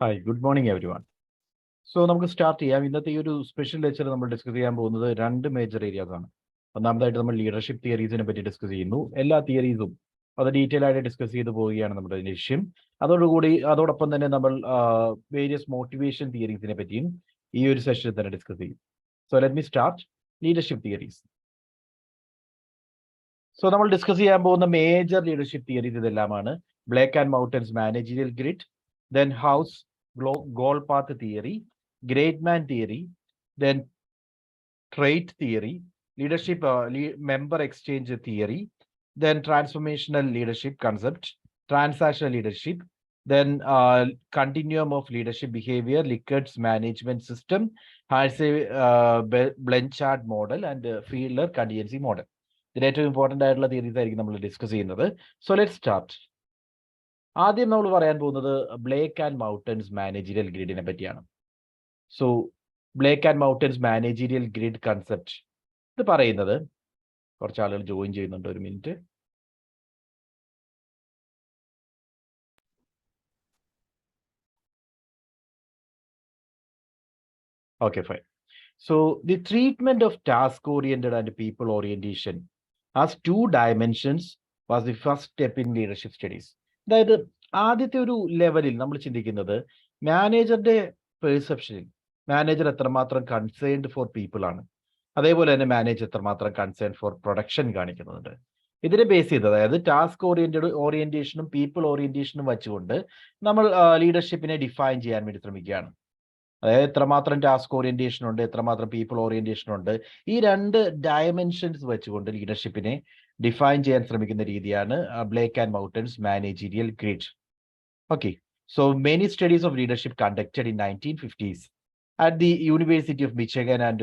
Hi, good morning everyone. So നമുക്ക് start ചെയ്യാം. ഇന്നത്തെ ഈ ഒരു സ്പെഷ്യൽ ലെക്ചർ നമ്മൾ ഡിസ്കസ് ചെയ്യാൻ പോകുന്നത് രണ്ട് മേജർ ഏരിയാസ് ആണ്. ഒന്നാമതായിട്ട് നമ്മൾ ലീഡർഷിപ്പ് തിയറീസിനെ പറ്റി ഡിസ്കസ് ചെയ്യുന്നു. എല്ലാ തിയറീസും അത് ഡീറ്റെയിൽ ആയിട്ട് ഡിസ്കസ് ചെയ്ത് പോവുകയാണ് നമ്മുടെ ലക്ഷ്യം. അതോടൊപ്പം തന്നെ നമ്മൾ വേരിയസ് മോട്ടിവേഷൻ തിയറീസിനെ പറ്റിയും ഈ ഒരു സെഷനിൽ തന്നെ ഡിസ്കസ് ചെയ്യും. So let me start leadership theories. So നമ്മൾ ഡിസ്കസ് ചെയ്യാൻ പോകുന്ന മേജർ ലീഡർഷിപ്പ് തിയറീസ് ഇതെല്ലാമാണ്. Blake and Mouton's managerial grid, then House goal path theory, great man theory, then trait theory, leadership member exchange theory, then transformational leadership concept, transactional leadership, then continuum of leadership behavior, Likkert's management system, Hersey Blanchard model, and Fiedler contingency model. ഇതിൽ ഏറ്റവും important ആയിട്ടുള്ള theories ആയിരിക്കും നമ്മൾ discuss ചെയ്യുന്നത്. So let start. ആദ്യം നമ്മൾ പറയാൻ പോകുന്നത് ബ്ലേക്ക് ആൻഡ് മൗട്ടൻസ് മാനേജീരിയൽ ഗ്രിഡിനെ പറ്റിയാണ്. So Blake and Mouton's managerial grid concept ഇത് പറയുന്നത്, കുറച്ച് ആളുകൾ ജോയിൻ ചെയ്യുന്നുണ്ട്, ഒരു minute. Okay, fine. So the treatment of task oriented and people orientation has 2 dimensions was the first step in leadership studies. അതായത് ആദ്യത്തെ ഒരു ലെവലിൽ നമ്മൾ ചിന്തിക്കുന്നത് മാനേജറുടെ പെർസെപ്ഷനിൽ മാനേജർ എത്രമാത്രം കൺസേൺഡ് ഫോർ പീപ്പിൾ ആണ്, അതേപോലെ തന്നെ മാനേജർ എത്രമാത്രം കൺസേൺ ഫോർ പ്രൊഡക്ഷൻ കാണിക്കുന്നുണ്ട്. ഇതിനെ ബേസ് ചെയ്ത്, അതായത് ടാസ്ക് ഓറിയന്റേഷനും പീപ്പിൾ ഓറിയന്റേഷനും വെച്ചുകൊണ്ട് നമ്മൾ ലീഡർഷിപ്പിനെ ഡിഫൈൻ ചെയ്യാൻ വേണ്ടി ശ്രമിക്കുകയാണ്. അതായത് എത്രമാത്രം ടാസ്ക് ഓറിയന്റേഷൻ ഉണ്ട്, എത്രമാത്രം പീപ്പിൾ ഓറിയന്റേഷൻ ഉണ്ട്, ഈ രണ്ട് ഡയമെൻഷൻസ് വെച്ചുകൊണ്ട് ലീഡർഷിപ്പിനെ ഡിഫൈൻ ചെയ്യാൻ ശ്രമിക്കുന്ന രീതിയാണ് Blake and Mouton's managerial grid. Okay, so many studies of leadership conducted in 1950s at the University of Michigan and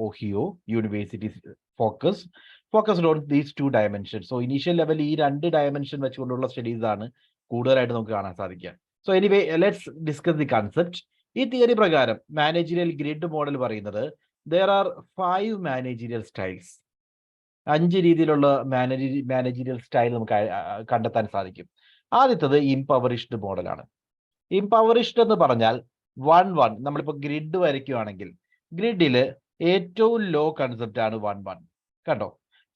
Ohio universities focused on these 2 dimensions. So initial level ഈ രണ്ട് dimension വെച്ചുകൊണ്ടുള്ള studies ആണ് കൂടുതലായിട്ട് നമുക്ക് കാണാൻ സാധിക്കുക. So anyway let's discuss the concept. ഈ theory പ്രകാരം മാനേജീരിയൽ ഗ്രിഡ് മോഡൽ പറയുന്നത് there are 5 മാനേജീരിയൽ സ്റ്റൈൽസ്. 5 രീതിയിലുള്ള മാനേജീരിയൽ സ്റ്റൈൽ നമുക്ക് കണ്ടെത്താൻ സാധിക്കും. ആദ്യത്തത് ഇംപവറിഷ്ഡ് മോഡലാണ്. ഇംപവറിഷ്ഡ് എന്ന് പറഞ്ഞാൽ 1-1. നമ്മളിപ്പോൾ ഗ്രിഡ് വരയ്ക്കുകയാണെങ്കിൽ ഗ്രിഡിൽ ഏറ്റവും ലോ കൺസെപ്റ്റ് ആണ് 1-1. കണ്ടോ?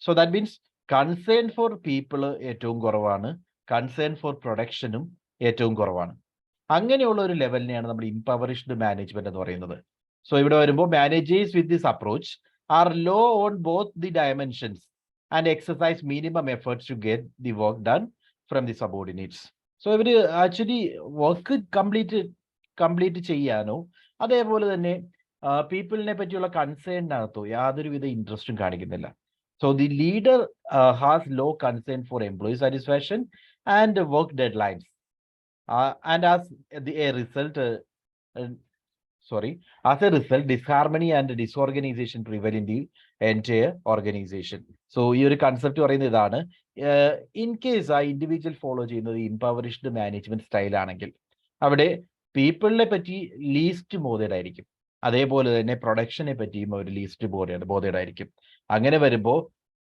So that means concern for people ഏറ്റവും കുറവാണ്, കൺസേൺ ഫോർ പ്രൊഡക്ഷനും ഏറ്റവും കുറവാണ്. അങ്ങനെയുള്ള ഒരു ലെവലിനെയാണ് നമ്മൾ ഇംപവറിഷ്ഡ് മാനേജ്മെന്റ് എന്ന് പറയുന്നത്. സോ ഇവിടെ വരുമ്പോൾ managers with this approach are low on both the dimensions and exercise minimum efforts to get the work done from the subordinates. So ഇവർ ആക്ച്വലി വർക്ക് കംപ്ലീറ്റ് ചെയ്യാനോ അതേപോലെ തന്നെ പീപ്പിളിനെ പറ്റിയുള്ള കൺസേണിനകത്തോ യാതൊരുവിധ ഇൻട്രസ്റ്റും കാണിക്കുന്നില്ല. So the leader has low concern for employee satisfaction and work deadlines and as a result, disharmony and disorganization prevail in the entire organization. So ഈ ഒരു കൺസെപ്റ്റ് പറയുന്നത് ഇതാണ്. ഇൻ കേസ് ആ ഇൻഡിവിജ്വൽ ഫോളോ ചെയ്യുന്നത് ഇംപവറിഷ്ഡ് management style ആണെങ്കിൽ അവിടെ പീപ്പിളിനെ പറ്റി least bothered ആയിരിക്കും, അതേപോലെ തന്നെ പ്രൊഡക്ഷനെ പറ്റിയും അവർ ലീസ്റ്റ് ബോധേഡ് ആയിരിക്കും. അങ്ങനെ വരുമ്പോൾ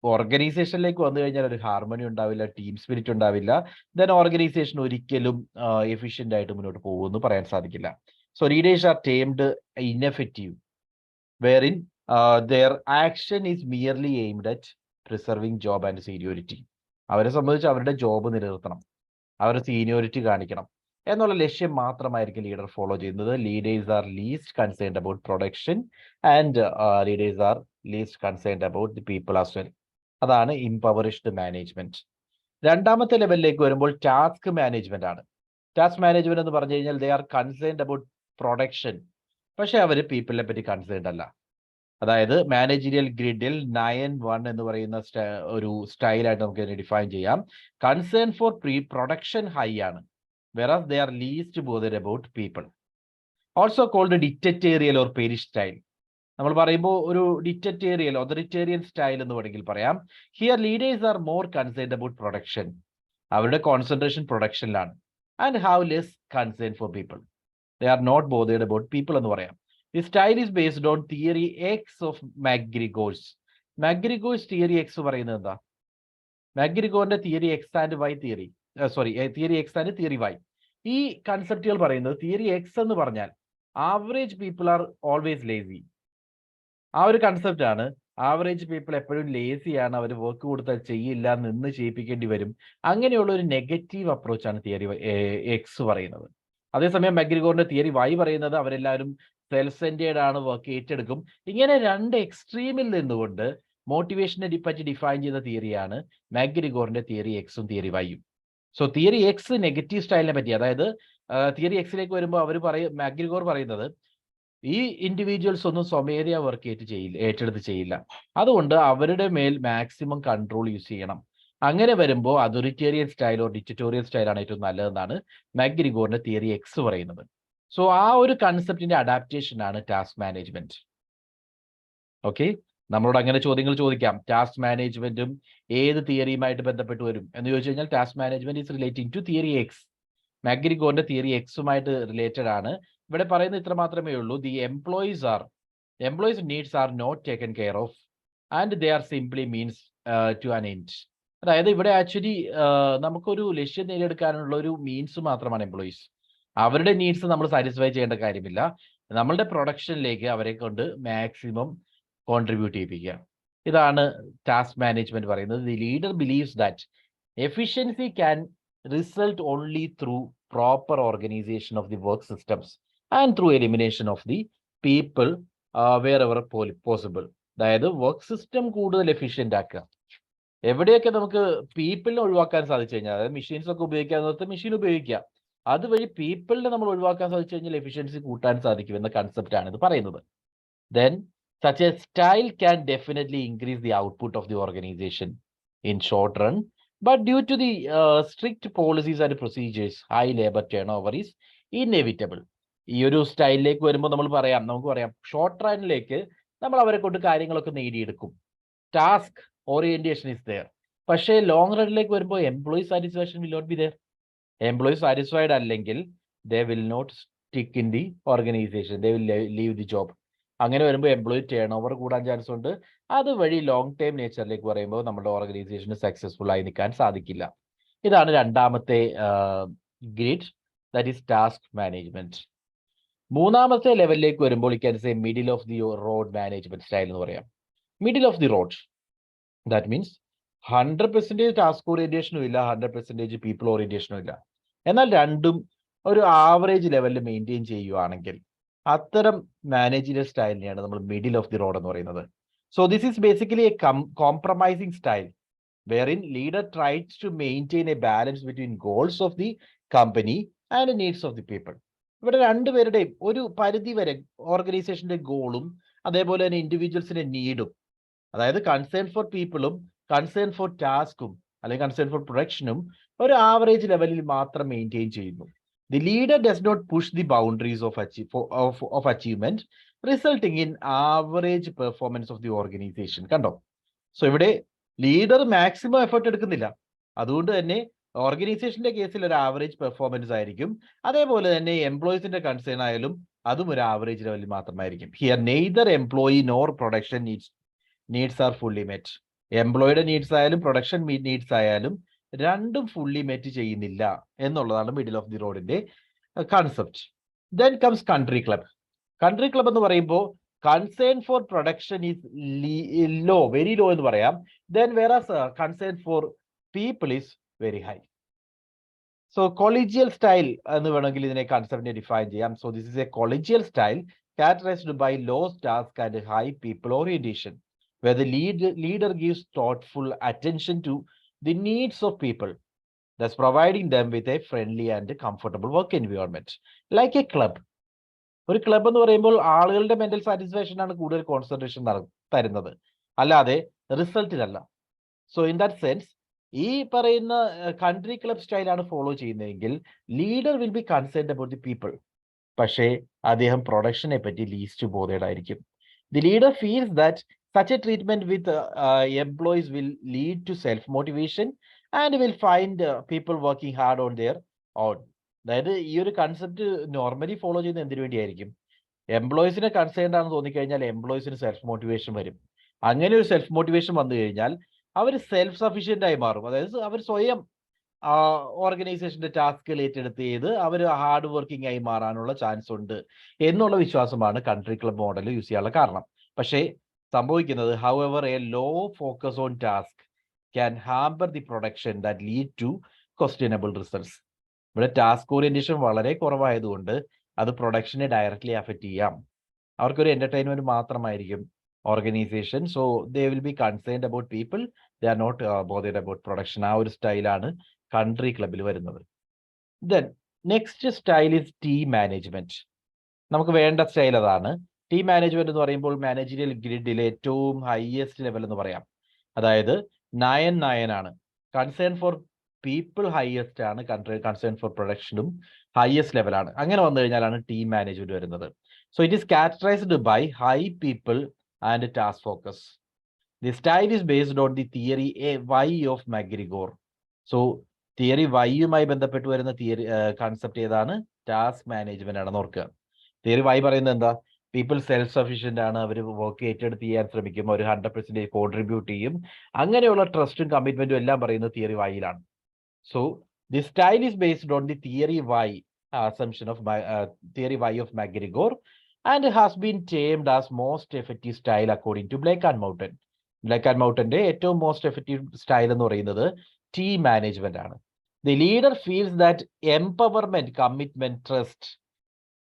ഓർഗനൈസേഷനിലേക്ക് വന്നു കഴിഞ്ഞാൽ ഒരു ഹാർമണി ഉണ്ടാവില്ല, ടീം സ്പിരിറ്റ് ഉണ്ടാവില്ല, ദെൻ ഓർഗനൈസേഷൻ ഒരിക്കലും എഫിഷ്യന്റ് ആയിട്ട് മുന്നോട്ട് പോകുമെന്ന് പറയാൻ സാധിക്കില്ല. So leaders R termed ineffective wherein their action is merely aimed at preserving job and seniority. അവരെ സംബന്ധിച്ച് അവരുടെ ജോബ് നിലനിർത്തണം, അവരുടെ സീനിയോറിറ്റി കാണിക്കണം എന്നുള്ള ലക്ഷ്യം മാത്രമായിരിക്കും ലീഡർ ഫോളോ ചെയ്യുന്നത്. Leaders R least concerned about production and leaders R least concerned about the people as well. അതാണ് ഇംപവറിഷ്ഡ് മാനേജ്മെന്റ്. രണ്ടാമത്തെ ലെവലിലേക്ക് വരുമ്പോൾ ടാസ്ക് മാനേജ്മെന്റ് ആണ്. ടാസ്ക് മാനേജ്മെന്റ് എന്ന് പറഞ്ഞു കഴിഞ്ഞാൽ they are concerned about production, പക്ഷെ അവർ പീപ്പിളിനെ പറ്റി കൺസേൺഡ് അല്ല. അതായത് മാനേജീരിയൽ ഗ്രിഡിൽ 9-1 എന്ന് പറയുന്ന ഒരു സ്റ്റൈലായിട്ട് നമുക്ക് ഇതിനെ ഡിഫൈൻ ചെയ്യാം. കൺസേൺ ഫോർ പ്രൊഡക്ഷൻ ഹൈ ആണ്, whereas they are least bothered about people. Also called dictatorial or Parish style. നമ്മൾ പറയുമ്പോൾ ഒരു ഡിക്റ്ററ്റേറിയൽ ഓതറിറ്റേറിയൻ സ്റ്റൈൽ എന്ന് വേണമെങ്കിൽ പറയാം. Here leaders are more concerned about production, അവരുടെ കോൺസെൻട്രേഷൻ പ്രൊഡക്ഷനിലാണ്, and have less concern for people. They are not bothered about people എന്ന് പറയാം. The style is based on theory X of McGregor's. McGregor's theory X പറയുന്നത് എന്താ? മാഗ്രിഗോറിന്റെ theory X and Y theory, theory X and theory Y. ഈ കൺസെപ്റ്റുകൾ പറയുന്നത് theory X എന്ന് പറഞ്ഞാൽ average people are always lazy. ആ ഒരു കൺസെപ്റ്റ് ആണ്. ആവറേജ് പീപ്പിൾ എപ്പോഴും ലേസിയാണ്, അവർ വർക്ക് കൊടുത്താൽ ചെയ്യില്ല, നിന്ന് ചെയ്യിപ്പിക്കേണ്ടി വരും. അങ്ങനെയുള്ള ഒരു നെഗറ്റീവ് അപ്രോച്ചാണ് തിയറി എക്സ് പറയുന്നത്. അതേസമയം മക്ഗ്രിഗോറിന്റെ തിയറി വൈ പറയുന്നത് അവരെല്ലാവരും സെൽഫ് സെന്റേഡ് ആണ്, വർക്ക് ഏറ്റെടുക്കും. ഇങ്ങനെ രണ്ട് എക്സ്ട്രീമിൽ നിന്നുകൊണ്ട് മോട്ടിവേഷനെ പറ്റി ഡിഫൈൻ ചെയ്ത തിയറിയാണ് മക്ഗ്രിഗോറിന്റെ തിയറി എക്സും തിയറി വൈയും. സോ തിയറി എക്സ് നെഗറ്റീവ് സ്റ്റൈലിനെ പറ്റി, അതായത് തിയറി എക്സിലേക്ക് വരുമ്പോൾ അവർ മക്ഗ്രിഗോർ പറയുന്നത് ഈ ഇൻഡിവിജ്വൽസ് ഒന്നും സ്വമേധയാ വർക്ക് ഏറ്റെടുത്ത് ചെയ്യില്ല. അതുകൊണ്ട് അവരുടെ മേൽ മാക്സിമം കൺട്രോൾ യൂസ് ചെയ്യണം. അങ്ങനെ വരുമ്പോൾ അതോറിറ്റേറിയൻ സ്റ്റൈലോ ഡിക്റ്ററ്റോറിയൽ സ്റ്റൈലാണ് ഏറ്റവും നല്ലതെന്നാണ് മക്ഗ്രിഗോറിന്റെ തിയറി എക്സ് പറയുന്നത്. സോ ആ ഒരു കൺസെപ്റ്റിന്റെ അഡാപ്റ്റേഷൻ ആണ് ടാസ്ക് മാനേജ്മെന്റ്. ഓക്കെ, നമ്മളോട് അങ്ങനെ ചോദ്യങ്ങൾ ചോദിക്കാം. ടാസ്ക് മാനേജ്മെന്റും ഏത് തിയറിയുമായിട്ട് ബന്ധപ്പെട്ട് വരും എന്ന് ചോദിച്ചു കഴിഞ്ഞാൽ task management is relating to theory X. മക്ഗ്രിഗോറിന്റെ തിയറി എക്സുമായിട്ട് റിലേറ്റഡ് ആണ്. ഇവിടെ പറയുന്നത് ഇത്ര മാത്രമേ ഉള്ളൂ: the employees needs are not taken care of and they are simply means to an end. അതായത് ഇവിടെ ആക്ച്വലി നമുക്കൊരു ലക്ഷ്യം നേടിയെടുക്കാനുള്ള ഒരു മീൻസ് മാത്രമാണ് എംപ്ലോയീസ്. അവരുടെ നീഡ്സ് നമ്മൾ സാറ്റിസ്ഫൈ ചെയ്യേണ്ട കാര്യമില്ല. നമ്മളുടെ പ്രൊഡക്ഷനിലേക്ക് അവരെ കൊണ്ട് മാക്സിമം കോൺട്രിബ്യൂട്ട് ചെയ്യിപ്പിക്കുക. ഇതാണ് ടാസ്ക് മാനേജ്മെന്റ് പറയുന്നത്. The leader believes that efficiency can result only through proper organization of the work systems and through elimination of the people wherever possible. അതായത് വർക്ക് സിസ്റ്റം കൂടുതൽ എഫിഷ്യന്റ് ആക്കുക. എവിടെയൊക്കെ നമുക്ക് പീപ്പിളിനെ ഒഴിവാക്കാൻ സാധിച്ചു കഴിഞ്ഞാൽ, അതായത് മെഷീൻസ് ഒക്കെ ഉപയോഗിക്കാവുന്നത് മെഷീൻ ഉപയോഗിക്കുക, അതുവഴി പീപ്പിളിനെ നമ്മൾ ഒഴിവാക്കാൻ സാധിച്ചു കഴിഞ്ഞാൽ എഫിഷ്യൻസി കൂട്ടാൻ സാധിക്കും എന്ന കൺസെപ്റ്റ് ആണ് ഇത് പറയുന്നത്. Then such a style can definitely increase the output of the organization in short run. But due to the strict policies and procedures, high labor turnover is inevitable. ഈ ഒരു സ്റ്റൈലിലേക്ക് വരുമ്പോൾ നമുക്ക് പറയാം ഷോർട്ട് റണ്ണിലേക്ക് നമ്മൾ അവരെ കൊണ്ട് കാര്യങ്ങളൊക്കെ നേടിയെടുക്കും. Task orientation is there. പക്ഷേ ലോങ് റണ്ണിലേക്ക് വരുമ്പോൾ employee satisfaction will not be there. Employee satisfied അല്ലെങ്കിൽ they will not stick in the organization, they will leave the job. അങ്ങനെ വരുമ്പോൾ എംപ്ലോയി ടേൺ ഓവർ കൂടാൻ ചാൻസ് ഉണ്ട്. അതുവഴി ലോങ് ടൈം നേച്ചറിലേക്ക് പറയുമ്പോൾ നമ്മുടെ ഓർഗനൈസേഷന് സക്സസ്ഫുൾ ആയി നിൽക്കാൻ സാധിക്കില്ല. ഇതാണ് രണ്ടാമത്തെ grid, that is task management. മൂന്നാമത്തെ ലെവലിലേക്ക് വരുമ്പോൾ middle of the road management style എന്ന് പറയാം. Middle of the road, that means 100% task ഓറിയന്റേഷനും ഇല്ല, 100% പീപ്പിൾ ഓറിയന്റേഷനും ഇല്ല. എന്നാൽ രണ്ടും ഒരു ആവറേജ് ലെവലിൽ മെയിൻറ്റെയിൻ ചെയ്യുകയാണെങ്കിൽ അത്തരം മാനേജറിയൽ സ്റ്റൈലിനെയാണ് നമ്മൾ മിഡിൽ ഓഫ് ദി റോഡ് എന്ന് പറയുന്നത്. So this is basically A compromising style wherein leader tries to maintain a balance between goals of the company and the needs of the people. ഇവിടെ രണ്ടുപേരുടെയും ഒരു പരിധി വരെ ഓർഗനൈസേഷന്റെ ഗോളും അതേപോലെ തന്നെ ഇൻഡിവിജ്വൽസിന്റെ നീഡും, അതായത് കൺസേൺ ഫോർ പീപ്പിളും കൺസേൺ ഫോർ ടാസ്കും അല്ലെങ്കിൽ കൺസേൺ ഫോർ പ്രൊഡക്ഷനും ഒരു ആവറേജ് ലെവലിൽ മാത്രം മെയിൻറ്റെയിൻ ചെയ്യുന്നു. The leader does not push the boundaries of achievement, resulting in average performance of the organization. കണ്ടോ? സോ ഇവിടെ ലീഡർ മാക്സിമം എഫേർട്ട് എടുക്കുന്നില്ല. അതുകൊണ്ട് തന്നെ ഓർഗനൈസേഷന്റെ കേസിൽ ഒരു ആവറേജ് പെർഫോമൻസ് ആയിരിക്കും. അതേപോലെ തന്നെ എംപ്ലോയീസിന്റെ കൺസേൺ ആയാലും അതും ഒരു ആവറേജ് ലെവലിൽ മാത്രമായിരിക്കും. Here neither employee nor production needs are fully met. എംപ്ലോയിയുടെ നീഡ്സ് ആയാലും പ്രൊഡക്ഷൻ നീഡ്സ് ആയാലും രണ്ടും ഫുള്ളി മെറ്റ് ചെയ്യുന്നില്ല എന്നുള്ളതാണ് മിഡിൽ ഓഫ് ദി റോഡിന്റെ concept. Then comes country club. Country club എന്ന് പറയുമ്പോൾ concern for production is low, very low എന്ന് പറയാം. Then whereas concern for people is very high. So collegial style എന്ന് വേണമെങ്കിൽ ഇതിനെ കൺസെപ്റ്റിനെ ഡിഫൈൻ ചെയ്യാം. So this is a collegial style characterized by low task and high people orientation, where the leader gives thoughtful attention to the needs of people, thus providing them with a friendly and comfortable work environment, like a club. ഒരു club എന്ന് പറയുമ്പോൾ ആളുകളുടെ mental satisfaction ആണ് കൂടുതൽ concentration തരുന്നത്, അല്ലാതെ റിസൾട്ടിലല്ല. So in that sense ഈ പറയുന്ന കൺട്രി ക്ലബ് സ്റ്റൈലാണ് ഫോളോ ചെയ്യുന്നതെങ്കിൽ leader will be concerned about the people, പക്ഷേ അദ്ദേഹം പ്രൊഡക്ഷനെ പറ്റി ലീസ്റ്റ് ബോധേഡ് ആയിരിക്കും. The leader feels that such a treatment with employees will lead to self motivation and will find people working hard on their own. അതായത് ഈ ഒരു concept normally follow ചെയ്യുന്നത് എന്തിനു വേണ്ടിയായിരിക്കും? എംപ്ലോയീസിനെ കൺസേൺഡ് ആണെന്ന് തോന്നിക്കഴിഞ്ഞാൽ എംപ്ലോയീസിന് സെൽഫ് മോട്ടിവേഷൻ വരും. അങ്ങനെ ഒരു സെൽഫ് മോട്ടിവേഷൻ വന്നു കഴിഞ്ഞാൽ അവർ സെൽഫ് സഫീഷ്യന്റ് ആയി മാറും. അതായത് അവർ സ്വയം ഓർഗനൈസേഷന്റെ ടാസ്കുകൾ ഏറ്റെടുത്ത് ചെയ്ത് അവർ ഹാർഡ് വർക്കിംഗ് ആയി മാറാനുള്ള ചാൻസ് ഉണ്ട് എന്നുള്ള വിശ്വാസമാണ് കൺട്രി ക്ലബ് മോഡൽ യൂസ് ചെയ്യാനുള്ള കാരണം. പക്ഷേ സംഭവിക്കുന്നത് however a low focus on task can hamper the production that lead to questionable results. ഇവിടെ ടാസ്ക് ഓറിയന്റേഷൻ വളരെ കുറവായതുകൊണ്ട് അത് പ്രൊഡക്ഷനെ ഡയറക്ട്ലി അഫക്റ്റ് ചെയ്യാം. അവർക്കൊരു എന്റർടൈൻമെന്റ് മാത്രമായിരിക്കും organisation. So they will be concerned about people, they are not bothered about production. ആ ഒരു സ്റ്റൈലാണ് കൺട്രി ക്ലബിൽ വരുന്നത്. Then next style is team management. നമുക്ക് വേണ്ട സ്റ്റൈൽ അതാണ്. ടീം മാനേജ്മെന്റ് എന്ന് പറയുമ്പോൾ മാനേജറിയൽ ഗ്രിഡിലെ ഏറ്റവും ഹയസ്റ്റ് ലെവൽ എന്ന് പറയാം. അതായത് 9 ആണ്. കൺസേൺ ഫോർ പീപ്പിൾ ഹയസ്റ്റ് ആണ്, കൺസേൺ ഫോർ പ്രൊഡക്ഷനും ഹയസ്റ്റ് ലെവലാണ്. അങ്ങനെ വന്നു കഴിഞ്ഞാലാണ് ടീം മാനേജ്മെന്റ് വരുന്നത്. So it is characterized by high people and task focus. The style is based on the theory Y of McGregor. സോ തിയറി വൈയുമായി ബന്ധപ്പെട്ട് വരുന്ന തിയറി കൺസെപ്റ്റ് ഏതാണ്? ടാസ്ക് മാനേജ്മെന്റ് ആണെന്ന് ഓർക്കുക. തിയറി വൈ പറയുന്നത് എന്താ? പീപ്പിൾ സെൽഫ് സഫീഷ്യന്റ് ആണ്, അവർ വർക്ക് ഏറ്റെടുത്ത് ചെയ്യാൻ ശ്രമിക്കും, അവർ 100% കോൺട്രിബ്യൂട്ട് ചെയ്യും. അങ്ങനെയുള്ള ട്രസ്റ്റും കമ്മിറ്റ്മെന്റും എല്ലാം പറയുന്നത് തിയറി വൈയിലാണ്. So the style is based on the theory Y assumption of theory Y of McGregor and has been termed as most effective style according to Blake and Mountain. Blake and മൗട്ടന്റെ ഏറ്റവും most effective style എന്ന് പറയുന്നത് team management ആണ്. The leader feels that empowerment, commitment, trust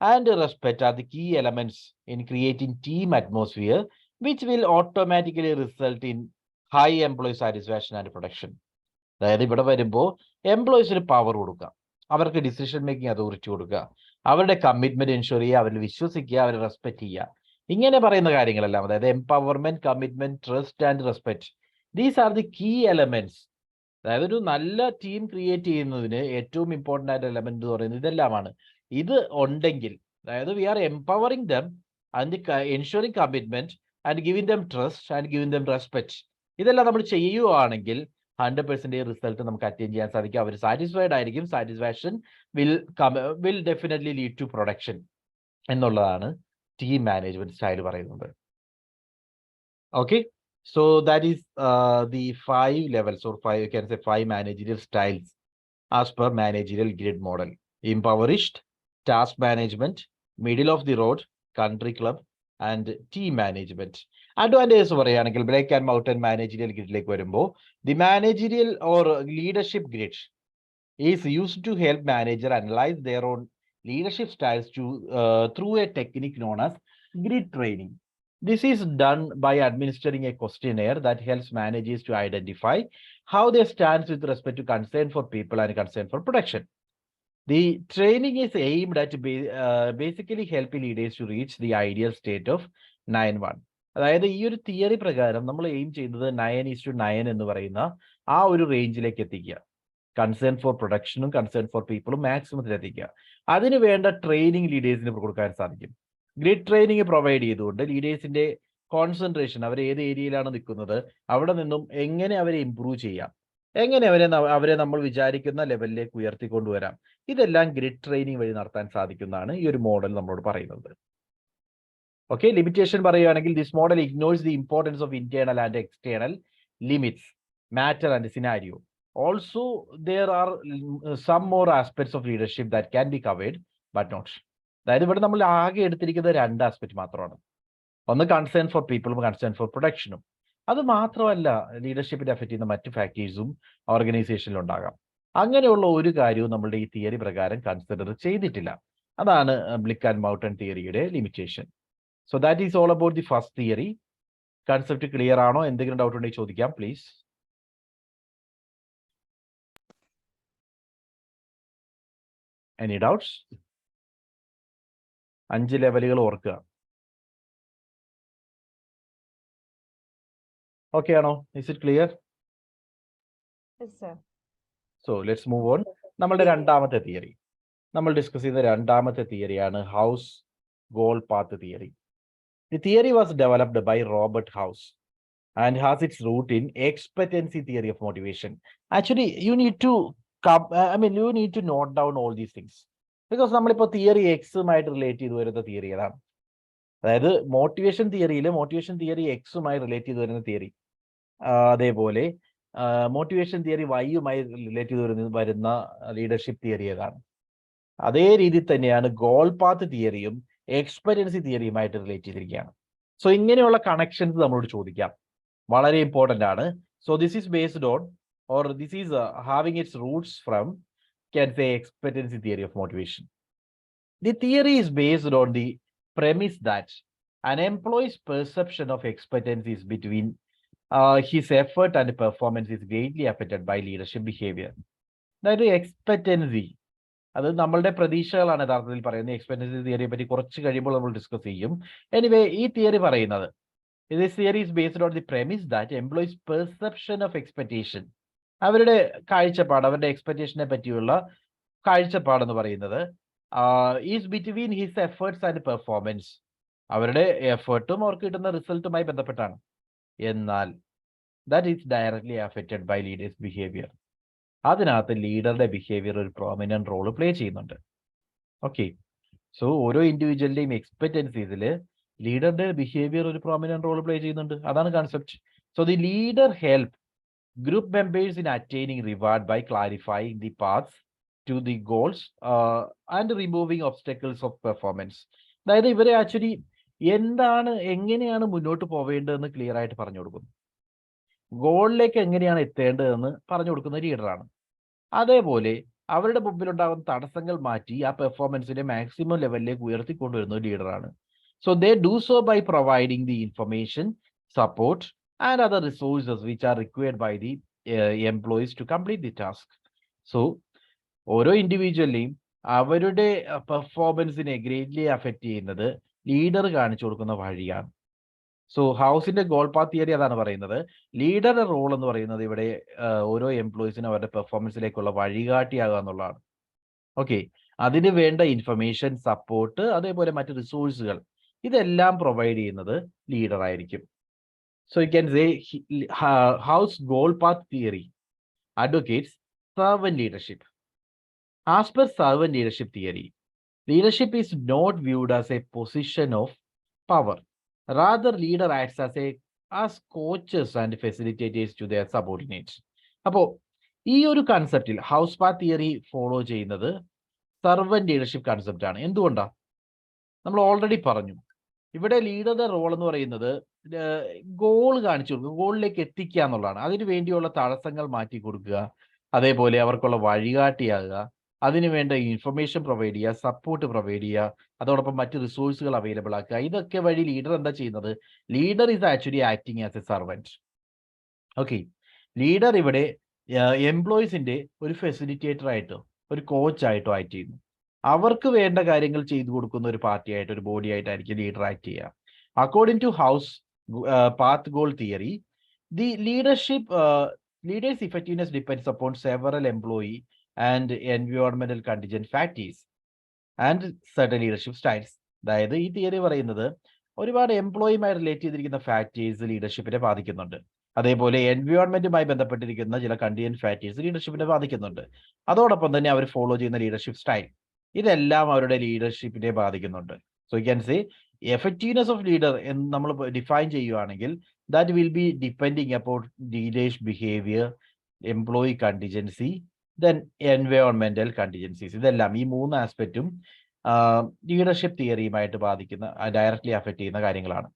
and respect are the key elements in creating team atmosphere, which will automatically result in high employee satisfaction and production. അതായത് ഇവിടെ വരുമ്പോൾ എംപ്ലോയീസിന് power കൊടുക്കുക, അവർക്ക് decision making authority കൊടുക്കുക, അവരുടെ commitment ensure ചെയ്യുക, അവരിൽ വിശ്വസിക്കുക, അവരെ റെസ്പെക്ട് ചെയ്യുക. ഇങ്ങനെ പറയുന്ന കാര്യങ്ങളെല്ലാം, അതായത് empowerment, commitment, trust and respect, these are the key elements. അതായത് ഒരു നല്ല ടീം ക്രിയേറ്റ് ചെയ്യുന്നതിന് ഏറ്റവും ഇമ്പോർട്ടൻ്റ് ആയിട്ട് എലമെന്റ് എന്ന് പറയുന്നത് ഇതെല്ലാമാണ്. ഇത് ഉണ്ടെങ്കിൽ, അതായത് we are empowering them and ensuring commitment and giving them trust and giving them respect, ഇതെല്ലാം നമ്മൾ ചെയ്യുകയാണെങ്കിൽ 100% റിസൾട്ട് നമുക്ക് അറ്റൈൻ ചെയ്യാൻ സാധിക്കും. അവർ സാറ്റിസ്ഫൈഡ് ആയിരിക്കും. Satisfaction will definitely lead to production എന്നുള്ളതാണ് ടീം മാനേജ്മെന്റ് സ്റ്റൈൽ പറയുന്നത്. Okay, so that is the 5 levels, or 5, you can say 5 managerial styles as per managerial grid model. Impoverished, task management, middle of the road, country club and team management. Advantages പറയുകയാണെങ്കിൽ Blake and Mouton managerial ഗ്രിഡിലേക്ക് വരുമ്പോൾ the managerial or leadership grid is used to help manager analyse their own leadership styles through a technique known as grid training. This is done by administering a questionnaire that helps managers to identify how they stand with respect to concern for people and concern for production. The training is aimed at basically helping leaders to reach the ideal state of 9-1. അതായത് ഈ ഒരു theory പ്രകാരം നമ്മൾ aim ചെയ്യുന്നത് 9:9 എന്ന് പറയുന്ന ആ ഒരു റേഞ്ചിലേക്ക് എത്തിക്കുക. കൺസേൺ ഫോർ പ്രൊഡക്ഷനും കൺസേൺ ഫോർ പീപ്പിളും മാക്സിമത്തിൽ എത്തിക്കുക. അതിന് വേണ്ട ട്രെയിനിങ് ലീഡേഴ്സിന് കൊടുക്കാൻ സാധിക്കും. ഗ്രിഡ് ട്രെയിനിങ് പ്രൊവൈഡ് ചെയ്തുകൊണ്ട് ലീഡേഴ്സിന്റെ കോൺസെൻട്രേഷൻ, അവർ ഏത് ഏരിയയിലാണ് നിൽക്കുന്നത്, അവിടെ നിന്നും എങ്ങനെ അവരെ ഇംപ്രൂവ് ചെയ്യാം, എങ്ങനെ അവരെ നമ്മൾ വിചാരിക്കുന്ന ലെവലിലേക്ക് ഉയർത്തിക്കൊണ്ടുവരാം, ഇതെല്ലാം ഗ്രിഡ് ട്രെയിനിങ് വഴി നടത്താൻ സാധിക്കുന്നതാണ് ഈ ഒരു മോഡൽ നമ്മളോട് പറയുന്നത്. ഓക്കെ, ലിമിറ്റേഷൻ പറയുകയാണെങ്കിൽ this model ignores the importance of internal and external limits, matter and scenario. Also there are some more aspects of leadership that can be covered but not. അതായത് ഇവിടെ നമ്മൾ ആകെ എടുത്തിരിക്കുന്നത് 2 ആസ്പെക്ട് മാത്രമാണ്. ഒന്ന് കൺസേൺ ഫോർ പീപ്പിളും കൺസേൺ ഫോർ പ്രൊഡക്ഷനും. അത് മാത്രമല്ല, ലീഡർഷിപ്പിനെ affect ചെയ്യുന്ന മറ്റു ഫാക്ടേഴ്സും ഓർഗനൈസേഷനിൽ ഉണ്ടാകാം. അങ്ങനെയുള്ള ഒരു കാര്യവും നമ്മളുടെ ഈ തിയറി പ്രകാരം കൺസിഡർ ചെയ്തിട്ടില്ല. അതാണ് ബ്ലിക്ക് ആൻഡ് മൗട്ടൻ തിയറിയുടെ limitation. So that is all about the first theory. Concept clear ആണോ? എന്തെങ്കിലും ഡൗട്ട് ഉണ്ടെങ്കിൽ ചോദിക്കാം പ്ലീസ്. Any doubts? 5 ലെവലുകൾ ഓർക്കുക. ഓക്കെ ആണോ? Is it clear? So let's move on. നമ്മളുടെ രണ്ടാമത്തെ തിയറി, നമ്മൾ ഡിസ്കസ് ചെയ്യുന്ന രണ്ടാമത്തെ തിയറിയാണ് House goal path theory. The theory was developed by Robert House and has its root in expectancy theory of motivation. Actually, you need to note down all these things, because നമ്മളിപ്പോൾ theory എക്സുമായിട്ട് relate ചെയ്ത് വരുന്ന theory ഏതാണ്? അതായത് motivation തിയറിയിൽ motivation theory എക്സുമായി relate ചെയ്ത് വരുന്ന theory. അതേപോലെ motivation theory വൈയുമായി relate ചെയ്ത് വരുന്ന ലീഡർഷിപ്പ് തിയറി ഏതാണ്? അതേ രീതിയിൽ തന്നെയാണ് ഗോൾ പാത്ത് തിയറിയും എക്സ്പെരിയൻസി തിയറിയുമായിട്ട് റിലേറ്റ് ചെയ്തിരിക്കുകയാണ്. സോ ഇങ്ങനെയുള്ള കണക്ഷൻസ് നമ്മളോട് ചോദിക്കാം, വളരെ ഇമ്പോർട്ടൻ്റ് ആണ്. So this is based on or this is having it's Roots from can say expectancy theory of motivation. The theory is based on the premise that an employee's perception of expectancy is between his effort and performance is greatly affected by leadership behavior. അതായത് expectancy, അത് നമ്മളുടെ പ്രതീക്ഷകളാണ് യഥാർത്ഥത്തിൽ പറയുന്നത്. Expectancy തിയറിയെ പറ്റി കുറച്ച് കഴിയുമ്പോൾ നമ്മൾ discuss ചെയ്യും. എനിവേ, ഈ തിയറി പറയുന്നത്, this theory is based on the premise that employees' perception of expectation, അവരുടെ കാഴ്ചപ്പാട്, അവരുടെ എക്സ്പെക്റ്റേഷനെ പറ്റിയുള്ള കാഴ്ചപ്പാടെന്ന് പറയുന്നത് is between his efforts and performance, അവരുടെ എഫേർട്ടും അവർക്ക് കിട്ടുന്ന റിസൾട്ടുമായി ബന്ധപ്പെട്ടാണ്. എന്നാൽ that is directly affected by leader's behaviour, അതിനകത്ത് ലീഡറുടെ ബിഹേവിയർ ഒരു പ്രോമിനന്റ് റോൾ പ്ലേ ചെയ്യുന്നുണ്ട്. ഓക്കെ, സോ ഓരോ ഇൻഡിവിജ്വലിന്റെയും എക്സ്പെക്റ്റൻസീസിൽ ലീഡറുടെ ബിഹേവിയർ ഒരു പ്രോമിനന്റ് റോൾ പ്ലേ ചെയ്യുന്നുണ്ട്. അതാണ് concept. So the leader help group members in attaining reward by clarifying the paths to the goals and removing obstacles of performance. അതായത് ഇവരെ ആക്ച്വലി എങ്ങനെയാണ് മുന്നോട്ട് പോവേണ്ടതെന്ന് ക്ലിയർ ആയിട്ട് പറഞ്ഞു കൊടുക്കുന്നു. ഗോളിലേക്ക് എങ്ങനെയാണ് എത്തേണ്ടതെന്ന് പറഞ്ഞു കൊടുക്കുന്ന ലീഡറാണ്. അതേപോലെ അവരുടെ മുമ്പിലുണ്ടാകുന്ന തടസ്സങ്ങൾ മാറ്റി ആ പെർഫോമൻസിന്റെ മാക്സിമം ലെവലിലേക്ക് ഉയർത്തിക്കൊണ്ടുവരുന്ന ഒരു ലീഡറാണ്. So they do so by providing the information, support and other resources which are required by the employees to complete the task. So ഓരോ ഇൻഡിവിജ്വലിനെയും അവരുടെ പെർഫോമൻസിനെ ഗ്രേറ്റ്ലി അഫക്റ്റ് ചെയ്യുന്നത് ലീഡർ കാണിച്ചു കൊടുക്കുന്ന വഴിയാണ്. സോ ഹൗസിന്റെ ഗോൾ പാത്ത് തിയറി അതാണ് പറയുന്നത്. ലീഡറുടെ റോൾ എന്ന് പറയുന്നത് ഇവിടെ ഓരോ എംപ്ലോയീസിനും അവരുടെ പെർഫോമൻസിലേക്കുള്ള വഴികാട്ടിയാകുക എന്നുള്ളതാണ്. ഓക്കെ, അതിന് വേണ്ട ഇൻഫർമേഷൻ, സപ്പോർട്ട്, അതേപോലെ മറ്റ് റിസോഴ്സുകൾ, ഇതെല്ലാം പ്രൊവൈഡ് ചെയ്യുന്നത് ലീഡർ ആയിരിക്കും. So you can say house goal path theory advocates servant leadership. As per servant leadership theory, leadership is not viewed as a position of power. Rather, leader acts as coaches and facilitators to their subordinates. അപ്പോൾ ഈ ഒരു കൺസെപ്റ്റിൽ house path theory follow ചെയ്യുന്നത് servant leadership concept ആണ്. എന്തുകൊണ്ടാണ്? നമ്മൾ already പറഞ്ഞു, ഇവിടെ ലീഡറുടെ role എന്ന് പറയുന്നത് ഗോൾ കാണിച്ചു കൊടുക്കുക, ഗോളിലേക്ക് എത്തിക്കുക എന്നുള്ളതാണ്. അതിനു വേണ്ടിയുള്ള തടസ്സങ്ങൾ മാറ്റി കൊടുക്കുക, അതേപോലെ അവർക്കുള്ള വഴികാട്ടിയാകുക, അതിനുവേണ്ട ഇൻഫർമേഷൻ പ്രൊവൈഡ് ചെയ്യുക, സപ്പോർട്ട് പ്രൊവൈഡ് ചെയ്യുക, അതോടൊപ്പം മറ്റ് റിസോഴ്സുകൾ അവൈലബിൾ ആക്കുക. ഇതൊക്കെ വഴി ലീഡർ എന്താ ചെയ്യുന്നത്? Leader is actually acting as A servant. Okay, leader ഇവിടെ എംപ്ലോയീസിന്റെ ഒരു ഫെസിലിറ്റേറ്റർ ആയിട്ടോ ഒരു കോച്ചായിട്ടോ ആക്ട് ചെയ്യുന്നു. അവർക്ക് വേണ്ട കാര്യങ്ങൾ ചെയ്തു കൊടുക്കുന്ന ഒരു പാർട്ടിയായിട്ട്, ഒരു ബോഡി ആയിട്ടായിരിക്കും ലീഡർ ആക്ട് ചെയ്യുക. According to House path goal theory, the leaders effectiveness depends upon several employee and environmental contingent factors and certain leadership styles. അതായത് ഈ തിയറി പറയുന്നത് ഒരുപാട് എംപ്ലോയിയുമായി റിലേറ്റ് ചെയ്തിരിക്കുന്ന ഫാക്ടേഴ്സ് ലീഡർഷിപ്പിനെ ബാധിക്കുന്നുണ്ട്. അതേപോലെ എൻവയോൺമെന്റുമായി ബന്ധപ്പെട്ടിരിക്കുന്ന ചില കണ്ടിജന്റ് ഫാക്ടേഴ്സ് ലീഡർഷിപ്പിനെ ബാധിക്കുന്നുണ്ട്. അതോടൊപ്പം തന്നെ അവർ ഫോളോ ചെയ്യുന്ന ലീഡർഷിപ്പ് സ്റ്റൈൽ, ഇതെല്ലാം അവരുടെ ലീഡർഷിപ്പിനെ ബാധിക്കുന്നുണ്ട്. So you can say effectiveness of leader എന്ന് നമ്മൾ ഡിഫൈൻ ചെയ്യുകയാണെങ്കിൽ that will be depending upon leader's behaviour, employee contingency, then എൻവയോൺമെന്റൽ കണ്ടിജൻസീസ്. ഇതെല്ലാം ഈ മൂന്ന് ആസ്പെക്റ്റും ലീഡർഷിപ്പ് തിയറിയുമായിട്ട് ബാധിക്കുന്ന, ഡയറക്ട്ലി അഫക്റ്റ് ചെയ്യുന്ന കാര്യങ്ങളാണ്.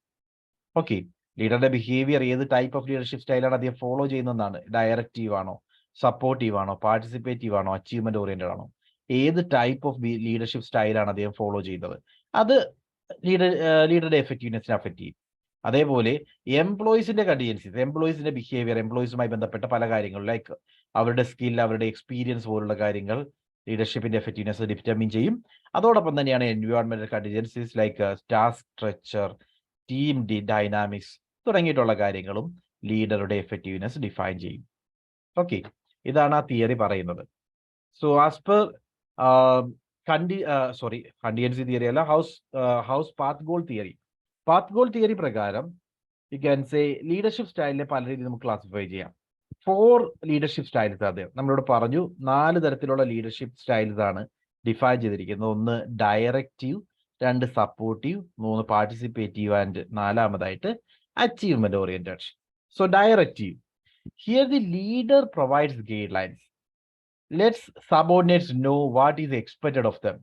ഓക്കെ, ലീഡറുടെ ബിഹേവിയർ ഏത് ടൈപ്പ് ഓഫ് ലീഡർഷിപ്പ് സ്റ്റൈലാണ് അദ്ദേഹം ഫോളോ ചെയ്യുന്നതെന്നാണ്. ഡയറക്റ്റീവ് ആണോ, സപ്പോർട്ടീവ് ആണോ, പാർട്ടിസിപ്പേറ്റീവ് ആണോ, അച്ചീവ്മെന്റ് ഓറിയന്റഡ് ആണോ, ഏത് ടൈപ്പ് ഓഫ് ലീഡർഷിപ്പ് സ്റ്റൈലാണ് അദ്ദേഹം ഫോളോ ചെയ്യുന്നത്, അത് ലീഡറുടെ എഫക്റ്റീവ്നെസ്സിനെ അഫക്റ്റ് ചെയ്യും. അതേപോലെ എംപ്ലോയീസിന്റെ കണ്ടിജൻസീസ്, എംപ്ലോയീസിന്റെ ബിഹേവിയർ, എംപ്ലോയീസുമായി ബന്ധപ്പെട്ട പല കാര്യങ്ങളും ലൈക്ക് അവരുടെ സ്കിൽ, അവരുടെ എക്സ്പീരിയൻസ് പോലുള്ള കാര്യങ്ങൾ ലീഡർഷിപ്പിന്റെ എഫക്റ്റീവ്നെസ് ഡിറ്റർമിൻ ചെയ്യും. അതോടൊപ്പം തന്നെയാണ് എൻവയോൺമെന്റൽ contingencies like task structure, team dynamics തുടങ്ങിയിട്ടുള്ള കാര്യങ്ങളും ലീഡറുടെ എഫക്റ്റീവ്നെസ് ഡിഫൈൻ ചെയ്യും. ഓക്കെ, ഇതാണ് ആ തിയറി പറയുന്നത്. So as per contingency theory അല്ല, House path goal theory. Path goal theory പ്രകാരം യു ക്യാൻ സേ ലീഡർഷിപ്പ് സ്റ്റൈലിനെ പല രീതിയിൽ നമുക്ക് ക്ലാസിഫൈ ചെയ്യാം. 4 ലീഡർഷിപ്പ് സ്റ്റൈൽസ് അദ്ദേഹം നമ്മളോട് പറഞ്ഞു. 4 തരത്തിലുള്ള ലീഡർഷിപ്പ് സ്റ്റൈൽസ് ആണ് ഡിഫൈൻ ചെയ്തിരിക്കുന്നത്. 1 directive, 2 supportive, 3 participative and 4 achievement oriented. So directive, Here the leader provides guidelines, lets subordinates know what is expected of them,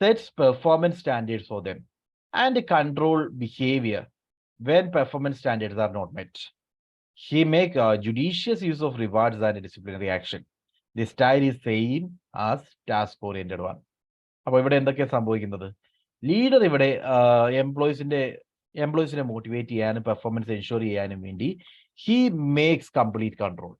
sets performance standards for them, and control behavior when performance standards are not met. He make judicious use of rewards and disciplinary action. The style is same as task oriented one. അപ്പോൾ ഇവിടെ എന്തൊക്കെയാണ് സംഭവിക്കുന്നത്? Leader ഇവിടെ എംപ്ലോയീസിനെ motivate ചെയ്യാനും performance ensure ചെയ്യാനും വേണ്ടി he makes complete control.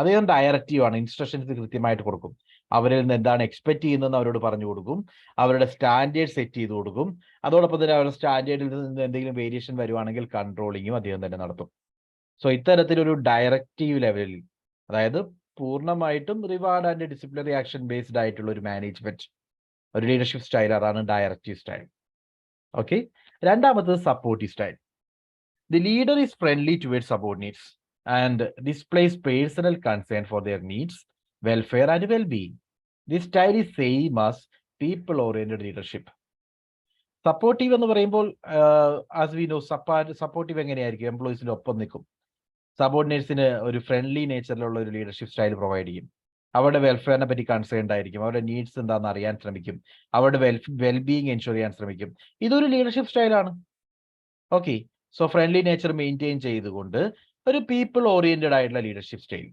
അദ്ദേഹം directive ആണ്, ഇൻസ്ട്രക്ഷൻസ് കൃത്യമായിട്ട് കൊടുക്കും. അവരിൽ നിന്ന് എന്താണ് എക്സ്പെക്ട് ചെയ്യുന്നതെന്ന് അവരോട് പറഞ്ഞു കൊടുക്കും, അവരുടെ സ്റ്റാൻഡേർഡ് സെറ്റ് ചെയ്ത് കൊടുക്കും. അതോടൊപ്പം തന്നെ അവരുടെ സ്റ്റാൻഡേർഡിൽ നിന്ന് എന്തെങ്കിലും വേരിയേഷൻ വരുവാണെങ്കിൽ കൺട്രോളിങ്ങും അദ്ദേഹം തന്നെ നടത്തും. സോ ഇത്തരത്തിലൊരു ഡയറക്റ്റീവ് ലെവലിൽ, അതായത് പൂർണ്ണമായിട്ടും reward and disciplinary action based ആയിട്ടുള്ള ഒരു മാനേജ്മെന്റ്, ഒരു ലീഡർഷിപ്പ് സ്റ്റൈൽ, അതാണ് ഡയറക്റ്റീവ് സ്റ്റൈൽ. ഓക്കെ. രണ്ടാമത്തത് supportive style. The leader is friendly towards subordinates and displays personal concern for their needs, welfare and well-being. This style is same as people-oriented leadership. Supportive എന്ന് പറയുമ്പോൾ as we know, supportive എങ്ങനെയായിരിക്കും? എംപ്ലോയീസിന്റെ ഒപ്പം നിൽക്കും, സബോർഡിനേറ്റ്സിന് ഒരു friendly നേച്ചറിലുള്ള ഒരു leadership style provide ചെയ്യും, അവരുടെ വെൽഫെയറിനെ പറ്റി കൺസേൺഡ് ആയിരിക്കും, അവരുടെ നീഡ്സ് എന്താണെന്ന് അറിയാൻ ശ്രമിക്കും, അവരുടെ വെൽബീയിങ് എൻഷുർ ചെയ്യാൻ ശ്രമിക്കും. ഇതൊരു ലീഡർഷിപ്പ് സ്റ്റൈലാണ്. Okay. So friendly nature maintain ചെയ്തുകൊണ്ട് ഒരു പീപ്പിൾ ഓറിയന്റഡ് ആയിട്ടുള്ള ലീഡർഷിപ്പ് സ്റ്റൈൽ.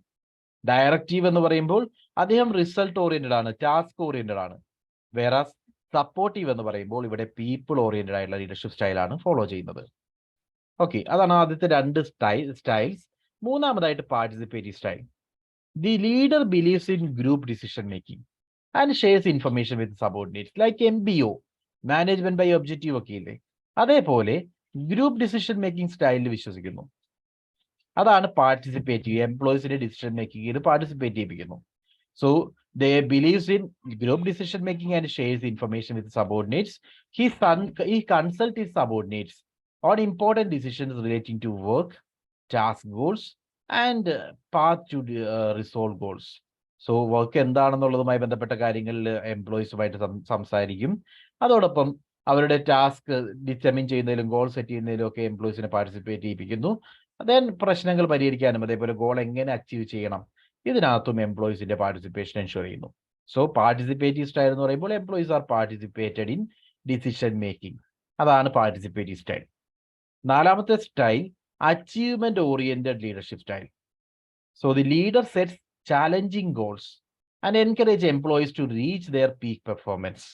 ഡയറക്റ്റീവ് എന്ന് പറയുമ്പോൾ അദ്ദേഹം റിസൾട്ട് ഓറിയന്റഡ് ആണ്, ടാസ്ക് ഓറിയന്റഡ് ആണ്. വേറാസ് സപ്പോർട്ടീവ് എന്ന് പറയുമ്പോൾ ഇവിടെ പീപ്പിൾ ഓറിയന്റഡ് ആയിട്ടുള്ള ലീഡർഷിപ്പ് സ്റ്റൈലാണ് ഫോളോ ചെയ്യുന്നത്. ഓക്കെ, അതാണ് ആദ്യത്തെ രണ്ട് സ്റ്റൈൽസ്. മൂന്നാമതായിട്ട് participative style. The leader believes in group decision making and shares information with subordinates, like MBO, management by objective ഒക്കെ ഇല്ലേ, അതേപോലെ ഗ്രൂപ്പ് ഡിസിഷൻ മേക്കിംഗ് സ്റ്റൈലിൽ വിശ്വസിക്കുന്നു. അതാണ് പാർട്ടിസിപ്പേറ്റീവ്. എംപ്ലോയീസിന്റെ ഡിസിഷൻ മേക്കിംഗിൽ പാർട്ടിസിപ്പേറ്റ് ചെയ്യിപ്പിക്കുന്നു. So they believes in group decision making and shares information with subordinates. He consult his subordinates on important decisions relating to work, task goals and path to resolve goals. So work എന്താണെന്നുള്ളതുമായി ബന്ധപ്പെട്ട കാര്യങ്ങളിൽ എംപ്ലോയീസുമായിട്ട് സംസാരിക്കും. അതോടൊപ്പം അവരുടെ task determine ചെയ്യുന്നതിലും goal set ചെയ്യുന്നതിലും ഒക്കെ എംപ്ലോയീസിനെ പാർട്ടിസിപ്പേറ്റ് ചെയ്യിപ്പിക്കുന്നു. ദെൻ പ്രശ്നങ്ങൾ പരിഹരിക്കാനും അതേപോലെ ഗോൾ എങ്ങനെ അച്ചീവ് ചെയ്യണം, ഇതിനകത്തും എംപ്ലോയീസിന്റെ പാർട്ടിസിപ്പേഷൻ എൻഷുർ ചെയ്യുന്നു. സോ പാർട്ടിസിപ്പേറ്റീവ് സ്റ്റൈൽ എന്ന് പറയുമ്പോൾ employees are participated in decision making, അതാണ് പാർട്ടിസിപ്പേറ്റീവ് സ്റ്റൈൽ. നാലാമത്തെ style achievement oriented leadership style. So the leader sets challenging goals and encourage employees to reach their peak performance.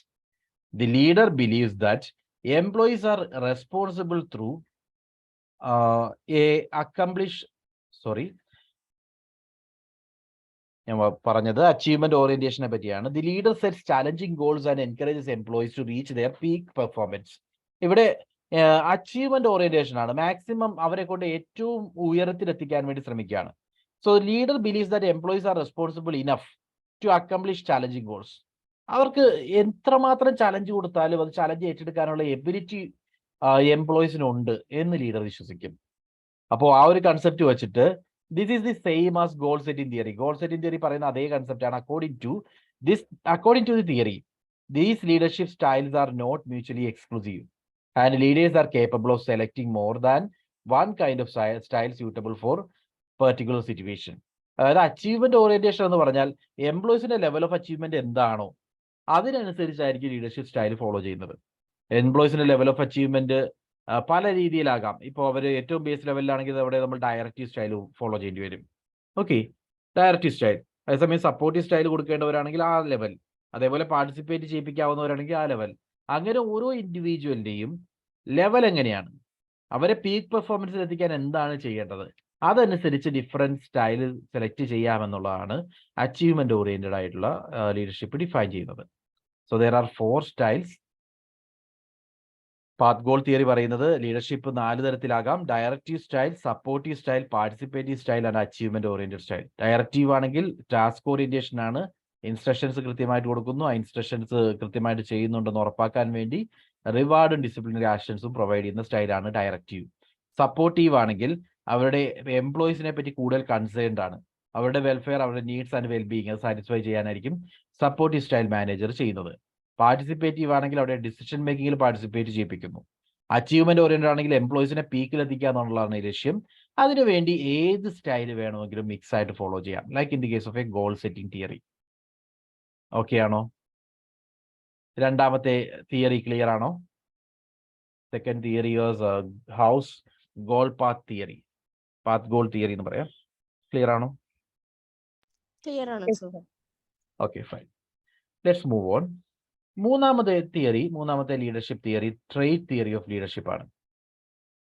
The leader believes that employees are responsible through ഞാൻ പറഞ്ഞത് achievement ഓറിയന്റേഷനെ പറ്റിയാണ്. The leader sets challenging goals and encourages employees to reach their peak performance. ഇവിടെ achievement orientation ആണ്, maximum അവരെ കൊണ്ട് ഏറ്റവും ഉയരത്തിലെത്തിക്കാൻ വേണ്ടി ശ്രമിക്കുകയാണ്. So leader believes that employees are responsible enough to accomplish challenging goals. അവർക്ക് എത്രമാത്രം ചലഞ്ച് കൊടുത്താലും അത് ചലഞ്ച് ഏറ്റെടുക്കാനുള്ള എബിലിറ്റി എംപ്ലോയീസിനുണ്ട് എന്ന് ലീഡർ വിശ്വസിക്കും. അപ്പോൾ ആ ഒരു കൺസെപ്റ്റ് വെച്ചിട്ട് this is the same as goal setting theory. Goal setting theory പറയുന്ന അതേ കൺസെപ്റ്റ് ആണ്. According to the theory, these leadership styles are not mutually exclusive and leaders are capable of selecting more than one kind of style suitable for particular situation. അതായത് achievement orientation എന്ന് പറഞ്ഞാൽ എംപ്ലോയീസിന്റെ level of achievement എന്താണോ അതിനനുസരിച്ചായിരിക്കും leadership style follow ചെയ്യുന്നത്. എംപ്ലോയീസിന്റെ level of achievement പല രീതിയിലാകാം. ഇപ്പോൾ അവർ ഏറ്റവും base ലെവലിലാണെങ്കിൽ അവിടെ നമ്മൾ ഡയറക്റ്റീവ് സ്റ്റൈൽ ഫോളോ ചെയ്യേണ്ടി വരും. Okay, directive style. അതേസമയം സപ്പോർട്ടീവ് സ്റ്റൈൽ കൊടുക്കേണ്ടവരാണെങ്കിൽ ആ ലെവൽ, അതേപോലെ പാർട്ടിസിപ്പേറ്റ് ചെയ്യിപ്പിക്കാവുന്നവരാണെങ്കിൽ ആ ലെവൽ. അങ്ങനെ ഓരോ ഇൻഡിവിജ്വലിന്റെയും ലെവൽ എങ്ങനെയാണ്, അവരെ പീക്ക് പെർഫോമൻസിൽ എത്തിക്കാൻ എന്താണ് ചെയ്യേണ്ടത്, അതനുസരിച്ച് ഡിഫറെന്റ് സ്റ്റൈൽ സെലക്ട് ചെയ്യാമെന്നുള്ളതാണ് അച്ചീവ്മെന്റ് ഓറിയന്റഡ് ആയിട്ടുള്ള ലീഡർഷിപ്പ് ഡിഫൈൻ ചെയ്യുന്നത്. So there are 4 styles. Path goal theory പറയുന്നത് ലീഡർഷിപ്പ് 4 തരത്തിലാകാം: directive style, supportive style, participative style and achievement oriented style. Directive ആണെങ്കിൽ ടാസ്ക് ഓറിയന്റേഷൻ ആണ്, ഇൻസ്ട്രക്ഷൻസ് കൃത്യമായിട്ട് കൊടുക്കുന്നു, ആ ഇൻസ്ട്രക്ഷൻസ് കൃത്യമായിട്ട് ചെയ്യുന്നുണ്ടെന്ന് ഉറപ്പാക്കാൻ വേണ്ടി റിവാർഡും ഡിസിപ്ലിനറി ആക്ഷൻസും പ്രൊവൈഡ് ചെയ്യുന്ന സ്റ്റൈലാണ് ഡയറക്റ്റീവ്. സപ്പോർട്ടീവ് ആണെങ്കിൽ അവരുടെ എംപ്ലോയീസിനെ പറ്റി കൂടുതൽ കൺസേൺഡ് ആണ്, അവരുടെ വെൽഫെയർ, അവരുടെ നീഡ്സ് ആൻഡ് വെൽബീയിങ് അത് സാറ്റിസ്ഫൈ ചെയ്യാനായിരിക്കും സപ്പോർട്ടീവ് സ്റ്റൈൽ മാനേജർ ചെയ്യുന്നത്. പാർട്ടിസിപ്പേറ്റീവ് ആണെങ്കിൽ അവിടെ ഡിസിഷൻ മേക്കിങ്ങിൽ പാർട്ടിസിപ്പേറ്റ് ചെയ്യിപ്പിക്കുന്നു. അച്ചീവ്മെന്റ് ഓറിയന്റഡ് ആണെങ്കിൽ എംപ്ലോയീസിനെ പീക്കിൽ എത്തിക്കുക എന്നുള്ളതാണ് ലക്ഷ്യം, അതിനുവേണ്ടി ഏത് സ്റ്റൈൽ വേണമെങ്കിലും മിക്സ് ആയിട്ട് ഫോളോ ചെയ്യാം. Like in the case of A goal setting theory. Okay ആണോ? രണ്ടാമത്തെ തിയറി ക്ലിയർ ആണോ? Second theory was house goal path theory, path goal theory എന്ന് പറയാം. ക്ലിയർ ആണോ? ക്ലിയർ ആണ് sir. Okay fine. Let's move on. മൂന്നാമത്തെ theory, മൂന്നാമത്തെ leadership theory trait theory of leadership ആണ്.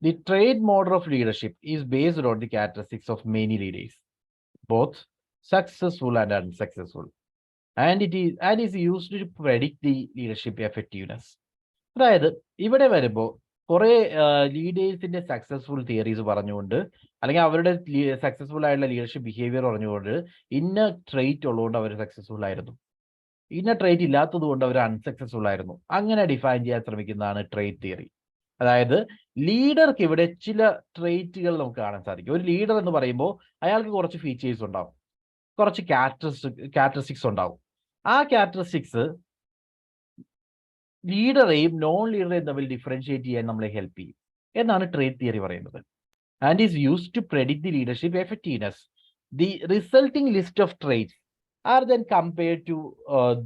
The trade model of leadership is based on the characteristics of many leaders, both successful and unsuccessful, and is used to predict the leadership effectiveness. അതായത് ഇവിടെ വരുമ്പോൾ കുറെ ലീഡേഴ്സിന്റെ successful theories പറഞ്ഞുകൊണ്ട്, അല്ലെങ്കിൽ അവരുടെ successful ആയിട്ടുള്ള leadership behaviour പറഞ്ഞുകൊണ്ട് ഇന്ന ട്രേറ്റ് ഉള്ളതുകൊണ്ട് അവർ സക്സസ്ഫുൾ ആയിരുന്നു, ഇന്ന ട്രേറ്റ് ഇല്ലാത്തത് കൊണ്ട് അവർ അൺസക്സസ്ഫുൾ ആയിരുന്നു, അങ്ങനെ ഡിഫൈൻ ചെയ്യാൻ ശ്രമിക്കുന്നതാണ് ട്രേറ്റ് തിയറി. അതായത് ലീഡർക്ക് ഇവിടെ ചില ട്രേറ്റുകൾ നമുക്ക് കാണാൻ സാധിക്കും. ഒരു ലീഡർ എന്ന് പറയുമ്പോൾ അയാൾക്ക് കുറച്ച് ഫീച്ചേഴ്സ് ഉണ്ടാവും, കുറച്ച് ക്യാരക്ടറിസ്റ്റിക്സ് ഉണ്ടാവും. ആ ക്യാരക്ടറിസ്റ്റിക്സ് ലീഡറെയും നോൺ ലീഡറെയും തമ്മിൽ ഡിഫറൻഷിയേറ്റ് ചെയ്യാൻ നമ്മളെ ഹെൽപ്പ് ചെയ്യും എന്നാണ് ട്രേറ്റ് തിയറി പറയുന്നത്. And is used to predict the leadership effectiveness. The resulting list of traits are then compared to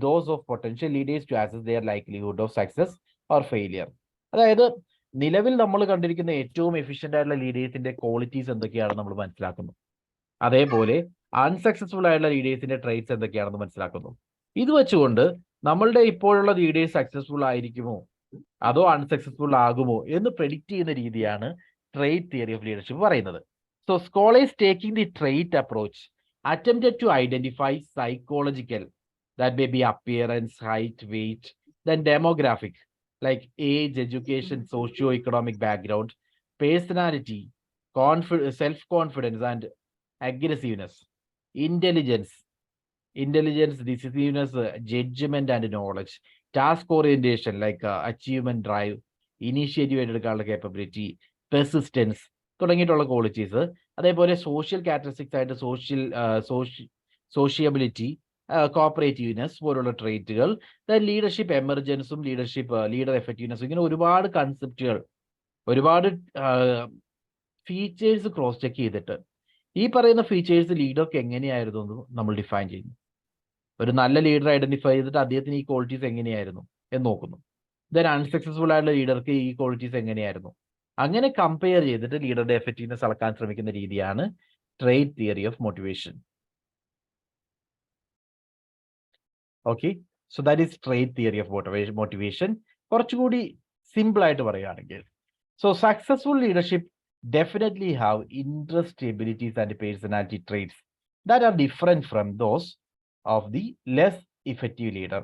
those of potential leaders to assess their likelihood of success or failure. അതായത് നിലവിൽ നമ്മൾ കണ്ടിരിക്കുന്ന ഏറ്റവും efficient ആയിട്ടുള്ള ലീഡേഴ്സിന്റെ qualities എന്തൊക്കെയാണെന്ന് നമ്മൾ മനസ്സിലാക്കുന്നു. അതേപോലെ unsuccessful ആയിട്ടുള്ള ലീഡേഴ്സിന്റെ ട്രേറ്റ്സ് എന്തൊക്കെയാണെന്ന് മനസ്സിലാക്കുന്നു. ഇത് വെച്ചുകൊണ്ട് നമ്മളുടെ ഇപ്പോഴുള്ള ലീഡേഴ്സ് സക്സസ്ഫുൾ ആയിരിക്കുമോ അതോ അൺസക്സസ്ഫുൾ ആകുമോ എന്ന് പ്രെഡിക്റ്റ് ചെയ്യുന്ന രീതിയാണ് ട്രേറ്റ് തിയറി ഓഫ് ലീഡർഷിപ്പ് പറയുന്നത്. So scholars taking the trait approach attempted to identify psychological, that may be appearance, height, weight, then demographic, like age, education, socio-economic background, personality, self-confidence and aggressiveness, intelligence, decisiveness, judgment and knowledge, task orientation like achievement drive, initiative എടുക്കാനുള്ള capability, persistence തുടങ്ങിയിട്ടുള്ള qualities. അതേപോലെ social characteristics ആയിട്ട് sociability, കോപ്പറേറ്റീവ്നെസ് പോലുള്ള ട്രേറ്റുകൾ, leadership എമർജൻസും leader എഫക്റ്റീവ്നെസ്സും, ഇങ്ങനെ ഒരുപാട് കൺസെപ്റ്റുകൾ, ഒരുപാട് features cross check ചെയ്തിട്ട് ഈ പറയുന്ന ഫീച്ചേഴ്സ് ലീഡർക്ക് എങ്ങനെയായിരുന്നു എന്ന് നമ്മൾ ഡിഫൈൻ ചെയ്യുന്നു. ഒരു നല്ല ലീഡർ ഐഡന്റിഫൈ ചെയ്തിട്ട് അദ്ദേഹത്തിന് ഈ ക്വാളിറ്റീസ് എങ്ങനെയായിരുന്നു എന്ന് നോക്കുന്നു. ദെൻ അൺസക്സസ്ഫുൾ ആയിട്ടുള്ള ലീഡർക്ക് ഈ ക്വാളിറ്റീസ് എങ്ങനെയായിരുന്നു, അങ്ങനെ കമ്പയർ ചെയ്തിട്ട് ലീഡറുടെ എഫക്റ്റീവ്നെസ് അളക്കാൻ ശ്രമിക്കുന്ന രീതിയാണ് trait theory of motivation. Okay, so that is trait theory of motivation. കുറച്ചുകൂടി സിമ്പിൾ ആയിട്ട് പറയുകയാണെങ്കിൽ, so successful leadership definitely have interest, abilities and personality traits that are different from those of the less effective leader.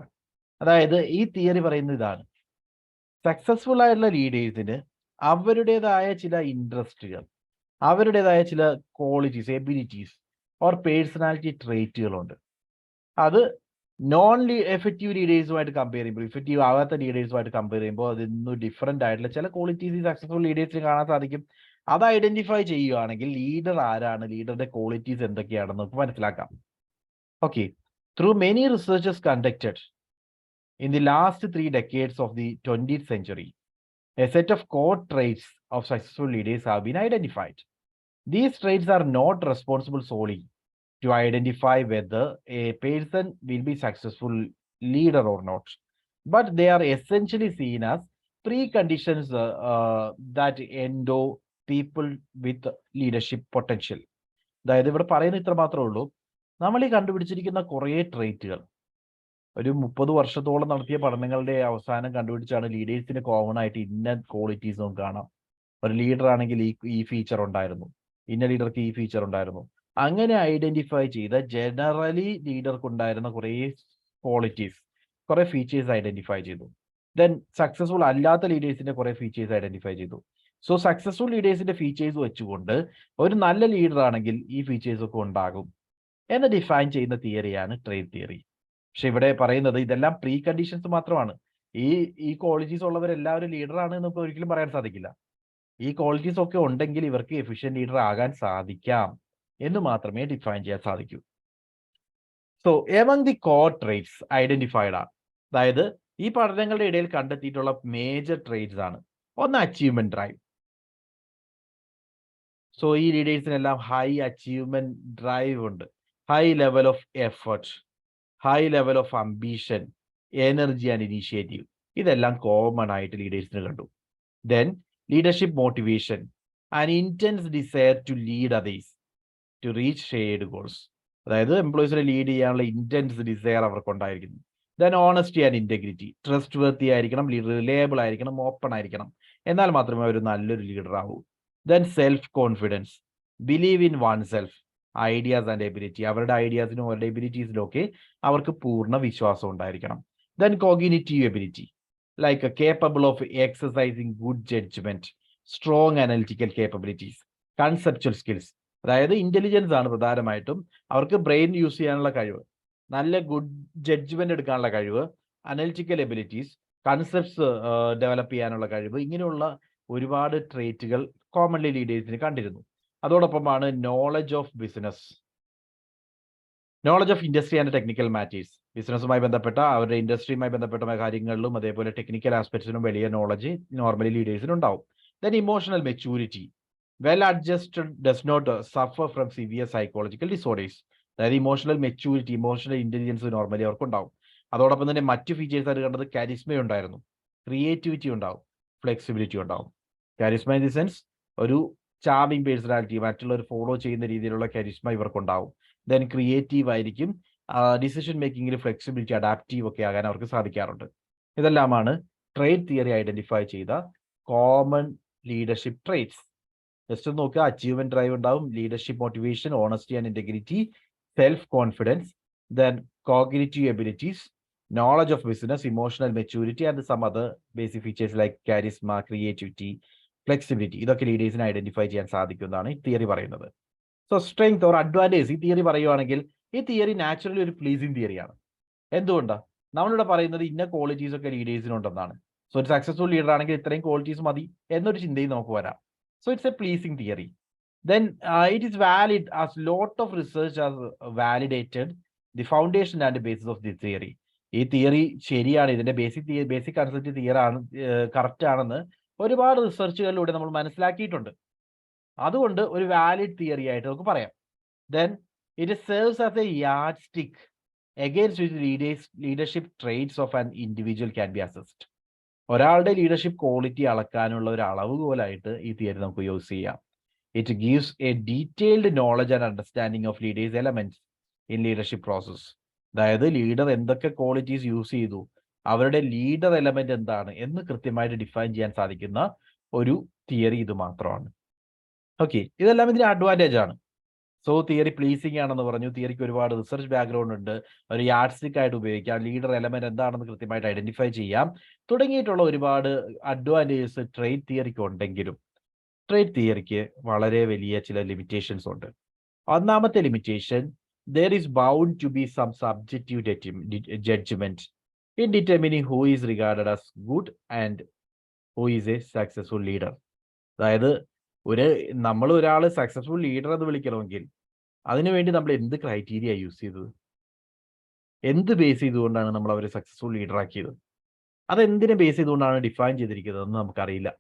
അതായത് ഈ theory പറയുന്നത് ഇതാണ്, successful ആയിട്ടുള്ള ലീഡേഴ്സിന് അവരുടേതായ ചില ഇൻട്രസ്റ്റുകൾ, അവരുടേതായ ചില ക്വാളിറ്റീസ്, എബിലിറ്റീസ് ഓർ പേഴ്സണാലിറ്റി ട്രേറ്റുകളുണ്ട്. അത് നോൺ എഫക്റ്റീവ് ലീഡേഴ്സുമായിട്ട് കമ്പയർ ചെയ്യുമ്പോൾ, ഇഫക്റ്റീവ് ആകാത്ത ലീഡേഴ്സുമായിട്ട് കമ്പയർ ചെയ്യുമ്പോൾ അതിന്ന് ഡിഫറെന്റ് ആയിട്ടുള്ള ചില ക്വാളിറ്റീസ് സക്സസ്ഫുൾ ലീഡേഴ്സിന് കാണാൻ സാധിക്കും. അത് ഐഡന്റിഫൈ ചെയ്യുകയാണെങ്കിൽ ലീഡർ ആരാണ്, ലീഡറുടെ ക്വാളിറ്റീസ് എന്തൊക്കെയാണെന്ന് നമുക്ക് മനസ്സിലാക്കാം. Okay, through many researches conducted in the last 3 decades of the 20th century, a set of core traits of successful leaders have been identified. These traits are not responsible solely to identify whether a person will be successful leader or not, but they are essentially seen as preconditions that endow people with leadership potential. അതായത് ഇവിടെ പറയുന്ന ഇത്ര മാത്രമേ ഉള്ളൂ, നമ്മൾ ഈ കണ്ടുപിടിച്ചിരിക്കുന്ന കുറേ ട്രേറ്റുകൾ ഒരു 30 വർഷത്തോളം നടത്തിയ പഠനങ്ങളുടെ അവസാനം കണ്ടുപിടിച്ചാണ് ലീഡേഴ്സിന് കോമൺ ആയിട്ട് ഇന്ന ക്വാളിറ്റീസ് നമുക്ക് കാണാം. ഒരു ലീഡർ ആണെങ്കിൽ ഈ ഫീച്ചർ ഉണ്ടായിരുന്നു, ഇന്ന ലീഡർക്ക് ഈ ഫീച്ചർ ഉണ്ടായിരുന്നു. അങ്ങനെ ഐഡന്റിഫൈ ചെയ്ത ജനറലി ലീഡർക്ക് ഉണ്ടായിരുന്ന കുറേ ക്വാളിറ്റീസ്, കുറെ ഫീച്ചേഴ്സ് ഐഡന്റിഫൈ ചെയ്തു. ദെൻ സക്സസ്ഫുൾ അല്ലാത്ത ലീഡേഴ്സിന്റെ കുറെ ഫീച്ചേഴ്സ് ഐഡന്റിഫൈ ചെയ്തു. സോ സക്സസ്ഫുൾ ലീഡേഴ്സിന്റെ ഫീച്ചേഴ്സ് വെച്ചുകൊണ്ട് ഒരു നല്ല ലീഡർ ആണെങ്കിൽ ഈ ഫീച്ചേഴ്സ് ഒക്കെ ഉണ്ടാകും എന്ന് ഡിഫൈൻ ചെയ്യുന്ന തിയറിയാണ് ട്രേറ്റ് തിയറി. പക്ഷെ ഇവിടെ പറയുന്നത് ഇതെല്ലാം പ്രീ കണ്ടീഷൻസ് മാത്രമാണ്. ഈ ക്വാളിറ്റീസ് ഉള്ളവരെല്ലാവരും ലീഡറാണ് എന്ന് നമുക്ക് ഒരിക്കലും പറയാൻ സാധിക്കില്ല. ഈ ക്വാളിറ്റീസ് ഒക്കെ ഉണ്ടെങ്കിൽ ഇവർക്ക് എഫിഷ്യന്റ് ലീഡർ ആകാൻ സാധിക്കാം എന്ന് മാത്രമേ ഡിഫൈൻ ചെയ്യാൻ സാധിക്കൂ. So among the core traits identified ആണ്, അതായത് ഈ പഠനങ്ങളുടെ ഇടയിൽ കണ്ടെത്തിയിട്ടുള്ള മേജർ ട്രേറ്റ്സ് ആണ്. ഒന്ന് അച്ചീവ്മെന്റ് ഡ്രൈവ്. സോ ഈ ലീഡേഴ്സിനെല്ലാം ഹൈ അച്ചീവ്മെന്റ് ഡ്രൈവ് ഉണ്ട്, high level of effort, high level of ambition, energy and initiative. ഇതെല്ലാം കോമൺ ആയിട്ട് ലീഡേഴ്സിന് കണ്ടു. Then leadership motivation, an intense desire to lead others to reach shared goals. അതായത് എംപ്ലോയീസിനെ lead ചെയ്യാനുള്ള ഇന്റൻസ് ഡിസയർ അവർക്കുണ്ടായിരിക്കുന്നു. Then honesty and integrity, trustworthy ആയിരിക്കണം, reliable ആയിരിക്കണം, ഓപ്പൺ ആയിരിക്കണം, എന്നാൽ മാത്രമേ അവർ നല്ലൊരു ലീഡർ ആവൂ. Then self confidence, believe in oneself, ideas and ability, അവരുടെ ഐഡിയാസിനും അവരുടെ എബിലിറ്റീസിലും ഒക്കെ അവർക്ക് പൂർണ്ണ വിശ്വാസം ഉണ്ടായിരിക്കണം. Then cognitive ability, like capable of exercising good judgement, strong analytical capabilities, conceptual skills, അതായത് ഇന്റലിജൻസ് ആണ് പ്രധാനമായിട്ടും, അവർക്ക് ബ്രെയിൻ യൂസ് ചെയ്യാനുള്ള കഴിവ്, നല്ല ഗുഡ് ജഡ്ജ്മെന്റ് എടുക്കാനുള്ള കഴിവ്, അനലിറ്റിക്കൽ എബിലിറ്റീസ്, കൺസെപ്റ്റ്സ് ഡെവലപ്പ് ചെയ്യാനുള്ള കഴിവ്, ഇങ്ങനെയുള്ള ഒരുപാട് ട്രേറ്റുകൾ കോമൺലി ലീഡേഴ്സിന് കണ്ടിരുന്നു. അതോടൊപ്പമാണ് knowledge of business, knowledge of industry and technical matters, ബിസിനസ്സുമായി ബന്ധപ്പെട്ട അവരുടെ ഇൻഡസ്ട്രിയുമായി ബന്ധപ്പെട്ട കാര്യങ്ങളിലും അതേപോലെ ടെക്നിക്കൽ ആസ്പെക്ട്സിനും വലിയ നോളജ് നോർമലി ലീഡേഴ്സിന് ഉണ്ടാവും. Then emotional maturity, well adjusted, does not suffer from severe psychological disorders. അതായത് emotional maturity, emotional intelligence normally അവർക്കുണ്ടാവും. അതോടൊപ്പം തന്നെ മറ്റ് ഫീച്ചേഴ്സ് ആയിട്ട് കണ്ടത് കാരിസ്മ ഉണ്ടായിരുന്നു, ക്രിയേറ്റിവിറ്റി ഉണ്ടാവും, ഫ്ലെക്സിബിലിറ്റി ഉണ്ടാവും. കാരിസ്മ ഇൻ ദി സെൻസ് ഒരു ചാമിങ് പേഴ്സണാലിറ്റി, മറ്റുള്ളവർ ഫോളോ ചെയ്യുന്ന രീതിയിലുള്ള കരിസ്മ ഇവർക്കുണ്ടാവും. ദെൻ ക്രിയേറ്റീവ് ആയിരിക്കും, ഡിസിഷൻ മേക്കിങ്ങിൽ ഫ്ലെക്സിബിലിറ്റി, അഡാപ്റ്റീവ് ഒക്കെ ആകാൻ അവർക്ക് സാധിക്കാറുണ്ട്. ഇതെല്ലാമാണ് ട്രേറ്റ് തിയറി ഐഡന്റിഫൈ ചെയ്ത കോമൺ ലീഡർഷിപ്പ് ട്രേറ്റ്സ്. ജസ്റ്റ് ഒന്ന് നോക്കുക, അച്ചീവ്മെന്റ് ഡ്രൈവ് ഉണ്ടാവും, leadership motivation, honesty and integrity, self confidence, then cognitive abilities, knowledge of business, emotional maturity and some other basic features like charisma, creativity, flexibility. ഇതൊക്കെ ലീഡേഴ്സിനെ identify ചെയ്യാൻ സാധിക്കുമെന്നാണ് ഈ theory പറയുന്നത്. So strength or advantage, ഈ theory പറയുവാണെങ്കിൽ ഈ theory naturally ഒരു പ്ലീസിങ് തിയറിയാണ്. എന്തുകൊണ്ടാണ് നമ്മളിവിടെ പറയുന്നത് ഇന്ന ക്വാളിറ്റീസ് ഒക്കെ ലീഡേഴ്സിനുണ്ടെന്നാണ്. സോ ഒരു സക്സസ്ഫുൾ ലീഡർ ആണെങ്കിൽ ഇത്രയും ക്വാളിറ്റീസ് മതി എന്നൊരു ചിന്തയും നമുക്ക് വരാം. So it's A pleasing theory. Then it is valid as lot of research has validated the foundation and the basis of this theory. ഈ തിയറി ശരിയാണ്, ഇതിന്റെ ബേസിക് കൺസെപ്റ്റ് തിയറാണ്, കറക്റ്റ് ആണെന്ന് ഒരുപാട് റിസർച്ചുകളിലൂടെ നമ്മൾ മനസ്സിലാക്കിയിട്ടുണ്ട്. അതുകൊണ്ട് ഒരു വാലിഡ് തിയറി ആയിട്ട് നമുക്ക് പറയാം. Then it serves as A yard stick against which leadership traits of an individual can be assessed. ഒരാളുടെ ലീഡർഷിപ്പ് ക്വാളിറ്റി അളക്കാനുള്ള ഒരു അളവുകോലായിട്ട് ഈ തിയറി നമുക്ക് യൂസ് ചെയ്യാം. It gives a detailed knowledge and understanding of leaders' elements in leadership process. അതായത് leader എന്തൊക്കെ qualities use ചെയ്തു, അവരുടെ leader element എന്താണ് എന്ന് കൃത്യമായിട്ട് ഡിഫൈൻ ചെയ്യാൻ സാധിക്കുന്ന ഒരു തിയറി ഇത് മാത്രമാണ്. ഓക്കെ, ഇതെല്ലാം ഇതിന് അഡ്വാൻറ്റേജ് ആണ്. സോ തിയറി പ്ലീസിങ് ആണെന്ന് പറഞ്ഞു, തിയറിക്ക് ഒരുപാട് റിസർച്ച് ബാക്ക്ഗ്രൗണ്ട് ഉണ്ട്, ഒരു യാർഡ് സ്റ്റിക്ക് ആയിട്ട് ഉപയോഗിക്കാം, ലീഡർ എലമെന്റ് എന്താണെന്ന് കൃത്യമായിട്ട് ഐഡന്റിഫൈ ചെയ്യാം, തുടങ്ങിയിട്ടുള്ള ഒരുപാട് അഡ്വാൻറ്റേജസ് ട്രേറ്റ് തിയറിക്ക് ഉണ്ടെങ്കിലും ട്രേറ്റ് തിയറിക്ക് വളരെ വലിയ ചില ലിമിറ്റേഷൻസ് ഉണ്ട്. ഒന്നാമത്തെ limitation, there is bound to be some subjective judgment in determining who is regarded as good and who is a successful leader. അതായത് നമ്മൾ ഒരാൾ സക്സസ്ഫുൾ ലീഡർ എന്ന് വിളിക്കണമെങ്കിൽ അതിനുവേണ്ടി നമ്മൾ എന്ത് ക്രൈറ്റീരിയ യൂസ് ചെയ്തത്, എന്ത് ബേസ് ചെയ്തുകൊണ്ടാണ് നമ്മൾ അവരെ സക്സസ്ഫുൾ ലീഡർ ആക്കിയത്, അതെന്തിനെ ബേസ് ചെയ്തുകൊണ്ടാണ് ഡിഫൈൻ ചെയ്തിരിക്കുന്നതെന്ന് നമുക്കറിയില്ല.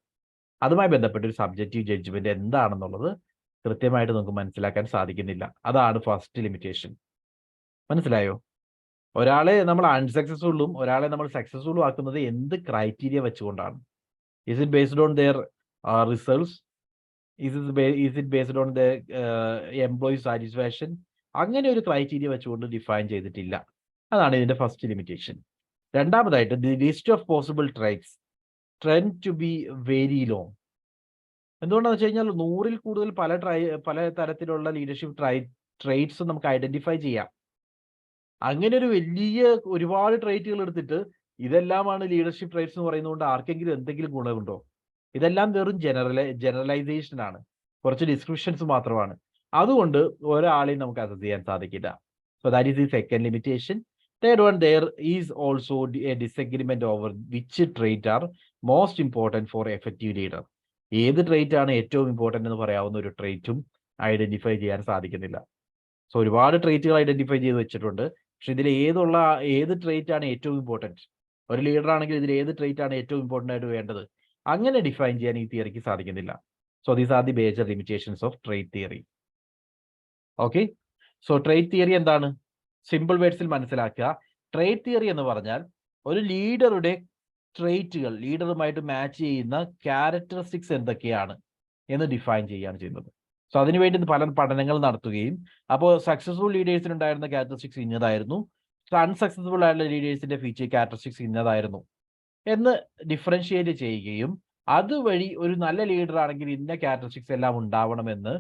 അതുമായി ബന്ധപ്പെട്ട ഒരു സബ്ജക്റ്റീവ് ജഡ്ജ്മെന്റ് എന്താണെന്നുള്ളത് കൃത്യമായിട്ട് നമുക്ക് മനസ്സിലാക്കാൻ സാധിക്കുന്നില്ല. അതാണ് ഫസ്റ്റ് ലിമിറ്റേഷൻ. മനസ്സിലായോ? ഒരാളെ നമ്മൾ അൺസക്സസ്ഫുള്ളും ഒരാളെ നമ്മൾ സക്സസ്ഫുള്ളും ആക്കുന്നത് എന്ത് ക്രൈറ്റീരിയ വെച്ചുകൊണ്ടാണ്? Is it based on their results? Is it based on the employee satisfaction? അങ്ങനെ ഒരു ക്രൈറ്റീരിയ വെച്ചുകൊണ്ട് ഡിഫൈൻ ചെയ്തിട്ടില്ല. അതാണ് ഇതിന്റെ ഫസ്റ്റ് ലിമിറ്റേഷൻ. രണ്ടാമതായിട്ട്, the list of possible traits trend to be very long. എന്തുകൊണ്ടാണെന്ന് വെച്ച് കഴിഞ്ഞാൽ 100-ൽ കൂടുതൽ പല തരത്തിലുള്ള ലീഡർഷിപ്പ് ട്രേറ്റ്സ് നമുക്ക് ഐഡന്റിഫൈ ചെയ്യാം. അങ്ങനെ ഒരു വലിയ ഒരുപാട് ട്രേറ്റുകൾ എടുത്തിട്ട് ഇതെല്ലാമാണ് ലീഡർഷിപ്പ് ട്രേറ്റ്സ് എന്ന് പറയുന്നതുകൊണ്ട് ആർക്കെങ്കിലും എന്തെങ്കിലും ഗുണമുണ്ടോ? ഇതെല്ലാം വെറും ജനറലൈസേഷൻ ആണ്, കുറച്ച് ഡിസ്ക്രിപ്ഷൻസ് മാത്രമാണ്. അതുകൊണ്ട് ഒരാളെയും നമുക്ക് അസസ് ചെയ്യാൻ സാധിക്കില്ല. So that is the second limitation. Third one, there is also a disagreement over which trait are most important for effective leader. ഏത് ട്രേറ്റ് ആണ് ഏറ്റവും ഇമ്പോർട്ടൻ്റ് എന്ന് പറയാവുന്ന ഒരു ട്രേറ്റും ഐഡന്റിഫൈ ചെയ്യാൻ സാധിക്കുന്നില്ല. സോ ഒരുപാട് ട്രേറ്റുകൾ ഐഡന്റിഫൈ ചെയ്ത് വെച്ചിട്ടുണ്ട്, പക്ഷെ ഇതിൽ ഏത് ട്രേറ്റ് ആണ് ഏറ്റവും ഇമ്പോർട്ടൻറ്റ്, ഒരു ലീഡർ ആണെങ്കിൽ ഇതിൽ ഏത് ട്രേറ്റ് ആണ് ഏറ്റവും ഇമ്പോർട്ടൻ്റ് ആയിട്ട് വേണ്ടത്, അങ്ങനെ ഡിഫൈൻ ചെയ്യാൻ ഈ തിയറിക്ക് സാധിക്കുന്നില്ല. So these are the major limitations of trait theory. Okay. So trait theory എന്താണ്? സിമ്പിൾ വേർഡ്സിൽ മനസ്സിലാക്കുക. ട്രേറ്റ് തിയറി എന്ന് പറഞ്ഞാൽ ഒരു ലീഡറുടെ ട്രേറ്റുകൾ, ലീഡറുമായിട്ട് മാച്ച് ചെയ്യുന്ന ക്യാരക്ടറിസ്റ്റിക്സ് എന്തൊക്കെയാണ് എന്ന് ഡിഫൈൻ ചെയ്യുകയാണ് ചെയ്യുന്നത്. സോ അതിനുവേണ്ടി പല പഠനങ്ങൾ നടത്തുകയും, അപ്പോൾ സക്സസ്ഫുൾ ലീഡേഴ്സിന് ഉണ്ടായിരുന്ന ക്യാരക്ടറിസ്റ്റിക്സ് ഇന്നതായിരുന്നു, അൺസക്സസ്ഫുൾ ആയിട്ടുള്ള ലീഡേഴ്സിന്റെ ഫീച്ചർ ക്യാരക്ടറിസ്റ്റിക്സ് ഇന്നതായിരുന്നു എന്ന് ഡിഫറൻഷിയേറ്റ് ചെയ്യുകയും, അതുവഴി ഒരു നല്ല ലീഡർ ആണെങ്കിൽ ഇന്ന ക്യാരക്ടറിസ്റ്റിക്സ് എല്ലാം ഉണ്ടാവണമെന്ന്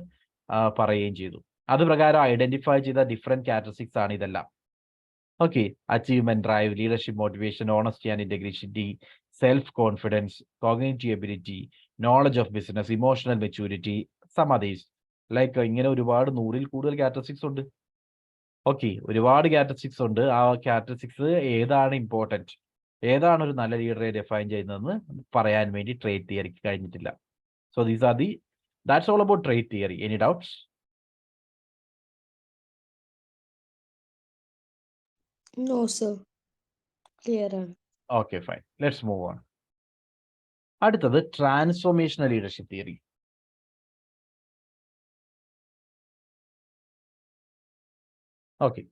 പറയുകയും ചെയ്തു. അത് പ്രകാരം ഐഡന്റിഫൈ ചെയ്ത ഡിഫറെന്റ് ക്യാരക്ടറിസ്റ്റിക്സ് ആണ് ഇതെല്ലാം. Okay, achievement drive, leadership motivation, honesty and integrity, self confidence, cognitive ability, knowledge of business, emotional maturity, some others. Like ഇങ്ങനെ ഒരുപാട് 100-ൽ കൂടുതൽ ക്യാരക്ടറിസ്റ്റിക്സ് ഉണ്ട്. ഓക്കെ, ഒരുപാട് ക്യാരക്ടറിസ്റ്റിക്സ് ഉണ്ട്. ആ ക്യാരക്ടറിസ്റ്റിക്സ് ഏതാണ് ഇമ്പോർട്ടൻറ്റ്, ഏതാണ് ഒരു നല്ല ലീഡറെ ഡിഫൈൻ ചെയ്യുന്നതെന്ന് പറയാൻ വേണ്ടി ട്രേറ്റ് തിയറിക്ക് കഴിഞ്ഞിട്ടില്ല. So these R that's all about trait theory. Any doubts? No, sir. Clear ആണ്. Okay, fine. Let's move on. അടുത്തത് transformational leadership theory. Okay.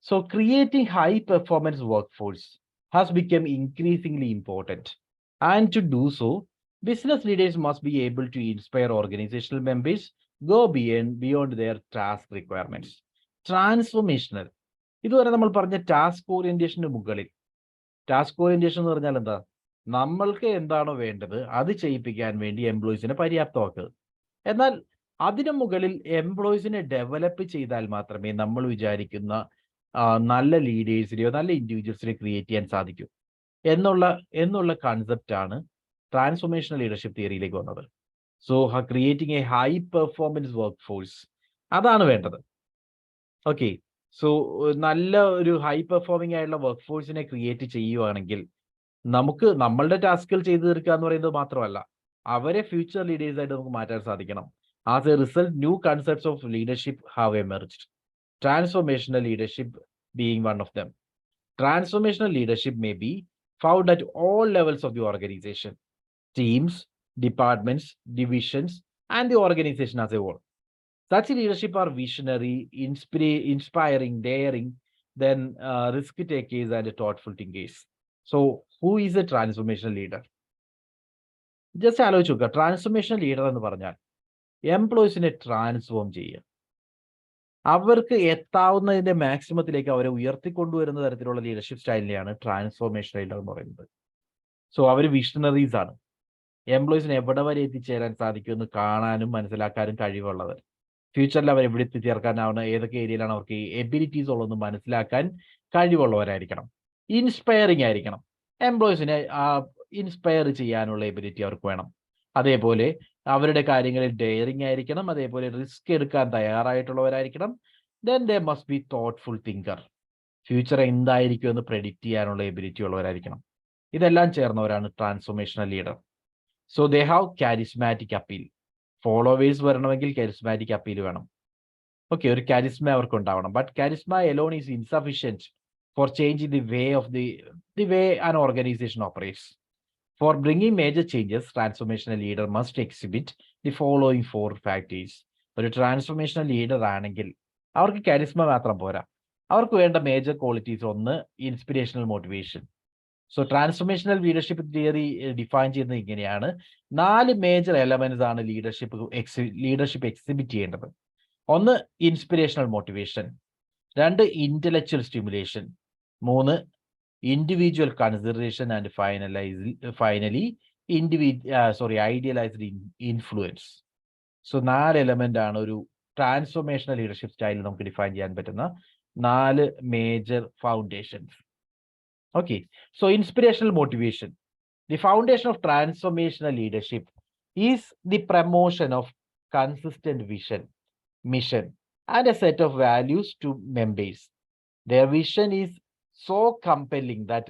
So creating high performance workforce has become increasingly important. And to do so, business leaders must be able to inspire organizational members, go beyond their task requirements. Transformational. ഇതുവരെ നമ്മൾ പറഞ്ഞ task ഓറിയന്റേഷന് മുകളിൽ, task orientation എന്ന് പറഞ്ഞാൽ എന്താ? നമ്മൾക്ക് എന്താണോ വേണ്ടത് അത് ചെയ്യിപ്പിക്കാൻ വേണ്ടി എംപ്ലോയീസിനെ പര്യാപ്തമാക്കുക. എന്നാൽ അതിനു മുകളിൽ എംപ്ലോയീസിനെ ഡെവലപ്പ് ചെയ്താൽ മാത്രമേ നമ്മൾ വിചാരിക്കുന്ന നല്ല ലീഡേഴ്സിനെയോ നല്ല ഇൻഡിവിജ്വൽസിനെ ക്രിയേറ്റ് ചെയ്യാൻ സാധിക്കൂ എന്നുള്ള കൺസെപ്റ്റ് ആണ് ട്രാൻസ്ഫോർമേഷണൽ ലീഡർഷിപ്പ് തിയറിയിലേക്ക് വന്നത്. So creating A high performance work force, അതാണ് വേണ്ടത്. ഓക്കെ, സോ നല്ല ഒരു ഹൈ പെർഫോമിംഗ് ആയിട്ടുള്ള വർക്ക് ഫോഴ്സിനെ ക്രിയേറ്റ് ചെയ്യുവാണെങ്കിൽ നമുക്ക് നമ്മളുടെ ടാസ്കുകൾ ചെയ്തു തീർക്കുക എന്ന് പറയുന്നത് മാത്രമല്ല, അവരെ ഫ്യൂച്ചർ ലീഡേഴ്സ് ആയിട്ട് നമുക്ക് മാറ്റാൻ സാധിക്കണം. As a result, new concepts of leadership have emerged. Transformational leadership being one of them. Transformational leadership may be found at all levels of the organization, teams, departments, divisions, and the organization as a whole. Such leadership are visionary, inspiring, daring, then risk takers and thoughtful thinkers. So, who is a transformational leader? Just ആലോചിച്ച് നോക്കുക. Transformation leader എന്ന് പറഞ്ഞാൽ എംപ്ലോയീസിനെ transform ചെയ്യുക, അവർക്ക് എത്താവുന്നതിന്റെ മാക്സിമത്തിലേക്ക് അവരെ ഉയർത്തിക്കൊണ്ടുവരുന്ന തരത്തിലുള്ള leadership സ്റ്റൈലിനെയാണ് transformation leader എന്ന് പറയുന്നത്. സോ അവർ വിഷണറീസ് ആണ്. എംപ്ലോയീസിന് എവിടെ വരെ എത്തിച്ചേരാൻ സാധിക്കുമെന്ന് കാണാനും മനസ്സിലാക്കാനും കഴിവുള്ളവർ, ഫ്യൂച്ചറിൽ അവർ എവിടെ എത്തിച്ചേർക്കാനാവുന്ന ഏതൊക്കെ ഏരിയയിലാണ് അവർക്ക് എബിലിറ്റീസ് ഉള്ളതെന്ന് മനസ്സിലാക്കാൻ കഴിവുള്ളവരായിരിക്കണം. ഇൻസ്പയറിംഗ് ആയിരിക്കണം. എംപ്ലോയീസിനെ ഇൻസ്പയർ ചെയ്യാനുള്ള എബിലിറ്റി അവർക്ക് വേണം. അതേപോലെ അവരുടെ കാര്യങ്ങളിൽ ഡെയറിംഗ് ആയിരിക്കണം. അതേപോലെ റിസ്ക് എടുക്കാൻ തയ്യാറായിട്ടുള്ളവരായിരിക്കണം. Then they must be thoughtful thinker. Future എന്തായിരിക്കും എന്ന് പ്രെഡിക്റ്റ് ചെയ്യാനുള്ള എബിലിറ്റി ഉള്ളവരായിരിക്കണം. ഇതെല്ലാം ചേർന്നവരാണ് transformational leader. So they have charismatic appeal. Followers വരണമെങ്കിൽ കാരിസ്മാറ്റിക് അപ്പീൽ വേണം. ഓക്കെ, ഒരു കാരിസ്മ അവർക്ക് ഉണ്ടാവണം. But charisma alone is insufficient for changing the way an organisation operates. For bringing major changes, transformational leader must exhibit the following 4 factors. ഒരു transformational leader ആണെങ്കിൽ അവർക്ക് കാരിസ്മ മാത്രം പോരാ, അവർക്ക് വേണ്ട മേജർ ക്വാളിറ്റീസ്. ഒന്ന്, inspirational motivation. So transformational leadership theory define ചെയ്യുന്നത് ഇങ്ങനെയാണ്: 4 മേജർ എലമെന്റ്സ് ആണ് ലീഡർഷിപ്പ് എക്സിബിറ്റ് ചെയ്യേണ്ടത്. ഒന്ന്, inspirational motivation. 2, intellectual stimulation. 3, individual consideration, and finally idealized influence. So 4 element ആണ് ഒരു ട്രാൻസ്ഫോർമേഷണൽ ലീഡർഷിപ്പ് സ്റ്റൈലിൽ നമുക്ക് ഡിഫൈൻ ചെയ്യാൻ പറ്റുന്ന 4 major foundations. Okay, so inspirational motivation. The foundation of transformational leadership is the promotion of consistent vision, mission, and a set of values to members. Their vision is so compelling that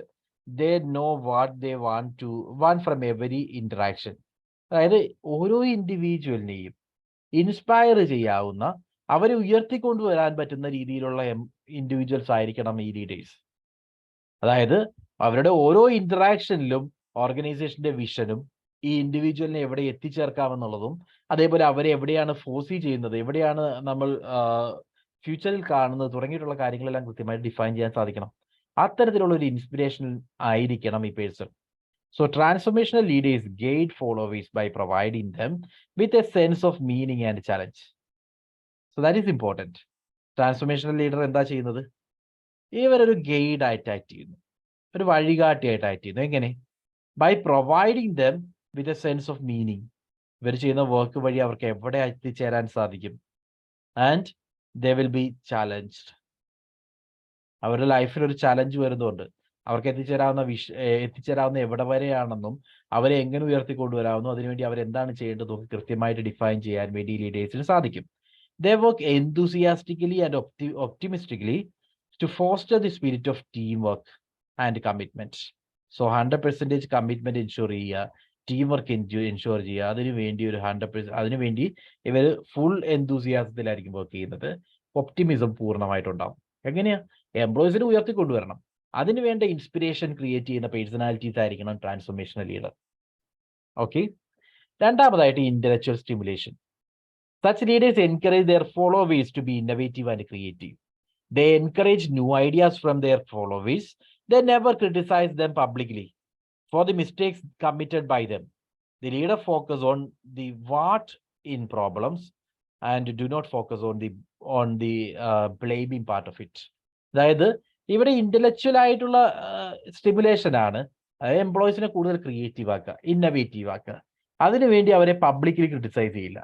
they know what they want from every interaction. അതായത് ഓരോ ഇൻഡിവിജ്വലിനെയും inspire ചെയ്യാവുന്ന, അവരെ ഉയർത്തിക്കൊണ്ടുവരാൻ പറ്റുന്ന രീതിയിലുള്ള individuals ആയിരിക്കണം ഈ leaders. അതായത് അവരുടെ ഓരോ ഇന്ററാക്ഷനിലും ഓർഗനൈസേഷന്റെ വിഷനും ഈ ഇൻഡിവിജ്വലിനെ എവിടെ എത്തിച്ചേർക്കാമെന്നുള്ളതും അതേപോലെ അവരെ എവിടെയാണ് ഫോഴ്സി ചെയ്യുന്നത്, എവിടെയാണ് നമ്മൾ ഫ്യൂച്ചറിൽ കാണുന്നത് തുടങ്ങിയിട്ടുള്ള കാര്യങ്ങളെല്ലാം കൃത്യമായിട്ട് ഡിഫൈൻ ചെയ്യാൻ സാധിക്കണം. അത്തരത്തിലുള്ള ഒരു ഇൻസ്പിരേഷൻ ആയിരിക്കണം ഈ person. So transformational leaders guide followers by providing them with a sense of meaning and challenge. So that is important. Transformational leader എന്താ ചെയ്യുന്നത്? ഇവരൊരു ഗൈഡ് ആയിട്ട് ആക്ട് ചെയ്യുന്നു, ഒരു വഴികാട്ടിയായിട്ട് ആക്ട് ചെയ്യുന്നു. എങ്ങനെ? By providing them with a sense of meaning. ഇവർ ചെയ്യുന്ന വർക്ക് വഴി അവർക്ക് എവിടെ എത്തിച്ചേരാൻ സാധിക്കും. And they will be challenged. അവരുടെ ലൈഫിൽ ഒരു ചലഞ്ച് വരുന്നുണ്ട്. അവർക്ക് എത്തിച്ചേരാവുന്ന എവിടെ വരെയാണെന്നും അവരെ എങ്ങനെ ഉയർത്തിക്കൊണ്ടുവരാവുന്നു, അതിനുവേണ്ടി അവരെന്താണ് ചെയ്യേണ്ടതും കൃത്യമായിട്ട് ഡിഫൈൻ ചെയ്യാൻ വേണ്ടി ലീഡേഴ്സിന് സാധിക്കും. They work enthusiastically and optimistically to foster the spirit of teamwork and commitment. So 100% commitment ensure ചെയ്യുക, ടീം വർക്ക് എൻഷുർ ചെയ്യുക. അതിനുവേണ്ടി ഒരു 100%, അതിനുവേണ്ടി ഇവർ ഫുൾ എന്തൂസിയാസത്തിലായിരിക്കും വർക്ക് ചെയ്യുന്നത്. ഒപ്റ്റിമിസം പൂർണ്ണമായിട്ടുണ്ടാവും. എങ്ങനെയാ? എംപ്ലോയീസിനെ ഉയർത്തിക്കൊണ്ടുവരണം. അതിനുവേണ്ട ഇൻസ്പിരേഷൻ ക്രിയേറ്റ് ചെയ്യുന്ന പേഴ്സണാലിറ്റീസ് ആയിരിക്കണം ട്രാൻസ്ഫോർമേഷണൽ ലീഡർ. ഓക്കെ. രണ്ടാമതായിട്ട് intellectual stimulation. Such leaders encourage their followers to be innovative and creative. They encourage new ideas from their followers. They never criticize them publicly for the mistakes committed by them. The leader focuses on the what in problems and do not focus on the blaming part of it. അതായത് ഇവിടെ intellectual ആയിട്ടുള്ള stimulation ആണ് എംപ്ലോയീസിനെ കൂടുതൽ creative ആക്കുക, innovative ആക്കുക. അതിനുവേണ്ടി അവരെ publicly criticise ചെയ്യില്ല.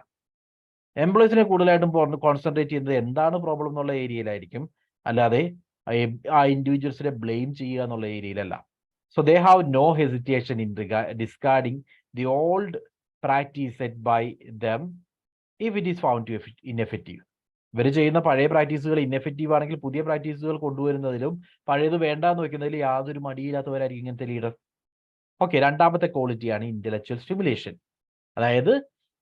എംപ്ലോയീസിനെ കൂടുതലായിട്ടും കോൺസെൻട്രേറ്റ് ചെയ്യുന്നത് എന്താണ് പ്രോബ്ലം എന്നുള്ള ഏരിയയിലായിരിക്കും, അല്ലാതെ ആ ഇൻഡിവിജ്വൽസിനെ ബ്ലെയിം ചെയ്യുക എന്നുള്ള ഏരിയയിലല്ല. So they have no hesitation in discarding the old practice set by them if it is found to ineffective. ഇവർ ചെയ്യുന്ന പഴയ പ്രാക്ടീസുകൾ ഇൻഎഫക്റ്റീവ് ആണെങ്കിൽ പുതിയ പ്രാക്ടീസുകൾ കൊണ്ടുവരുന്നതിലും പഴയത് വേണ്ടാന്ന് വെക്കുന്നതിൽ യാതൊരു മടിയില്ലാത്തവരായിരിക്കും ഇങ്ങനത്തെ ലീഡർ. ഓക്കെ. രണ്ടാമത്തെ ക്വാളിറ്റിയാണ് ഇന്റലക്ച്വൽ സ്റ്റിമുലേഷൻ. അതായത്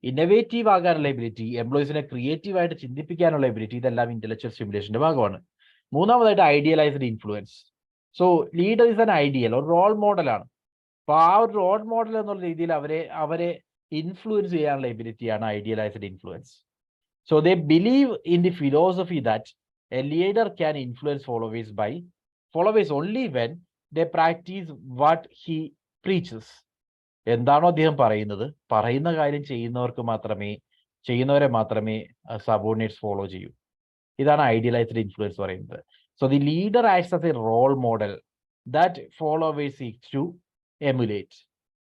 ഇന്നവേറ്റീവ് ആകാനുള്ള എബിലിറ്റി, എംപ്ലോയീസിനെ ക്രിയേറ്റീവായിട്ട് ചിന്തിപ്പിക്കാനുള്ള എബിലിറ്റി, ഇതെല്ലാം ഇന്റലക്ച്വൽ സ്റ്റിമുലേഷന്റെ ഭാഗമാണ്. മൂന്നാമതായിട്ട് idealised influence. So leader is an ideal, ഒരു റോൾ മോഡലാണ്. അപ്പൊ ആ ഒരു റോൾ മോഡൽ എന്നുള്ള രീതിയിൽ അവരെ ഇൻഫ്ലുവൻസ് ചെയ്യാനുള്ള എബിലിറ്റിയാണ് idealised influence. So they believe in the philosophy that a leader can influence followers only when they practise what he preaches. എന്താണോ അദ്ദേഹം പറയുന്ന കാര്യം ചെയ്യുന്നവരെ മാത്രമേ സബോർഡിനേറ്റ്സ് ഫോളോ ചെയ്യൂ. ഇതാണ് ഐഡിയലൈസ്ഡ് ഇൻഫ്ലുവൻസ് പറയുന്നത്. So the leader acts as a role model that followers seeks to emulate.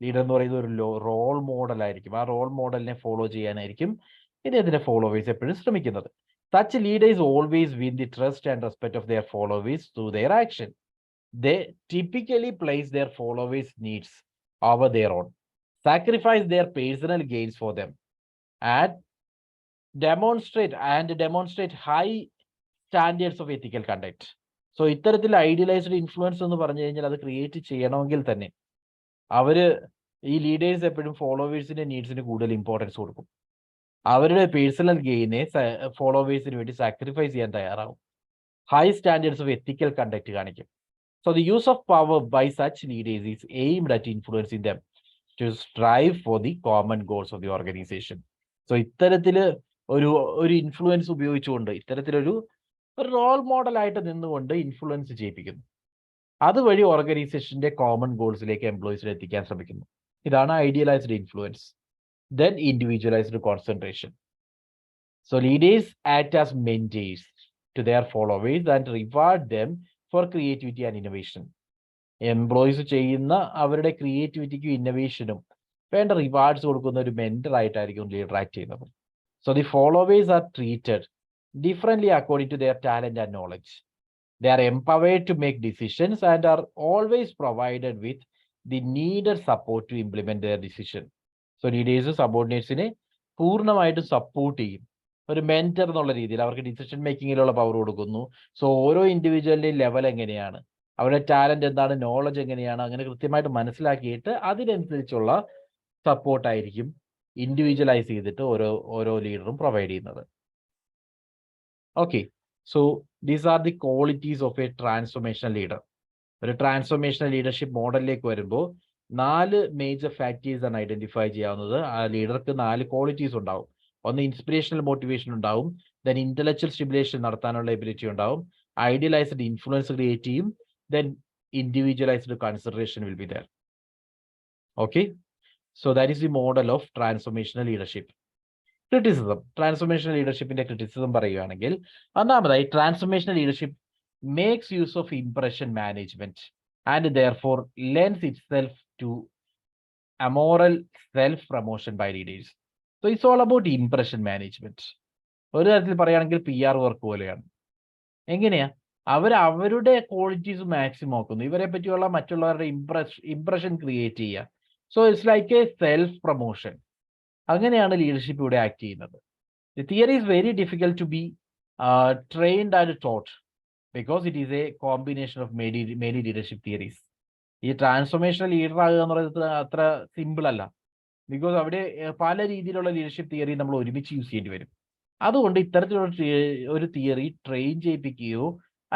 Leader എന്ന് പറയുന്നത് ഒരു റോൾ മോഡൽ ആയിരിക്കും. ആ റോൾ മോഡലിനെ ഫോളോ ചെയ്യാനായിരിക്കും ഇദ്ദേഹത്തിന്റെ ഫോളോവേഴ്സ് എപ്പോഴും ശ്രമിക്കുന്നത്. Such leaders always win the trust and respect of their followers through there action. They typically place their followers' needs over their own, sacrifice their personal gains for them, and demonstrate high standards of ethical conduct. So ഇത്തരത്തിൽ idealised influence എന്ന് പറഞ്ഞു കഴിഞ്ഞാൽ അത് create ചെയ്യണമെങ്കിൽ തന്നെ ഈ leaders എപ്പോഴും ഫോളോവേഴ്സിന്റെ നീഡ്സിന് കൂടുതൽ ഇമ്പോർട്ടൻസ് കൊടുക്കും. അവരുടെ പേഴ്സണൽ ഗെയിനെ ഫോളോവേഴ്സിന് വേണ്ടി സാക്രിഫൈസ് ചെയ്യാൻ തയ്യാറാവും. High standards of ethical conduct കാണിക്കും. So the use of power by such leaders is aimed at influencing them to strive for the common goals of the organization. So ഇത്തരത്തില് ഒരു influence ഉപയോഗിച്ചുകൊണ്ട് ഇത്തരത്തിലൊരു role model ആയിട്ട് നിന്നുകൊണ്ട് influence ചെയ്യിപ്പിക്കുന്നു. അതുവഴി ഓർഗനൈസേഷന്റെ common ഗോൾസിലേക്ക് എംപ്ലോയീസിനെ എത്തിക്കാൻ ശ്രമിക്കുന്നു. ഇതാണ് idealised influence. Then individualized concentration. So leaders act as mentors to their followers and reward them for creativity and innovation. Employees ചെയ്യുന്ന അവരുടെ ക്രിയേറ്റിവിറ്റിക്കും ഇന്നോവേഷനും വേണ്ട റിവാർഡ്സ് കൊടുക്കുന്ന ഒരു മെന്റർ ആയിട്ടായിരിക്കും ലീഡർ ആക്ട് ചെയ്യുന്നത്. So the followers are treated differently according to their talent and knowledge. They are empowered to make decisions and are always provided with the needed support to implement their decision. So leaders സബോർഡിനേറ്റ്സിനെ പൂർണ്ണമായിട്ടും support ചെയ്യും. ഒരു mentor എന്നുള്ള രീതിയിൽ അവർക്ക് decision മേക്കിങ്ങിലുള്ള power കൊടുക്കുന്നു. So ഓരോ ഇൻഡിവിജ്വലിന്റെയും ലെവൽ എങ്ങനെയാണ്, അവരുടെ ടാലന്റ് എന്താണ്, നോളജ് എങ്ങനെയാണ്, അങ്ങനെ കൃത്യമായിട്ട് മനസ്സിലാക്കിയിട്ട് അതിനനുസരിച്ചുള്ള സപ്പോർട്ടായിരിക്കും ഇൻഡിവിജ്വലൈസ് ചെയ്തിട്ട് ഓരോ ലീഡറും പ്രൊവൈഡ് ചെയ്യുന്നത്. Okay. So these are the qualities of a transformational leader. ഒരു ട്രാൻസ്ഫോർമേഷണൽ ലീഡർഷിപ്പ് മോഡലിലേക്ക് വരുമ്പോൾ 4 മേജർ ഫാക്ടേഴ്സ് ആണ് ഐഡന്റിഫൈ ചെയ്യാവുന്നത്. ആ ലീഡർക്ക് 4 ക്വാളിറ്റീസ് ഉണ്ടാവും. ഒന്ന് ഇൻസ്പിറേഷണൽ മോട്ടിവേഷൻ ഉണ്ടാവും, ദെൻ ഇന്റലക്ച്വൽ സ്റ്റിമുലേഷൻ നടത്താനുള്ള എബിലിറ്റി ഉണ്ടാവും, ഐഡിയലൈസ്ഡ് ഇൻഫ്ലുവൻസ് ക്രിയേറ്റ് ചെയ്യും, then individualised consideration will be there. Okay, so that is the model of transformational leadership. Criticism, transformational ലീഡർഷിപ്പിന്റെ ക്രിറ്റിസിസം പറയുകയാണെങ്കിൽ, ഒന്നാമതായി transformational leadership makes use of impression management and therefore lends itself to amoral self-promotion by leaders. So it's all about impression management. ഒരു തരത്തിൽ പറയുകയാണെങ്കിൽ PR work പോലെയാണ്. എങ്ങനെയാ? അവരുടെ qualities maximum ആക്കുന്നു, ഇവരെ പറ്റിയുള്ള മറ്റുള്ളവരുടെ ഇംപ്രഷൻ ക്രിയേറ്റ് ചെയ്യുക. So it's like a self promotion. അങ്ങനെയാണ് ലീഡർഷിപ്പ് ഇവിടെ ആക്ട് ചെയ്യുന്നത്. The theory is very difficult to be trained and taught because it is a combination of many leadership theories. ഈ transformational leader ആകുക എന്ന് പറയുന്നത് അത്ര simple അല്ല, ബിക്കോസ് അവിടെ പല രീതിയിലുള്ള ലീഡർഷിപ്പ് തിയറി നമ്മൾ ഒരുമിച്ച് യൂസ് ചെയ്യേണ്ടി വരും. അതുകൊണ്ട് ഇത്തരത്തിലുള്ള ഒരു തിയറി ട്രെയിൻ ചെയ്യിപ്പിക്കുകയോ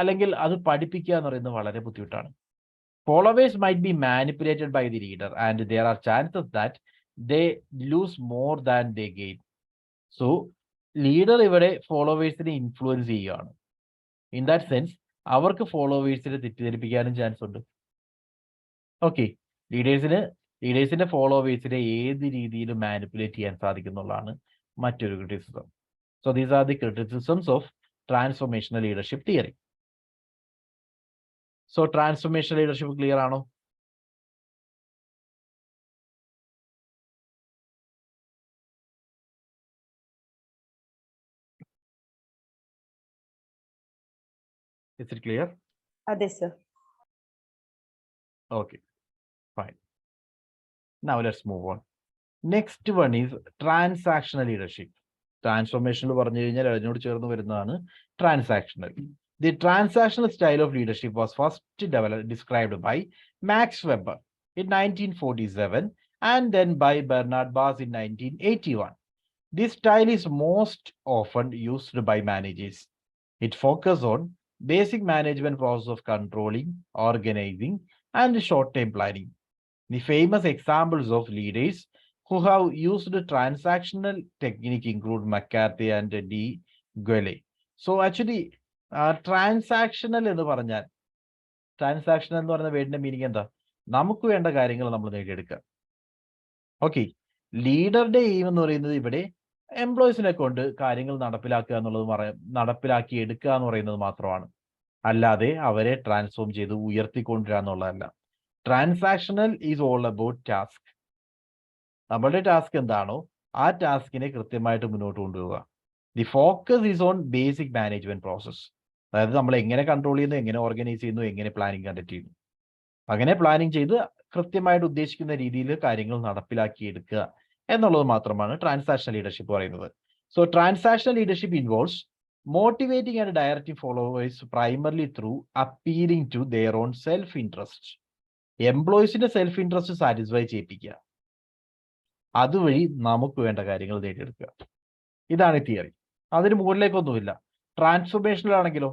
അല്ലെങ്കിൽ അത് പഠിപ്പിക്കുക എന്ന് പറയുന്നത് വളരെ ബുദ്ധിമുട്ടാണ്. Followers might be manipulated by the leader and there are chances that they lose more than they gain. So leader ഇവിടെ ഫോളോവേഴ്സിനെ ഇൻഫ്ലുവൻസ് ചെയ്യുകയാണ്. ഇൻ ദാറ്റ് സെൻസ് അവർക്ക് ഫോളോവേഴ്സിനെ തെറ്റിദ്ധരിപ്പിക്കാനും ചാൻസ് ഉണ്ട്. ഓക്കെ, ലീഡേഴ്സിന്റെ ഫോളോവേഴ്സിനെ ഏത് രീതിയിലും മാനിപ്പുലേറ്റ് ചെയ്യാൻ സാധിക്കുന്നുള്ളതാണ് മറ്റൊരു criticism. So these are the criticisms of transformational leadership theory. So transformational leadership clear ആണോ? Is it clear? Ade, sir. Okay, fine. Now let's move on. Next one is transactional leadership. ട്രാൻസ്ഫോർമേഷനിൽ പറഞ്ഞു കഴിഞ്ഞാൽ അതിനോട് ചേർന്ന് വരുന്നതാണ് transactional. The transactional style of leadership was first described by Max Weber in 1947 and then by Bernard Bass in 1981. This style is most often used by managers. It focuses on basic management process of controlling, organizing, and short-term planning. The famous examples of leaders who have used transactional technique include McCarthy and D. Guelle. So actually, transactional എന്ന് പറഞ്ഞാൽ, transactional എന്ന് പറയുന്ന വേർഡിന്റെ meaning എന്താ? നമുക്ക് വേണ്ട കാര്യങ്ങൾ നമ്മൾ നേടിയെടുക്കുക. ഓക്കെ, ലീഡറുടെ എയിം എന്ന് പറയുന്നത് ഇവിടെ എംപ്ലോയീസിനെ കൊണ്ട് കാര്യങ്ങൾ നടപ്പിലാക്കി എടുക്കുക എന്ന് പറയുന്നത് മാത്രമാണ്, അല്ലാതെ അവരെ ട്രാൻസ്ഫോം ചെയ്ത് ഉയർത്തിക്കൊണ്ടുവരിക എന്നുള്ളതല്ല. Transactional is all about task. നമ്മളുടെ ടാസ്ക് എന്താണോ ആ ടാസ്കിനെ കൃത്യമായിട്ട് മുന്നോട്ട് കൊണ്ടുപോവുക. The focus is on basic management process. അതായത് നമ്മൾ എങ്ങനെ കൺട്രോൾ ചെയ്യുന്നു, എങ്ങനെ ഓർഗനൈസ് ചെയ്യുന്നു, എങ്ങനെ പ്ലാനിങ് കണ്ടക്ട് ചെയ്യുന്നു, അങ്ങനെ പ്ലാനിങ് ചെയ്ത് കൃത്യമായിട്ട് ഉദ്ദേശിക്കുന്ന രീതിയിൽ കാര്യങ്ങൾ നടപ്പിലാക്കി എടുക്കുക എന്നുള്ളത് മാത്രമാണ് ട്രാൻസാക്ഷണൽ ലീഡർഷിപ്പ് പറയുന്നത്. So transactional leadership involves motivating and directing followers primarily through appealing to their own self interest. എംപ്ലോയീസിന്റെ സെൽഫ് ഇൻട്രസ്റ്റ് സാറ്റിസ്ഫൈ ചെയ്യിപ്പിക്കുക, അതുവഴി നമുക്ക് വേണ്ട കാര്യങ്ങൾ നേടിയെടുക്കുക. ഇതാണ് തിയറി. അതിന് മുകളിലേക്കൊന്നുമില്ല. ട്രാൻസ്ഫോർമേഷനിലാണെങ്കിലോ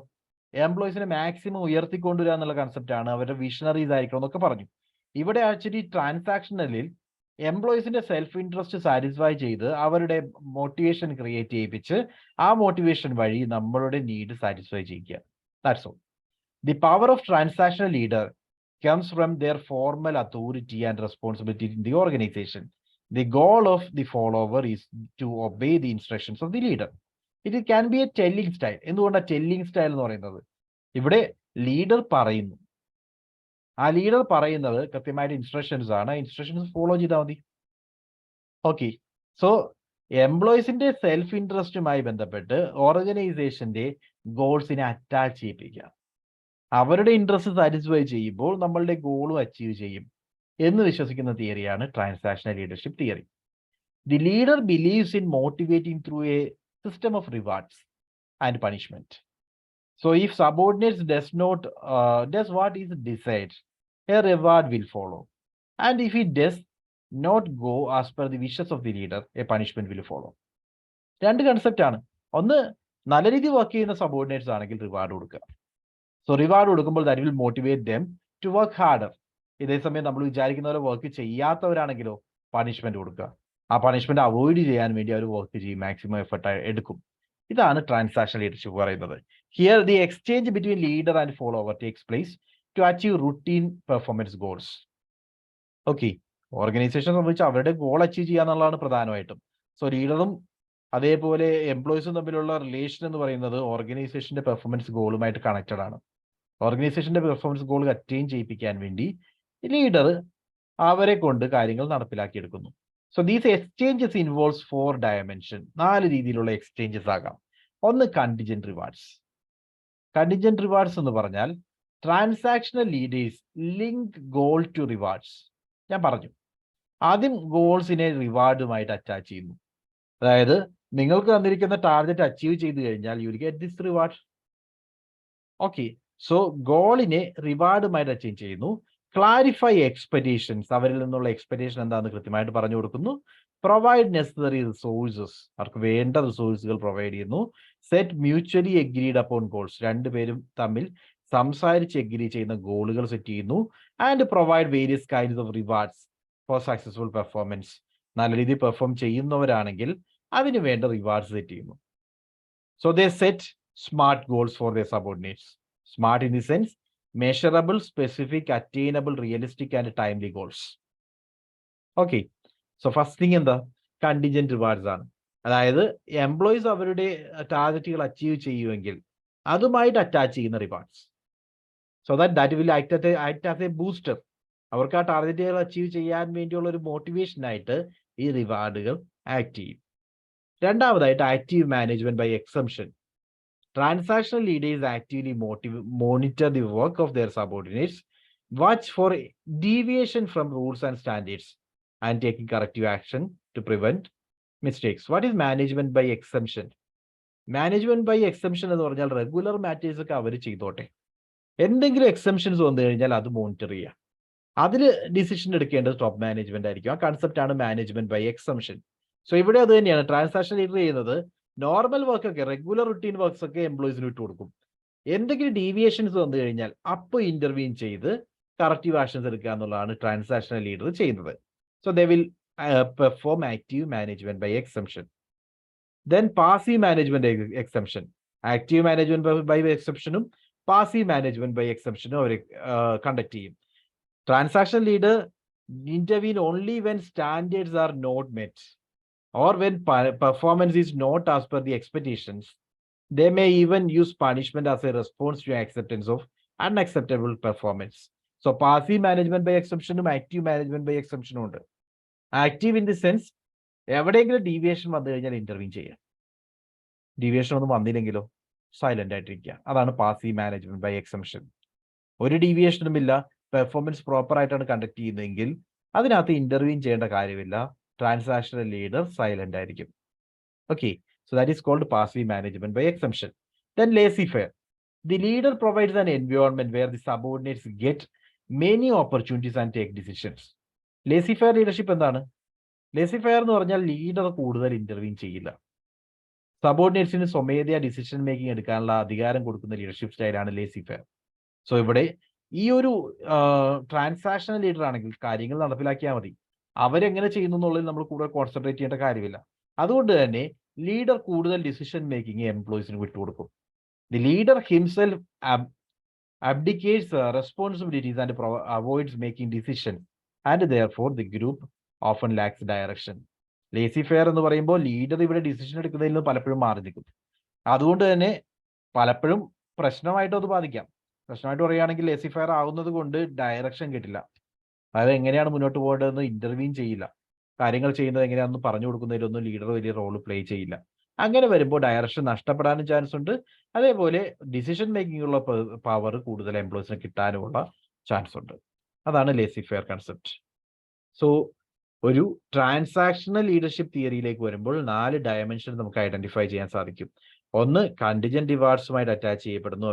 എംപ്ലോയീസിനെ മാക്സിമം ഉയർത്തിക്കൊണ്ടുവരിക എന്നുള്ള കൺസെപ്റ്റ് ആണ്, അവരുടെ വിഷണറീസ് ആയിരിക്കണം എന്നൊക്കെ പറഞ്ഞു. ഇവിടെ ആക്ച്വലി ട്രാൻസാക്ഷണലിൽ എംപ്ലോയീസിന്റെ സെൽഫ് ഇൻട്രസ്റ്റ് സാറ്റിസ്ഫൈ ചെയ്ത് അവരുടെ മോട്ടിവേഷൻ ക്രിയേറ്റ് ചെയ്യിപ്പിച്ച് ആ മോട്ടിവേഷൻ വഴി നമ്മളുടെ നീഡ് സാറ്റിസ്ഫൈ ചെയ്യിക്കുക. That's all. The power of transactional leader comes from their formal authority and responsibility in the organization. The goal of the follower is to obey the instructions of the leader. It can be a telling style. എന്തുകൊണ്ടാണ് telling style എന്ന് പറയുന്നത്? ഇവിടെ leader പറയുന്നു, ആ leader പറയുന്നത് കൃത്യമായിട്ട് instructions ആണ്, instructions follow ചെയ്താൽ മതി. ഓക്കെ, സോ എംപ്ലോയീസിന്റെ സെൽഫ് ഇൻട്രസ്റ്റുമായി ബന്ധപ്പെട്ട് ഓർഗനൈസേഷന്റെ ഗോൾസിനെ അറ്റാച്ച് ചെയ്യിപ്പിക്കുക. അവരുടെ ഇൻട്രസ്റ്റ് സാറ്റിസ്ഫൈ ചെയ്യുമ്പോൾ നമ്മളുടെ ഗോളും അച്ചീവ് ചെയ്യും എന്ന് വിശ്വസിക്കുന്ന തിയറിയാണ് transactional leadership theory. The leader believes in motivating through a system of rewards and punishment. So if subordinates does what is desired, a reward will follow, and if it does not go as per the wishes of the leader, a punishment will follow. രണ്ട് concept ആണ്. ഒന്ന്, നല്ല രീതിയിൽ work ചെയ്യുന്ന subordinates ആണെങ്കിൽ reward കൊടുക്കുക. So reward കൊടുക്കുമ്പോൾ that will motivate them to work harder. ഇതേസമയം നമ്മൾ വിചാരിക്കുന്ന പോലെ വർക്ക് ചെയ്യാത്തവരാണെങ്കിലോ പണിഷ്മെന്റ് കൊടുക്കുക. ആ പണിഷ്മെന്റ് അവോയ്ഡ് ചെയ്യാൻ വേണ്ടി അവർ വർക്ക് ചെയ്യും, മാക്സിമം എഫർട്ട് എടുക്കും. ഇതാണ് ട്രാൻസാക്ഷൻ ലീഡർഷിപ്പ് പറയുന്നത്. Here the exchange between leader and follower takes place to achieve routine performance goals. Okay, organisation സംബന്ധിച്ച് അവരുടെ ഗോൾ അച്ചീവ് ചെയ്യുക എന്നുള്ളതാണ് പ്രധാനമായിട്ടും. സോ ലീഡറും അതേപോലെ എംപ്ലോയീസും തമ്മിലുള്ള റിലേഷൻ എന്ന് പറയുന്നത് ഓർഗനൈസേഷന്റെ പെർഫോമൻസ് ഗോളുമായിട്ട് കണക്റ്റഡ് ആണ്. ഓർഗനൈസേഷന്റെ പെർഫോമൻസ് ഗോൾ അറ്റൈൻ ചെയ്യിപ്പിക്കാൻ വേണ്ടി ലീഡർ അവരെ കൊണ്ട് കാര്യങ്ങൾ നടപ്പിലാക്കിയെടുക്കുന്നു. So these exchanges involves 4 dimension. 4 രീതിയിലുള്ള എക്സ്ചേഞ്ചസ് ആകാം. ഒന്ന് കണ്ടിജന്റ് റിവാർഡ്സ്. കണ്ടിജന്റ് റിവാർഡ്സ് എന്ന് പറഞ്ഞാൽ transactional leaders link goal to rewards. ഞാൻ പറഞ്ഞു, ആദ്യം ഗോൾസിനെ റിവാർഡുമായിട്ട് അറ്റാച്ച് ചെയ്യുന്നു. അതായത് നിങ്ങൾക്ക് തന്നിരിക്കുന്ന ടാർഗറ്റ് അച്ചീവ് ചെയ്ത് കഴിഞ്ഞാൽ you will get this reward. Okay, so ഗോളിനെ റിവാർഡുമായിട്ട് അച്ചീവ് ചെയ്യുന്നു. ക്ലാരിഫൈ എക്സ്പെക്ടേഷൻസ്, അവരിൽ നിന്നുള്ള എക്സ്പെക്ടേഷൻ എന്താണെന്ന് കൃത്യമായിട്ട് പറഞ്ഞു കൊടുക്കുന്നു. പ്രൊവൈഡ് നെസസറി റിസോഴ്സസ്, അവർക്ക് വേണ്ട റിസോഴ്സുകൾ പ്രൊവൈഡ് ചെയ്യുന്നു. Set mutually agreed upon goals, രണ്ടുപേരും തമ്മിൽ സംസാരിച്ച് എഗ്രി ചെയ്യുന്ന ഗോളുകൾ സെറ്റ് ചെയ്യുന്നു. And provide various kinds of rewards for successful performance, നല്ല രീതിയിൽ പെർഫോം ചെയ്യുന്നവരാണെങ്കിൽ അതിന് വേണ്ട റിവാർഡ്സ് സെറ്റ് ചെയ്യുന്നു. So they set smart goals for their subordinates. Smart in the sense measurable, specific, attainable, realistic and timely goals. Okay, so first thing എന്താ, contingent rewards ആണ്. അതായത് employees അവരുടെ ടാർഗറ്റുകൾ അച്ചീവ് ചെയ്യുമെങ്കിൽ അതുമായിട്ട് അറ്റാച്ച് ചെയ്യുന്ന rewards. So that will act as A booster. അവർക്ക് ആ ടാർഗറ്റുകൾ achieve ചെയ്യാൻ വേണ്ടിയുള്ള ഒരു മോട്ടിവേഷൻ ആയിട്ട് ഈ റിവാർഡുകൾ ആക്ട് ചെയ്യും. രണ്ടാമതായിട്ട് active management by exception. Transactional leaders actively monitor the work of their subordinates, watch for deviation from rules and standards, and taking corrective action to prevent mistakes. What is management by exemption? Management by exemption എന്ന് പറഞ്ഞാൽ regular matters ഒക്കെ അവർ ചെയ്തോട്ടെ, എന്തെങ്കിലും exemptions വന്നു കഴിഞ്ഞാൽ അത് monitor ചെയ്യുക, അതിൽ ഡിസിഷൻ എടുക്കേണ്ടത് ടോപ്പ് മാനേജ്മെന്റ് ആയിരിക്കും. ആ കൺസെപ്റ്റ് ആണ് മാനേജ്മെന്റ് ബൈ എക്സംഷൻ. സോ ഇവിടെ അത് തന്നെയാണ് ട്രാൻസാക്ഷൻ ലീഡർ ചെയ്യുന്നത്. നോർമൽ വർക്ക് ഒക്കെ, റെഗുലർ റുട്ടീൻ വർക്ക്സ് ഒക്കെ എംപ്ലോയീസിന് വിട്ടു കൊടുക്കും. എന്തെങ്കിലും ഡീവിയേഷൻസ് വന്നു കഴിഞ്ഞാൽ അപ്പോൾ ഇന്റർവീൻ ചെയ്ത് കറക്റ്റീവ് ആക്ഷൻസ് എടുക്കുക എന്നുള്ളതാണ് ട്രാൻസാക്ഷണൽ ലീഡർ ചെയ്യുന്നത്. So they will perform active management by exception. Then passive management exception. Active management by എക്സംഷനും പാസീവ് മാനേജ്മെന്റ് ബൈ എക്സംഷനും അവർ കണ്ടക്ട് ചെയ്യും. Transaction leader intervene only when standards are not met or when performance is not as per the expectations. They may even use punishment as a response to acceptance of unacceptable performance. So passive management by exemption, active management by exemption ഉണ്ട്. Active in the sense എവിടെയെങ്കിലും deviation വന്നു കഴിഞ്ഞാൽ intervene ചെയ്യുക, deviation ഒന്നും വന്നില്ലെങ്കിലോ silent ആയിട്ടിരിക്കുക. അതാണ് passive management by exemption. ഒരു ഡീവിയേഷനും ഇല്ല, പെർഫോമൻസ് പ്രോപ്പർ ആയിട്ടാണ് കണ്ടക്ട് ചെയ്യുന്നതെങ്കിൽ അതിനകത്ത് ഇന്റർവീൻ ചെയ്യേണ്ട കാര്യമില്ല, ട്രാൻസാക്ഷണൽ ലീഡർ സൈലന്റ് ആയിരിക്കും. Okay, so that is called passive management by exemption. Then laissez-faire. The leader provides an environment where the subordinates get many opportunities and take decisions. Laissez-faire leadership എന്താണ്? Laissez-faire എന്ന് പറഞ്ഞാൽ leader കൂടുതൽ intervene ചെയ്യില്ല, സബോർഡിനേറ്റ്സിന് സ്വമേധയാ decision making എടുക്കാനുള്ള അധികാരം കൊടുക്കുന്ന leadership സ്റ്റൈലാണ് laissez-faire. സോ ഇവിടെ ഈ ഒരു ട്രാൻസാക്ഷണൽ ലീഡർ ആണെങ്കിൽ കാര്യങ്ങൾ നടപ്പിലാക്കിയാൽ മതി, അവരെങ്ങനെ ചെയ്യുന്നു എന്നുള്ളതിൽ നമ്മൾ കൂടുതൽ കോൺസെൻട്രേറ്റ് ചെയ്യേണ്ട കാര്യമില്ല. അതുകൊണ്ട് തന്നെ ലീഡർ കൂടുതൽ ഡിസിഷൻ മേക്കിംഗ് എംപ്ലോയീസിന് വിട്ടുകൊടുക്കും. The leader himself abdicates responsibilities and avoids making decisions, and therefore the group often lacks direction. laissez-faire എന്ന് പറയുമ്പോൾ ലീഡർ ഇവിടെ ഡിസിഷൻ എടുക്കുന്നതിൽ നിന്ന് പലപ്പോഴും മാറി നിൽക്കും. അതുകൊണ്ട് തന്നെ പലപ്പോഴും പ്രശ്നമായിട്ട് അത് ബാധിക്കാം. പ്രശ്നമായിട്ട് പറയുകയാണെങ്കിൽ laissez-faire ആവുന്നത് കൊണ്ട് ഡയറക്ഷൻ കിട്ടില്ല, അതായത് എങ്ങനെയാണ് മുന്നോട്ട് പോകേണ്ടതെന്ന് ഇന്റർവീൻ ചെയ്യില്ല, കാര്യങ്ങൾ ചെയ്യുന്നത് എങ്ങനെയാണെന്ന് പറഞ്ഞു കൊടുക്കുന്നതിലൊന്നും ലീഡർ വലിയ റോൾ പ്ലേ ചെയ്യില്ല. അങ്ങനെ വരുമ്പോൾ ഡയറക്ഷൻ നഷ്ടപ്പെടാനും ചാൻസ് ഉണ്ട്, അതേപോലെ ഡിസിഷൻ മേക്കിംഗ് പവർ കൂടുതൽ എംപ്ലോയീസിന് കിട്ടാനുമുള്ള ചാൻസ് ഉണ്ട്. അതാണ് laissez-faire കൺസെപ്റ്റ്. സോ ഒരു ട്രാൻസാക്ഷണൽ ലീഡർഷിപ്പ് തിയറിയിലേക്ക് വരുമ്പോൾ 4 ഡയമെൻഷൻ നമുക്ക് ഐഡന്റിഫൈ ചെയ്യാൻ സാധിക്കും. ഒന്ന് കണ്ടിജന്റ് റിവാർഡ്സുമായിട്ട് അറ്റാച്ച് ചെയ്യപ്പെടുന്നു,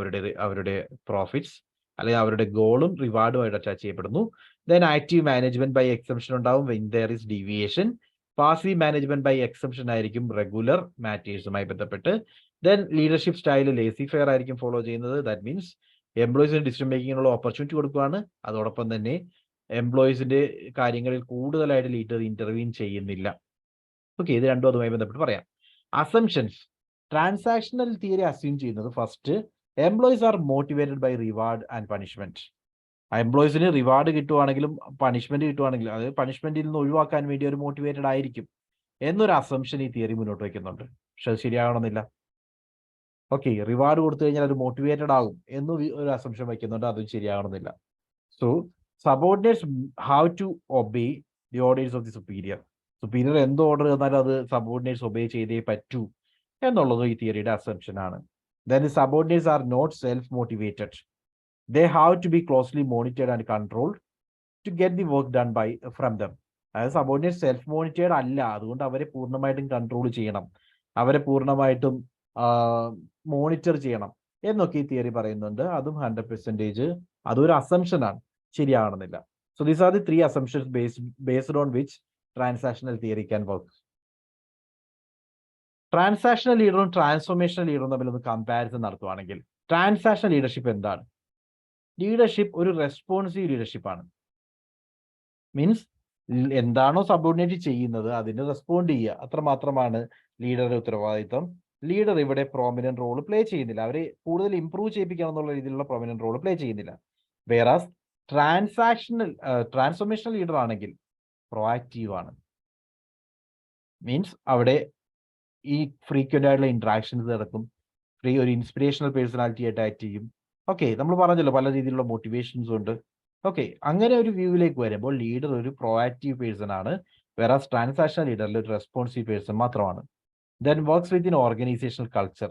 അവരുടെ പ്രോഫിറ്റ്സ് അല്ലെങ്കിൽ അവരുടെ ഗോളും റിവാർഡുമായിട്ട് അറ്റാച്ച് ചെയ്യപ്പെടുന്നു. Then active management by exception ഉണ്ടാവും when there is deviation. Passive management by exception ആയിരിക്കും റെഗുലർ മാറ്റേഴ്സുമായി ബന്ധപ്പെട്ട്. ദെൻ ലീഡർഷിപ്പ് സ്റ്റൈൽ laissez-faire ആയിരിക്കും ഫോളോ ചെയ്യുന്നത്. ദാറ്റ് മീൻസ് എംപ്ലോയീസിന് ഡിസിഷൻ മേക്കിങ്ങിനുള്ള ഓപ്പർച്യൂണിറ്റി കൊടുക്കുകയാണ്, അതോടൊപ്പം തന്നെ എംപ്ലോയീസിന്റെ കാര്യങ്ങളിൽ കൂടുതലായിട്ട് ലീഡർ ഇന്റർവീൻ ചെയ്യുന്നില്ല. ഓക്കെ, ഇത് രണ്ടും അതുമായി ബന്ധപ്പെട്ട് പറയാം. അസംഷൻസ്. ട്രാൻസാക്ഷണൽ തിയറി അസ്യൂം ചെയ്യുന്നത് first, employees are motivated by reward and punishment. എംപ്ലോയീസിന് റിവാർഡ് കിട്ടുവാണെങ്കിലും പണിഷ്മെന്റ് കിട്ടുവാണെങ്കിലും, അതായത് പണിഷ്മെന്റിൽ നിന്ന് ഒഴിവാക്കാൻ വേണ്ടി ഒരു മോട്ടിവേറ്റഡ് ആയിരിക്കും എന്നൊരു അസംഷൻ ഈ തിയറി മുന്നോട്ട് വയ്ക്കുന്നുണ്ട്. പക്ഷെ അത് ശരിയാകണമെന്നില്ല. ഓക്കെ, റിവാർഡ് കൊടുത്തു കഴിഞ്ഞാൽ അത് മോട്ടിവേറ്റഡ് ആകും എന്ന് ഒരു അസംഷൻ വയ്ക്കുന്നുണ്ട്, അതും ശരിയാകണമെന്നില്ല. So subordinates have to obey the orders of the superior. Superior എന്ത് ഓർഡർ തന്നാലും അത് സബോർഡിനേറ്റ്സ് ഒബേ ചെയ്തേ പറ്റൂ എന്നുള്ളത് ഈ തിയറിയുടെ അസംഷൻ ആണ്. Then the subordinates are not self motivated. They have to be closely monitored and controlled to get the work done by from them. അതായത് സബോർഡിനേറ്റ് സെൽഫ് മോണിറ്റേർഡ് അല്ല, അതുകൊണ്ട് അവരെ പൂർണ്ണമായിട്ടും കൺട്രോൾ ചെയ്യണം, അവരെ പൂർണ്ണമായിട്ടും മോണിറ്റർ ചെയ്യണം എന്നൊക്കെ ഈ തിയറി പറയുന്നുണ്ട്. അതും 100% അതൊരു അസംഷൻ ആണ്, ശരിയാകണമെന്നില്ല. So these are the 3 assumptions based on which transactional theory can work. Transactional ലീഡറും ട്രാൻസ്ഫോർമേഷണൽ ലീഡറും തമ്മിലൊന്ന് കമ്പാരിസൺ നടത്തുവാണെങ്കിൽ, ട്രാൻസാക്ഷണൽ ലീഡർഷിപ്പ് എന്താണ്? ലീഡർഷിപ്പ് ഒരു റെസ്പോൺസീവ് ലീഡർഷിപ്പാണ്. മീൻസ് എന്താണോ സബോർഡിനേറ്റ് ചെയ്യുന്നത് അതിന് റെസ്പോണ്ട് ചെയ്യുക, അത്രമാത്രമാണ് ലീഡറുടെ ഉത്തരവാദിത്വം. ലീഡർ ഇവിടെ പ്രോമിനന്റ് റോൾ പ്ലേ ചെയ്യുന്നില്ല, അവരെ കൂടുതൽ ഇംപ്രൂവ് ചെയ്യിപ്പിക്കണം എന്നുള്ള രീതിയിലുള്ള പ്രോമിനന്റ് റോൾ പ്ലേ ചെയ്യുന്നില്ല. വേറാസ് ട്രാൻസ്ഫോർമേഷണൽ ലീഡർ ആണെങ്കിൽ പ്രൊആക്റ്റീവ് ആണ്. മീൻസ് അവിടെ ഈ ഫ്രീക്വന്റ് ആയിട്ടുള്ള ഇന്ററാക്ഷൻസ് നടക്കും, ഒരു ഇൻസ്പിറേഷണൽ പേഴ്സണാലിറ്റി ആയിട്ട് ആക്ട് ചെയ്യും. ഓക്കെ, നമ്മൾ പറഞ്ഞല്ലോ പല രീതിയിലുള്ള മോട്ടിവേഷൻസ് ഉണ്ട്. ഓക്കെ, അങ്ങനെ ഒരു വ്യൂവിലേക്ക് വരുമ്പോൾ ലീഡർ ഒരു പ്രോആക്റ്റീവ് പേഴ്സൺ ആണ്, വേറാസ് ട്രാൻസാക്ഷണൽ ലീഡറിൽ ഒരു റെസ്പോൺസീവ് പേഴ്സൺ മാത്രമാണ്. Then works within organisational culture.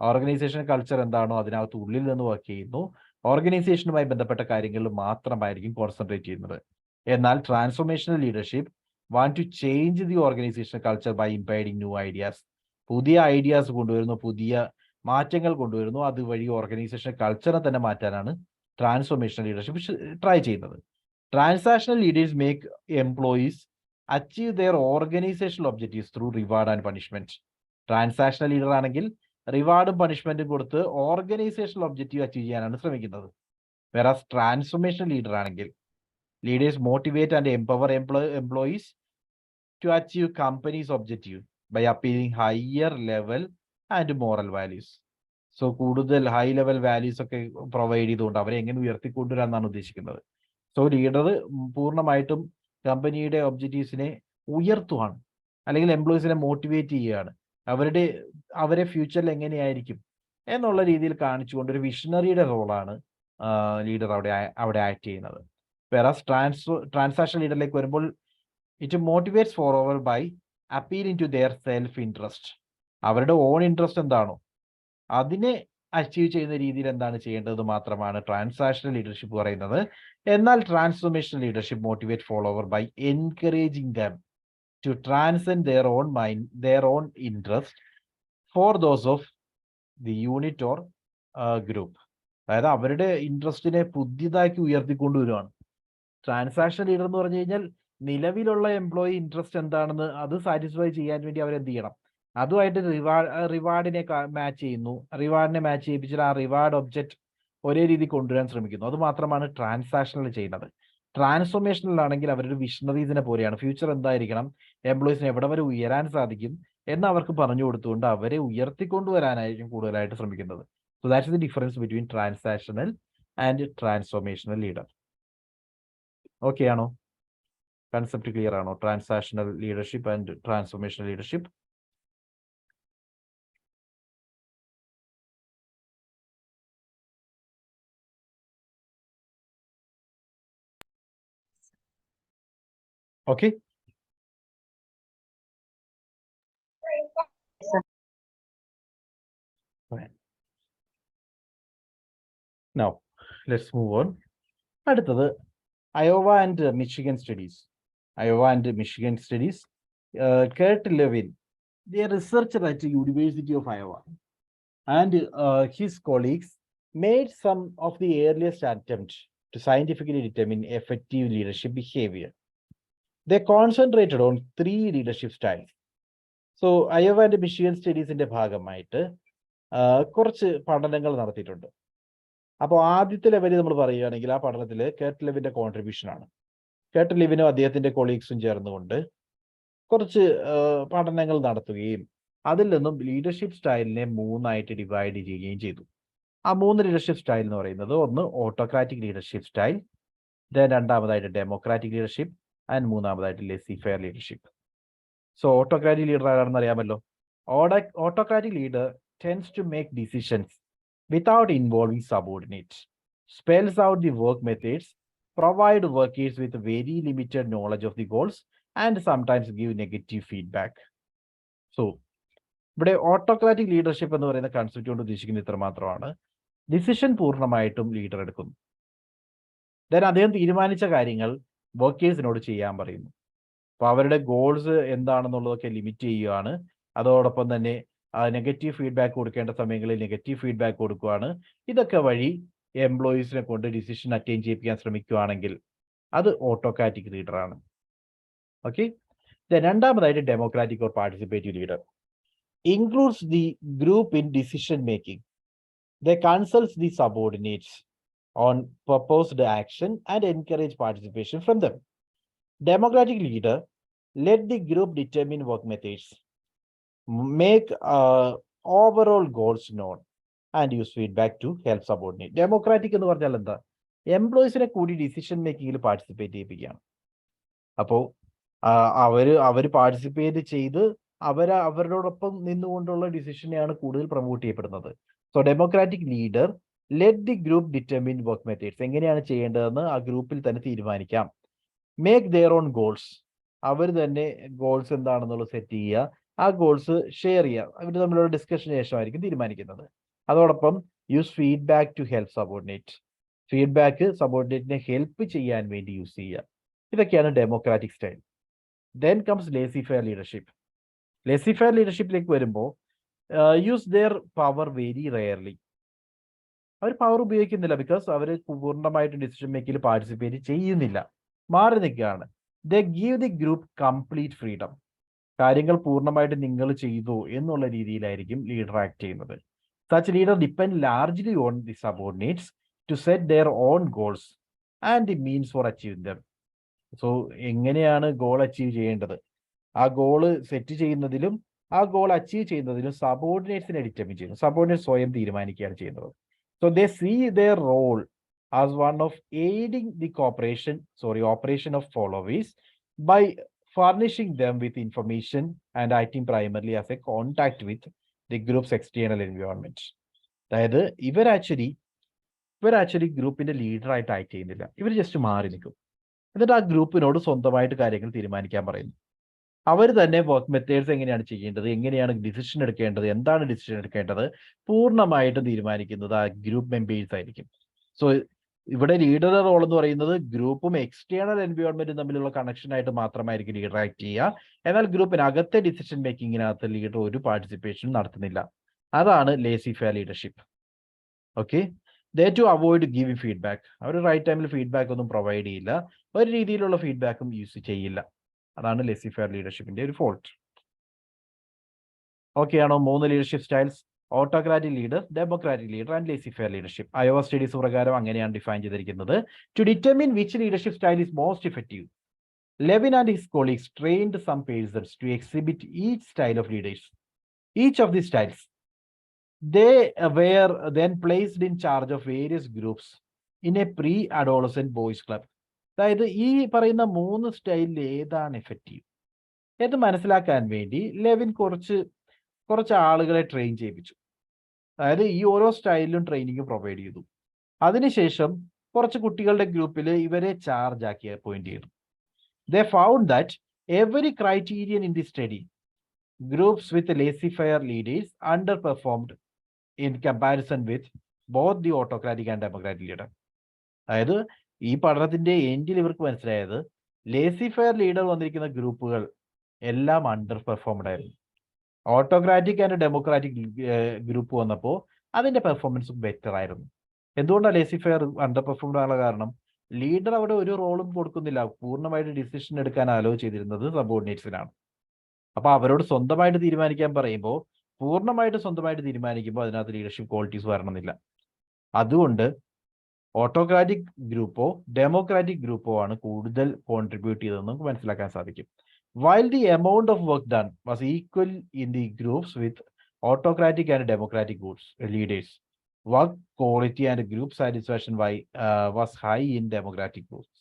Organisation culture എന്താണോ അതിനകത്ത് ഉള്ളിൽ നിന്ന് വർക്ക് ചെയ്യുന്നു, ഓർഗനൈസേഷനുമായി ബന്ധപ്പെട്ട കാര്യങ്ങളിൽ മാത്രമായിരിക്കും കോൺസെൻട്രേറ്റ് ചെയ്യുന്നത്. എന്നാൽ transformational leadership want to change the organisation culture by impeding new ideas. പുതിയ ഐഡിയാസ് കൊണ്ടുവരുന്നു, പുതിയ മാറ്റങ്ങൾ കൊണ്ടുവരുന്നു, അതുവഴി ഓർഗനൈസേഷൻ കൾച്ചറെ തന്നെ മാറ്റാനാണ് ട്രാൻസ്ഫോർമേഷണൽ ലീഡർഷിപ്പ് ട്രൈ ചെയ്യുന്നത്. Transactional leaders make employees achieve their organisational objectives through reward and punishment. Transactional leader ആണെങ്കിൽ റിവാർഡും പണിഷ്മെന്റും കൊടുത്ത് ഓർഗനൈസേഷണൽ ഒബ്ജക്റ്റീവ് അച്ചീവ് ചെയ്യാനാണ് ശ്രമിക്കുന്നത്. വേറാസ് ട്രാൻസ്ഫോർമേഷണൽ ലീഡർ ആണെങ്കിൽ leaders motivate and empower employees to achieve companies objective by appealing higher level and moral values. So കൂടുതൽ high level values ഒക്കെ provide ചെയ്തുകൊണ്ട് അവരെ എങ്ങനെ ഉയർത്തിക്കൊണ്ടുവരാന്നാണ് ഉദ്ദേശിക്കുന്നത്. സോ ലീഡർ പൂർണ്ണമായിട്ടും കമ്പനിയുടെ ഒബ്ജക്റ്റീവ്സിനെ ഉയർത്തുവാണ്, അല്ലെങ്കിൽ എംപ്ലോയീസിനെ മോട്ടിവേറ്റ് ചെയ്യുകയാണ്, അവരെ ഫ്യൂച്ചറിൽ എങ്ങനെയായിരിക്കും എന്നുള്ള രീതിയിൽ കാണിച്ചുകൊണ്ട് ഒരു വിഷണറിയുടെ റോളാണ് ലീഡർ അവിടെ ആക്ട് ചെയ്യുന്നത്. വേറാസ് ട്രാൻസാക്ഷൻ ലീഡറിലേക്ക് വരുമ്പോൾ it motivates forward by appealing to their self interest. അവരുടെ ഓൺ ഇൻട്രസ്റ്റ് എന്താണോ അതിനെ അച്ചീവ് ചെയ്യുന്ന രീതിയിൽ എന്താണ് ചെയ്യേണ്ടത് മാത്രമാണ് ട്രാൻസാക്ഷണൽ ലീഡർഷിപ്പ് പറയുന്നത്. എന്നാൽ transformational leadership motivate follower by encouraging them to transcend their own interest for those of the unit or group. അതായത് അവരുടെ ഇൻട്രസ്റ്റിനെ പുതിയതാക്കി ഉയർത്തിക്കൊണ്ടുവരുവാണ്. ട്രാൻസാക്ഷൻ ലീഡർ എന്ന് പറഞ്ഞു കഴിഞ്ഞാൽ നിലവിലുള്ള എംപ്ലോയി ഇൻട്രസ്റ്റ് എന്താണെന്ന് അത് സാറ്റിസ്ഫൈ ചെയ്യാൻ വേണ്ടി അവരെന്ത് ചെയ്യണം, അതുമായിട്ട് റിവാർഡിനെ മാച്ച് ചെയ്യുന്നു, റിവാർഡിനെ മാച്ച് ചെയ്യിപ്പിച്ചിട്ട് ആ റിവാർഡ് ഒബ്ജക്റ്റ് ഒരേ രീതി കൊണ്ടുവരാൻ ശ്രമിക്കുന്നു. അത് മാത്രമാണ് ട്രാൻസാക്ഷനിൽ ചെയ്യുന്നത്. ട്രാൻസ്ഫോർമേഷനിലാണെങ്കിൽ അവരൊരു വിഷണറീസിനെ പോലെയാണ്. ഫ്യൂച്ചർ എന്തായിരിക്കണം, എംപ്ലോയീസിന് എവിടെ വരെ ഉയരാൻ സാധിക്കും എന്ന് അവർക്ക് പറഞ്ഞു കൊടുത്തുകൊണ്ട് അവരെ ഉയർത്തിക്കൊണ്ടുവരാനായിരിക്കും കൂടുതലായിട്ട് ശ്രമിക്കുന്നത്. So that's the difference between transactional and transformational leader. Okay ആണോ? കൺസെപ്റ്റ് ക്ലിയർ ആണോ? Transactional leadership and transformational leadership. Okay. Right. Now, let's move on. അടുത്തത് Iowa and Michigan studies. Iowa and Michigan studies. Kurt Lewin, the researcher at the University of Iowa, and his colleagues made some of the earliest attempts to scientifically determine effective leadership behavior. They concentrated on 3 leadership styles. So, Iowa and Michigan സ്റ്റഡീസിന്റെ ഭാഗമായിട്ട് കുറച്ച് പഠനങ്ങൾ നടത്തിയിട്ടുണ്ട്. അപ്പോൾ ആദ്യത്തെ ലെവലിൽ നമ്മൾ പറയുകയാണെങ്കിൽ ആ പഠനത്തിൽ കേർട്ട് ലെവിന്റെ കോൺട്രിബ്യൂഷൻ ആണ്. കേട്ട ലിവിനും അദ്ദേഹത്തിന്റെ കൊളീഗ്സും ചേർന്നുകൊണ്ട് കുറച്ച് പഠനങ്ങൾ നടത്തുകയും അതിൽ നിന്നും ലീഡർഷിപ്പ് സ്റ്റൈലിനെ 3ആയിട്ട് ഡിവൈഡ് ചെയ്യുകയും ചെയ്തു. ആ 3 ലീഡർഷിപ്പ് സ്റ്റൈൽ എന്ന് പറയുന്നത് ഒന്ന് ഓട്ടോക്രാറ്റിക് ലീഡർഷിപ്പ് സ്റ്റൈൽ, രണ്ടാമതായിട്ട് ഡെമോക്രാറ്റിക് ലീഡർഷിപ്പ് ആൻഡ് മൂന്നാമതായിട്ട് lessee fair leadership. So autocratic leader ആരാണെന്ന് അറിയാമല്ലോ. Autocratic leader tends to make decisions without involving subordinates, spells out the work methods, provide workers with very limited knowledge of the goals, and sometimes give negative feedback. So, ഇവിടെ autocratic leadership എന്ന് പറയുന്ന concept കൊണ്ട് ഉദ്ദേശിക്കുന്നത് ഇത്ര മാത്രമാണ്. Decision പൂർണ്ണമായിട്ടും leader എടുക്കുന്നു. Then അദ്ദേഹം തീരുമാനിച്ച കാര്യങ്ങൾ വർക്കേഴ്സിനോട് ചെയ്യാൻ പറയുന്നു. അപ്പോൾ അവരുടെ ഗോൾസ് എന്താണെന്നുള്ളതൊക്കെ ലിമിറ്റ് ചെയ്യുകയാണ്. അതോടൊപ്പം തന്നെ നെഗറ്റീവ് ഫീഡ്ബാക്ക് കൊടുക്കേണ്ട സമയങ്ങളിൽ നെഗറ്റീവ് ഫീഡ്ബാക്ക് കൊടുക്കുകയാണ്. ഇതൊക്കെ വഴി എംപ്ലോയീസിനെ കൊണ്ട് ഡിസിഷൻ അറ്റൈൻ ചെയ്യിപ്പിക്കാൻ ശ്രമിക്കുകയാണെങ്കിൽ അത് ഓട്ടോക്രാറ്റിക് ലീഡറാണ്. ഓക്കെ. രണ്ടാമതായിട്ട് democratic or participative leader includes the group in decision making. They consult the subordinates on proposed action and encourage participation from them. Democratic leader let the group determine work methods, make overall goals known, and use feedback to help subordinate. Democratic എന്ന് പറഞ്ഞാൽ എന്താ? എംപ്ലോയീസിനെ കൂടി decision മേക്കിങ്ങിൽ participate ചെയ്യിപ്പിക്കുകയാണ്. അപ്പോൾ അവര് participate ചെയ്ത് അവരോടൊപ്പം നിന്നുകൊണ്ടുള്ള ഡിസിഷനെയാണ് കൂടുതൽ promote ചെയ്യപ്പെടുന്നത്. So democratic leader let the group determine work methods, എങ്ങനെയാണ് ചെയ്യേണ്ടതെന്ന് ആ ഗ്രൂപ്പിൽ തന്നെ തീരുമാനിക്കാം. മേക്ക് ദെയർ ഓൺ ഗോൾസ്, അവർ തന്നെ ഗോൾസ് എന്താണെന്നുള്ളത് സെറ്റ് ചെയ്യുക, ആ ഗോൾസ് ഷെയർ ചെയ്യുക, അവർ തമ്മിലുള്ള ഡിസ്കഷന് ശേഷമായിരിക്കും തീരുമാനിക്കുന്നത്. അതോടൊപ്പം use feedback to help subordinate, feedback സബോർഡിനേറ്റിനെ ഹെൽപ്പ് ചെയ്യാൻ വേണ്ടി യൂസ് ചെയ്യുക. ഇതൊക്കെയാണ് democratic style. Then comes laissez faire leadership. Laissez faire ലീഡർഷിപ്പിലേക്ക് വരുമ്പോൾ use their power very rarely. അവർ പവർ ഉപയോഗിക്കുന്നില്ല, ബിക്കോസ് അവർ പൂർണ്ണമായിട്ട് ഡിസിഷൻ മേക്കിൽ പാർട്ടിസിപ്പേറ്റ് ചെയ്യുന്നില്ല, മാറി നിൽക്കുകയാണ്. They give the group complete freedom. കാര്യങ്ങൾ പൂർണ്ണമായിട്ട് നിങ്ങൾ ചെയ്തു എന്നുള്ള രീതിയിലായിരിക്കും ലീഡർ ആക്ട് ചെയ്യുന്നത്. Such leader depend largely on the subordinates to set their own goals and the means for achieve them. So എങ്ങനെയാണ് ഗോൾ അച്ചീവ് ചെയ്യേണ്ടത്, ആ ഗോള് സെറ്റ് ചെയ്യുന്നതിലും ആ ഗോൾ അച്ചീവ് ചെയ്യുന്നതിലും സബോർഡിനേറ്റ്സിനെ ഡിറ്റർമിൻ ചെയ്യുന്നു. സബോർഡിനേറ്റ് സ്വയം തീരുമാനിക്കുകയാണ് ചെയ്യുന്നത്. So they see their role as one of aiding the operation of followers by furnishing them with information and acting primarily as a contact with the group's external environment. അതായത് ഇവർ actually ഗ്രൂപ്പിന്റെ ലീഡറായിട്ട് act ചെയ്യുന്നില്ല, ഇവർ just മാറി നിൽക്കും. എന്നിട്ട് ആ ഗ്രൂപ്പിനോട് സ്വന്തമായിട്ട് കാര്യങ്ങൾ തീരുമാനിക്കാൻ പറയുന്നു. അവർ തന്നെ വർക്ക് മെത്തേഡ്സ് എങ്ങനെയാണ് ചെയ്യേണ്ടത്, എങ്ങനെയാണ് ഡിസിഷൻ എടുക്കേണ്ടത്, എന്താണ് ഡിസിഷൻ എടുക്കേണ്ടത് പൂർണ്ണമായിട്ടും തീരുമാനിക്കുന്നത് ആ ഗ്രൂപ്പ് മെമ്പേഴ്സ് ആയിരിക്കും. സോ ഇവിടെ ലീഡറുടെ റോൾ എന്ന് പറയുന്നത് ഗ്രൂപ്പും എക്സ്റ്റേണൽ എൻവയോൺമെന്റും തമ്മിലുള്ള കണക്ഷൻ ആയിട്ട് മാത്രമായിരിക്കും ലീഡർ ആക്ട് ചെയ്യുക. എന്നാൽ ഗ്രൂപ്പിനകത്തെ ഡിസിഷൻ മേക്കിങ്ങിനകത്ത് ലീഡർ ഒരു പാർട്ടിസിപ്പേഷൻ നടത്തുന്നില്ല. അതാണ് laissez faire leadership. Okay. They to avoid giving feedback. അവർ റൈറ്റ് ടൈമിൽ ഫീഡ്ബാക്ക് ഒന്നും പ്രൊവൈഡ് ചെയ്യില്ല, ഒരു രീതിയിലുള്ള ഫീഡ്ബാക്കും യൂസ് ചെയ്യില്ല. അതാണ് ലേസി ഫെയർ ലീഡർഷിപ്പിന്റെ ഒരു ഫോൾട്ട്. ഓക്കെ ആണോ? 3 leadership styles: autocratic leader, democratic leader and laissez faire leadership. Iowa studies പ്രകാരം അങ്ങനെയാണ് ഡിഫൈൻ ചെയ്തിരിക്കുന്നത്. To determine which leadership style is most effective, Lewin and his colleagues trained some persons to exhibit each style of leaders. Each of the styles they were then placed in charge of various groups in a pre-adolescent boys club. അതായത് ഈ പറയുന്ന 3 സ്റ്റൈലിൽ ഏതാണ് effective എന്ന് മനസ്സിലാക്കാൻ വേണ്ടി Levin കുറച്ച് ആളുകളെ ട്രെയിൻ ചെയ്യിപ്പിച്ചു. അതായത് ഈ ഓരോ സ്റ്റൈലിലും ട്രെയിനിങ് പ്രൊവൈഡ് ചെയ്തു. അതിനുശേഷം കുറച്ച് കുട്ടികളുടെ ഗ്രൂപ്പിൽ ഇവരെ ചാർജ് ആക്കി അപ്പോയിന്റ് ചെയ്തു. They found that every criterion in the study, groups with laissez-faire leaders underperformed in comparison with both the autocratic and democratic leader. അതായത് ഈ പഠനത്തിന്റെ എൻഡിൽ ഇവർക്ക് മനസ്സിലായത് ലേസി ഫെയർ ലീഡർ വന്നിരിക്കുന്ന ഗ്രൂപ്പുകൾ എല്ലാം അണ്ടർ പെർഫോംഡ് ആയിരുന്നു. ഓട്ടോക്രാറ്റിക് ആൻഡ് ഡെമോക്രാറ്റിക് ഗ്രൂപ്പ് വന്നപ്പോൾ അതിന്റെ പെർഫോമൻസും ബെറ്റർ ആയിരുന്നു. എന്തുകൊണ്ടാണ് ലേസി ഫെയർ അണ്ടർ പെർഫോംഡ് ആകാനുള്ള കാരണം? ലീഡർ അവിടെ ഒരു റോളും കൊടുക്കുന്നില്ല, പൂർണ്ണമായിട്ട് ഡിസിഷൻ എടുക്കാൻ അലോ ചെയ്തിരുന്നത് സബോർഡിനേറ്റ്സിനാണ്. അപ്പൊ അവരോട് സ്വന്തമായിട്ട് തീരുമാനിക്കാൻ പറയുമ്പോൾ, പൂർണ്ണമായിട്ട് സ്വന്തമായിട്ട് തീരുമാനിക്കുമ്പോൾ അതിനകത്ത് ലീഡർഷിപ്പ് ക്വാളിറ്റീസ് വരണമെന്നില്ല. അതുകൊണ്ട് ഓട്ടോക്രാറ്റിക് ഗ്രൂപ്പോ ഡെമോക്രാറ്റിക് ഗ്രൂപ്പോ ആണ് കൂടുതൽ കോൺട്രിബ്യൂട്ട് ചെയ്തതെന്ന് നമുക്ക് മനസ്സിലാക്കാൻ സാധിക്കും. While the amount of work done was equal in the groups with autocratic and democratic leaders, work quality and group satisfaction was high in democratic groups.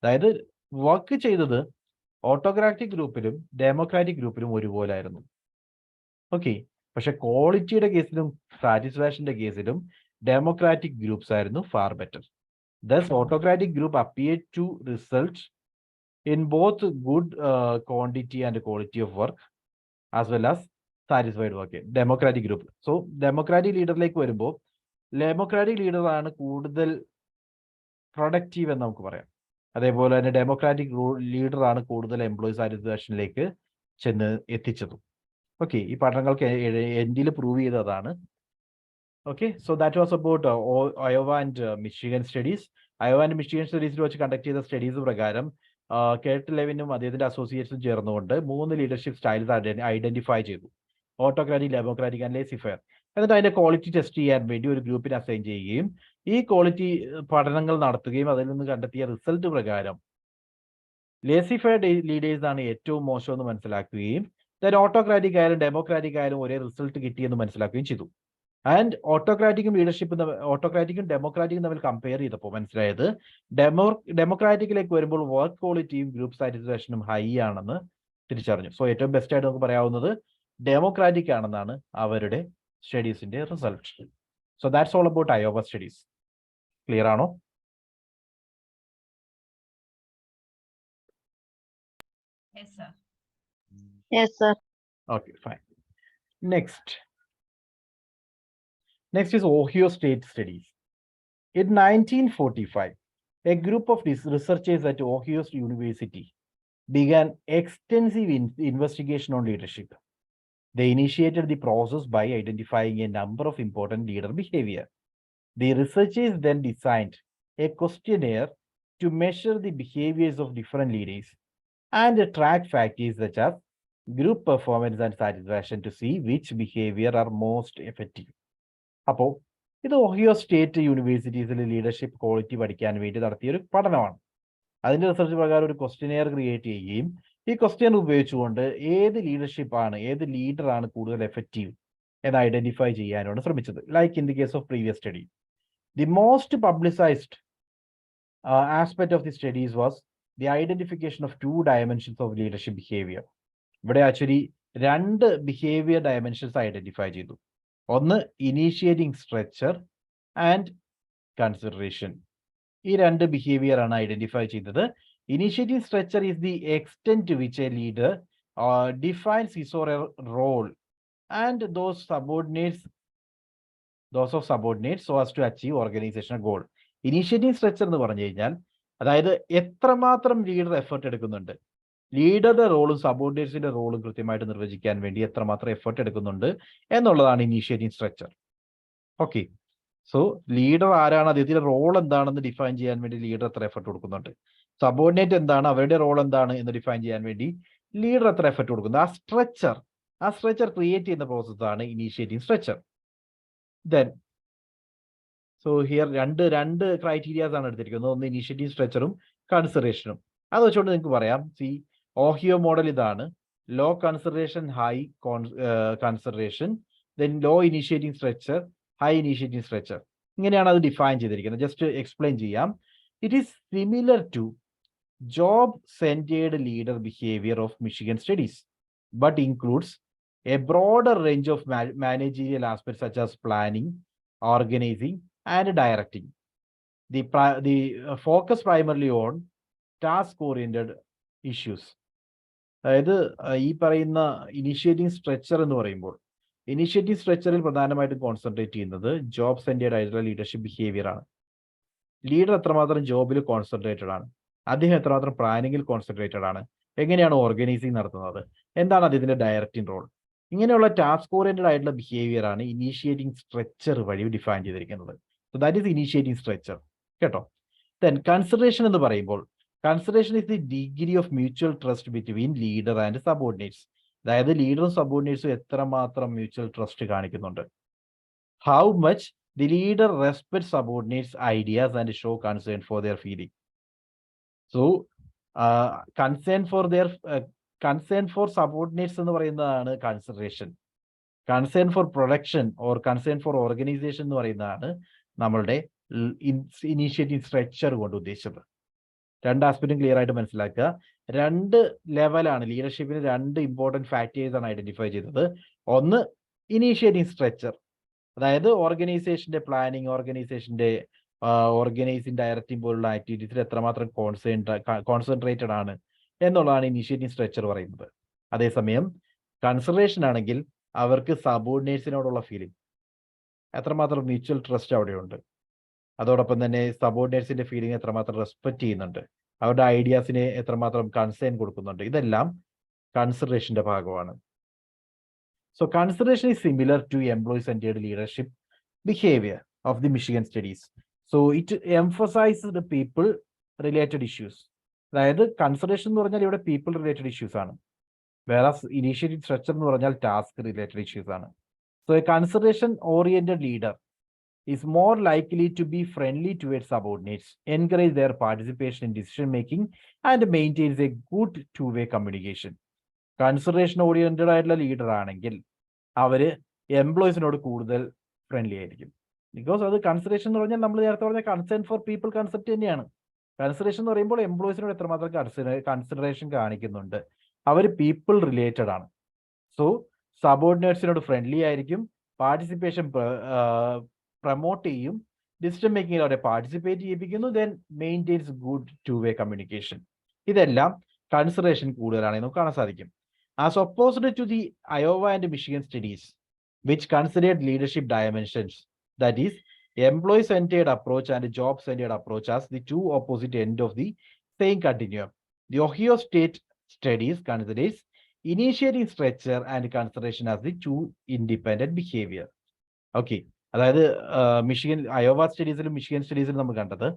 അതായത് work ചെയ്തത് ഓട്ടോക്രാറ്റിക് ഗ്രൂപ്പിലും ഡെമോക്രാറ്റിക് ഗ്രൂപ്പിലും ഒരുപോലായിരുന്നു. ഓക്കെ, പക്ഷെ ക്വാളിറ്റിയുടെ കേസിലും സാറ്റിസ്ഫാക്ഷന്റെ കേസിലും democratic groups ആയിരുന്നു far better. Thus, autocratic group appeared to result in both good quantity and quality of work as well as satisfied work. Democratic group. So, democratic leaderലേക്ക് വരുമ്പോൾ democratic leader ആണ് കൂടുതൽ productive എന്ന് നമുക്ക് പറയാം. അതേപോലെ തന്നെ ഡെമോക്രാറ്റിക് ലീഡർ ആണ് കൂടുതൽ എംപ്ലോയി സാറ്റിസ്ഫാക്ഷനിലേക്ക് ചെന്ന് എത്തിച്ചതും. ഓക്കെ, ഈ പഠനങ്ങൾക്ക് എൻഡിൽ പ്രൂവ് ചെയ്തതാണ്. Okay, so that was about Iowa and Michigan studies. Iowa and Michigan studies വെച്ച് കണ്ടക്ട് ചെയ്ത സ്റ്റഡീസ് പ്രകാരം കേട്ട് ലെവിനും അദ്ദേഹത്തിന്റെ അസോസിയേറ്റ്സും ചേർന്നുകൊണ്ട് 3 ലീഡർഷിപ്പ് സ്റ്റൈൽസ് ഐഡന്റിഫൈ ചെയ്തു. Autocratic, democratic and laissez fair. എന്നിട്ട് അതിന്റെ ക്വാളിറ്റി ടെസ്റ്റ് ചെയ്യാൻ വേണ്ടി ഒരു ഗ്രൂപ്പിനെ അസൈൻ ചെയ്യുകയും ഈ ക്വാളിറ്റി പഠനങ്ങൾ നടത്തുകയും അതിൽ നിന്ന് കണ്ടെത്തിയ റിസൾട്ട് പ്രകാരം ലേസി ഫെയർ ലീഡേഴ്സ് ആണ് ഏറ്റവും മോശം എന്ന് മനസ്സിലാക്കുകയും ഓട്ടോക്രാറ്റിക് ആയാലും ഡെമോക്രാറ്റിക് ആയാലും ഒരേ റിസൾട്ട് കിട്ടിയെന്ന് മനസ്സിലാക്കുകയും ചെയ്തു. ആൻഡ് ഓട്ടോക്രാറ്റിക്കും ഡെമോക്രാറ്റിക്കും തമ്മിൽ കമ്പയർ ചെയ്തപ്പോൾ മനസ്സിലായത് ഡെമോക്രാറ്റിക്കിലേക്ക് വരുമ്പോൾ വർക്ക് ക്വാളിറ്റിയും ഗ്രൂപ്പ് സാറ്റിസ്ഫാക്ഷനും ഹൈ ആണെന്ന് തിരിച്ചറിഞ്ഞു. സോ ഏറ്റവും ബെസ്റ്റ് ആയിട്ട് നമുക്ക് പറയാവുന്നത് ഡെമോക്രാറ്റിക് ആണെന്നാണ് അവരുടെ സ്റ്റഡീസിന്റെ result. So that's all about Iowa studies. Clear ആണോ? Yes, sir. Okay, fine. Next is Ohio State studies. In 1945, a group of researchers at Ohio University began extensive investigation on leadership. They initiated the process by identifying a number of important leader behavior. The researchers then designed a questionnaire to measure the behaviors of different leaders and track factors such as group performance and satisfaction to see which behavior are most effective. അപ്പോൾ ഇത് Ohio state യൂണിവേഴ്സിറ്റീസിൽ leadership quality പഠിക്കാൻ വേണ്ടി നടത്തിയ ഒരു പഠനമാണ്. അതിന്റെ research പ്രകാരം ഒരു ക്വസ്റ്റ്യനെയർ ക്രിയേറ്റ് ചെയ്യുകയും ഈ ക്വസ്റ്റ്യൻ ഉപയോഗിച്ചുകൊണ്ട് ഏത് ലീഡർഷിപ്പാണ്, ഏത് ലീഡറാണ് കൂടുതൽ എഫക്റ്റീവ് എന്ന് ഐഡന്റിഫൈ ചെയ്യാനാണ് ശ്രമിച്ചത്. Like in the case of previous study, the most publicised aspect of the studies was the identification of 2 dimensions of leadership behaviour. ഇവിടെ ആക്ച്വലി 2 ബിഹേവിയർ ഡയമെൻഷൻസ് ഐഡന്റിഫൈ ചെയ്തു. ഒന്ന് ഇനീഷ്യേറ്റിംഗ് സ്ട്രക്ചർ ആൻഡ് കൺസിഡറേഷൻ. ഈ 2 behaviour ആണ് identify ചെയ്തത്. Initiating structure is the extent to which a leader defines his or her role and those of subordinates so as to achieve organizational goal. Initiating structure എന്ന് പറഞ്ഞു കഴിഞ്ഞാൽ അതായത് എത്രമാത്രം leader effort എടുക്കുന്നുണ്ട്, ലീഡറുടെ റോളും സബോർഡിനേറ്റ്സിന്റെ റോളും കൃത്യമായിട്ട് നിർവചിക്കാൻ വേണ്ടി എത്രമാത്രം എഫേർട്ട് എടുക്കുന്നുണ്ട് എന്നുള്ളതാണ് initiating structure. Okay, so leader ആരാണ്, അദ്ദേഹത്തിന്റെ റോൾ എന്താണെന്ന് ഡിഫൈൻ ചെയ്യാൻ വേണ്ടി ലീഡർ എത്ര എഫേർട്ട് കൊടുക്കുന്നുണ്ട്, സബോർഡിനേറ്റ് എന്താണ്, അവരുടെ റോൾ എന്താണ് എന്ന് ഡിഫൈൻ ചെയ്യാൻ വേണ്ടി ലീഡർ എത്ര എഫേർട്ട് കൊടുക്കുന്നു. ആ സ്ട്രക്ചർ ക്രിയേറ്റ് ചെയ്യുന്ന പ്രോസസ്സാണ് initiating structure. Then so here രണ്ട് ക്രൈറ്റീരിയാസ് ആണ് എടുത്തിരിക്കുന്നത്. ഒന്ന് ഇനീഷ്യേറ്റിംഗ് സ്ട്രക്ചറും കൺസിഡറേഷനും. അത് വെച്ചുകൊണ്ട് നിങ്ങൾക്ക് പറയാം, ഓഹിയോ മോഡൽ ഇതാണ്: low consideration, high consideration, then low initiating structure, high initiating structure. ഇങ്ങനെയാണ് അത് ഡിഫൈൻ ചെയ്തിരിക്കുന്നത്. ജസ്റ്റ് എക്സ്പ്ലെയിൻ ചെയ്യാം. It is similar to job centred leader behaviour of Michigan studies, but includes a broader range of managerial aspects such as planning, organizing, and directing. The focus primarily on task-oriented issues. അതായത് ഈ പറയുന്ന initiating structure എന്ന് പറയുമ്പോൾ initiating സ്ട്രക്ചറിൽ പ്രധാനമായിട്ടും concentrate ചെയ്യുന്നത് job centred ആയിട്ടുള്ള leadership behaviour ആണ്. ലീഡർ എത്രമാത്രം ജോബിൽ കോൺസെൻട്രേറ്റഡ് ആണ്, അദ്ദേഹം എത്രമാത്രം പ്ലാനിങ്ങിൽ കോൺസെൻട്രേറ്റഡ് ആണ്, എങ്ങനെയാണ് ഓർഗനൈസിങ് നടത്തുന്നത്, എന്താണ് അദ്ദേഹത്തിന്റെ ഡയറക്റ്റിംഗ് റോൾ, ഇങ്ങനെയുള്ള ടാസ്ക് ഓറിയന്റഡ് ആയിട്ടുള്ള ബിഹേവിയർ ആണ് ഇനീഷ്യേറ്റിംഗ് സ്ട്രക്ചർ വഴി ഡിഫൈൻ ചെയ്തിരിക്കുന്നത്. So that is initiating structure. കേട്ടോ. ദെൻ കൺസിഡറേഷൻ എന്ന് പറയുമ്പോൾ consideration is the degree of mutual trust between leader and subordinates. അതായത് ലീഡറും സബോർഡിനേറ്റ്സും എത്രമാത്രം മ്യൂച്വൽ ട്രസ്റ്റ് കാണിക്കുന്നുണ്ട്, how much The leader respects subordinates' ideas and show concern for their feeling. So, concern for subordinates എന്ന് പറയുന്നതാണ് consideration. Concern for production or concern for organisation എന്ന് പറയുന്നതാണ് നമ്മളുടെ initiative structure കൊണ്ട് ഉദ്ദേശിച്ചത്. രണ്ട് ആസ്പെക്റ്റും ക്ലിയർ ആയിട്ട് മനസ്സിലാക്കുക. രണ്ട് ലെവലാണ് ലീഡർഷിപ്പിന്, രണ്ട് ഇമ്പോർട്ടൻറ്റ് ഫാക്ടേഴ്സ് ആണ് ഐഡന്റിഫൈ ചെയ്തത്. ഒന്ന് ഇനീഷ്യേറ്റീവ് സ്ട്രക്ചർ, അതായത് ഓർഗനൈസേഷന്റെ പ്ലാനിങ്, ഓർഗനൈസേഷന്റെ ഓർഗനൈസിങ്, ഡയറക്റ്റിംഗ് പോലുള്ള ആക്ടിവിറ്റീസിൽ എത്രമാത്രം കോൺസെൻട്രേറ്റഡ് ആണ് എന്നുള്ളതാണ് ഇനീഷ്യേറ്റീവ് സ്ട്രക്ചർ പറയുന്നത്. അതേസമയം കൺസിഡറേഷൻ ആണെങ്കിൽ അവർക്ക് സബോർഡിനേറ്റ്സിനോടുള്ള ഫീലിംഗ്, എത്രമാത്രം മ്യൂച്വൽ ട്രസ്റ്റ് അവിടെയുണ്ട്, അതോടൊപ്പം തന്നെ സബോർഡിനേറ്റ്സിന്റെ ഫീലിംഗ് എത്രമാത്രം റെസ്പെക്ട് ചെയ്യുന്നുണ്ട്, അവരുടെ ഐഡിയാസിനെ എത്രമാത്രം കൺസേൺ കൊടുക്കുന്നുണ്ട്, ഇതെല്ലാം കൺസിഡറേഷന്റെ ഭാഗമാണ്. So consideration is similar to employees centred leadership behaviour of the Michigan studies. So it emphasises the people related issues. അതായത് കൺസിഡറേഷൻ എന്ന് പറഞ്ഞാൽ ഇവിടെ പീപ്പിൾ റിലേറ്റഡ് ഇഷ്യൂസ് ആണ്, വേറെ ഇനീഷ്യേറ്റീവ് സ്ട്രക്ചർ എന്ന് പറഞ്ഞാൽ ടാസ്ക് റിലേറ്റഡ് ഇഷ്യൂസ് ആണ്. So A consideration oriented leader is more likely to be friendly towards subordinates, encourage their participation in decision making, and maintains a good two-way communication. Consideration oriented ആയിട്ടുള്ള leader ആണെങ്കിൽ അവര് എംപ്ലോയീസിനോട് കൂടുതൽ friendly ആയിരിക്കും. Because അത് consideration എന്ന് പറഞ്ഞാൽ നമ്മൾ നേരത്തെ പറഞ്ഞ കൺസേൺ ഫോർ പീപ്പിൾ കൺസെപ്റ്റ് തന്നെയാണ്. കൺസിഡറേഷൻ എന്ന് പറയുമ്പോൾ എംപ്ലോയീസിനോട് എത്രമാത്രം കൺസിഡറേഷൻ കാണിക്കുന്നുണ്ട്, അവർ പീപ്പിൾ റിലേറ്റഡ് ആണ്. സോ സബോർഡിനേറ്റ്സിനോട് ഫ്രണ്ട്ലി ആയിരിക്കും, പാർട്ടിസിപ്പേഷൻ പ്രൊമോട്ട് ചെയ്യും, ഡിസിഷൻ മേക്കിങ്ങിൽ അവരെ പാർട്ടിസിപ്പേറ്റ് ചെയ്യിപ്പിക്കുന്നു, then maintains good two way communication. ഇതെല്ലാം കൺസിഡറേഷൻ കൂടുതലാണെന്ന് നമുക്ക് കാണാൻ സാധിക്കും. As opposed to the Iowa and Michigan studies which considered leadership dimensions, that is employee centred approach and job centred approach as the two opposite end of the same continuum. The Ohio State studies considers initiating structure and consideration as the to independent behaviour. Okay, അതായത് Michigan Iowa സ്റ്റഡീസിലും Michigan സ്റ്റഡീസിലും നമ്മൾ കണ്ടത്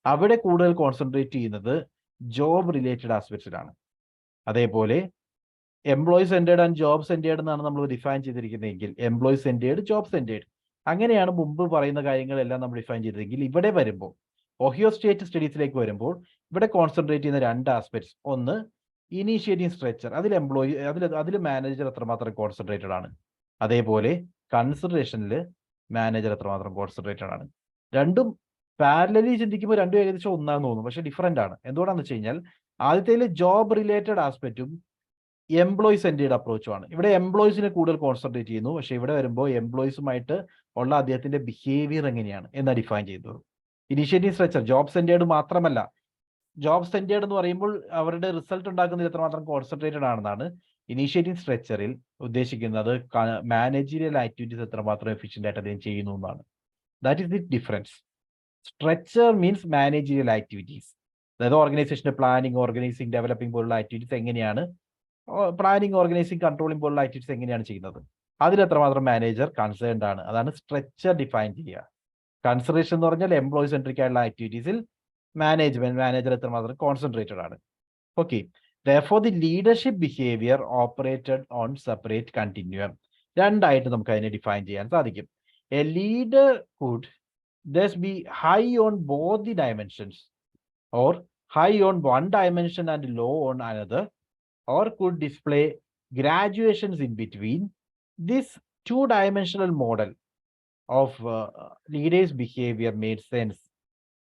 അവിടെ കൂടുതൽ concentrate ചെയ്യുന്നത് job related ആസ്പെക്ട്സിലാണ്. അതേപോലെ employee centred and job centred എന്നാണ് നമ്മൾ ഡിഫൈൻ ചെയ്തിരിക്കുന്നതെങ്കിൽ എംപ്ലോയി സെന്റേർഡ്, ജോബ് സെന്റേർഡ്, അങ്ങനെയാണ് മുമ്പ് പറയുന്ന കാര്യങ്ങളെല്ലാം നമ്മൾ ഡിഫൈൻ ചെയ്തതെങ്കിൽ ഇവിടെ വരുമ്പോൾ ഒഹിയോ സ്റ്റേറ്റ് സ്റ്റഡീസിലേക്ക് വരുമ്പോൾ ഇവിടെ കോൺസെൻട്രേറ്റ് ചെയ്യുന്ന രണ്ട് ആസ്പെക്ട്സ്, ഒന്ന് ഇനീഷ്യേറ്റിംഗ് സ്ട്രക്ചർ, അതിൽ മാനേജർ എത്രമാത്രം കോൺസെൻട്രേറ്റഡ് ആണ്, അതേപോലെ കൺസിഡറേഷനിൽ മാനേജർ എത്രമാത്രം കോൺസെൻട്രേറ്റഡ് ആണ്. രണ്ടും പാരലലി ചിന്തിക്കുമ്പോൾ രണ്ടും ഏകദേശം ഒന്നാന്ന് തോന്നും, പക്ഷെ ഡിഫറെന്റ് ആണ്. എന്തുകൊണ്ടാണെന്ന് വെച്ച് കഴിഞ്ഞാൽ ആദ്യത്തേൽ ജോബ് റിലേറ്റഡ് ആസ്പെക്റ്റും എംപ്ലോയി സെന്റേർഡ് അപ്രോച്ചുമാണ്. ഇവിടെ എംപ്ലോയീസിനെ കൂടുതൽ കോൺസെൻട്രേറ്റ് ചെയ്യുന്നു, പക്ഷെ ഇവിടെ വരുമ്പോൾ എംപ്ലോയീസുമായിട്ട് ഉള്ള അദ്ദേഹത്തിന്റെ ബിഹേവിയർ എങ്ങനെയാണ് എന്നാണ് ഡിഫൈൻ ചെയ്തത്. ഇനീഷ്യേറ്റീവ് സ്ട്രക്ചർ ജോബ് സെന്റേർഡ് മാത്രമല്ല, ജോബ് സെന്റേർഡ് എന്ന് പറയുമ്പോൾ അവരുടെ റിസൾട്ട് ഉണ്ടാക്കുന്നതിൽ എത്രമാത്രം കോൺസെൻട്രേറ്റഡ് ആണെന്നാണ്. ഇനീഷ്യേറ്റീവ് സ്ട്രക്ചറിൽ ഉദ്ദേശിക്കുന്നത് മാനേജീരിയൽ ആക്ടിവിറ്റീസ് എത്രമാത്രം എഫിഷ്യന്റ് ആയിട്ട് അദ്ദേഹം ചെയ്യുന്നു എന്നാണ്. That is the difference. Structure means managerial activities, അതായത് ഓർഗനൈസേഷന്റെ പ്ലാനിങ്, ഓർഗനൈസിങ്, ഡെവലപ്പിംഗ് പോലുള്ള ആക്ടിവിറ്റീസ് എങ്ങനെയാണ്, പ്ലാനിങ്, ഓർഗനൈസിങ്, കൺട്രോളിംഗ് പോലുള്ള ആക്ടിവിറ്റീസ് എങ്ങനെയാണ് ചെയ്യുന്നത്, അതിൽ എത്രമാത്രം മാനേജർ കൺസേൺഡ് ആണ്, അതാണ് സ്ട്രക്ചർ ഡിഫൈൻ ചെയ്യുക. കൺസിഡറേഷൻ എന്ന് പറഞ്ഞാൽ എംപ്ലോയി സെൻട്രിക് ആയിട്ടുള്ള ആക്ടിവിറ്റീസിൽ മാനേജർ എത്രമാത്രം കോൺസെൻട്രേറ്റഡ് ആണ്. Okay, therefore the leadership behavior operated on separate continuum. രണ്ടായിട്ട് നമുക്ക് അതിനെ ഡിഫൈൻ ചെയ്യാൻ സാധിക്കും. A leader could thus be high on both the dimensions, or high on one dimension and low on another, or could display graduations in between. This two-dimensional model of leaders' behavior made sense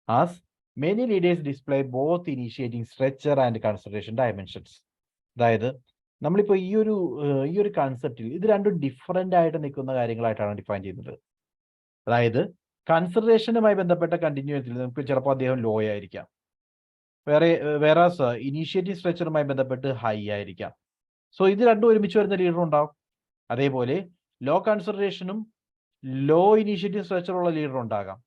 as many leaders display both initiating structure and consideration dimensions. അതായത് നമ്മളിപ്പോൾ ഈ ഒരു കൺസെപ്റ്റിൽ ഇത് രണ്ടും different ആയിട്ട് നിൽക്കുന്ന കാര്യങ്ങളായിട്ടാണ് define ചെയ്യുന്നത്. അതായത് കൺസിഡറേഷനുമായി ബന്ധപ്പെട്ട കണ്ടിന്യൂറ്റിൽ നമുക്ക് ചിലപ്പോൾ അദ്ദേഹം ലോ ആയിരിക്കാം, വേറെ ഇനീഷ്യേറ്റീവ് സ്ട്രക്ചറുമായി ബന്ധപ്പെട്ട് ഹൈ ആയിരിക്കാം. സോ ഇത് രണ്ടും ഒരുമിച്ച് വരുന്ന ലീഡർ ഉണ്ടാവും. അതേപോലെ ലോ കൺസിഡറേഷനും ലോ ഇനീഷ്യേറ്റീവ് സ്ട്രക്ചറുള്ള ലീഡർ ഉണ്ടാകാം,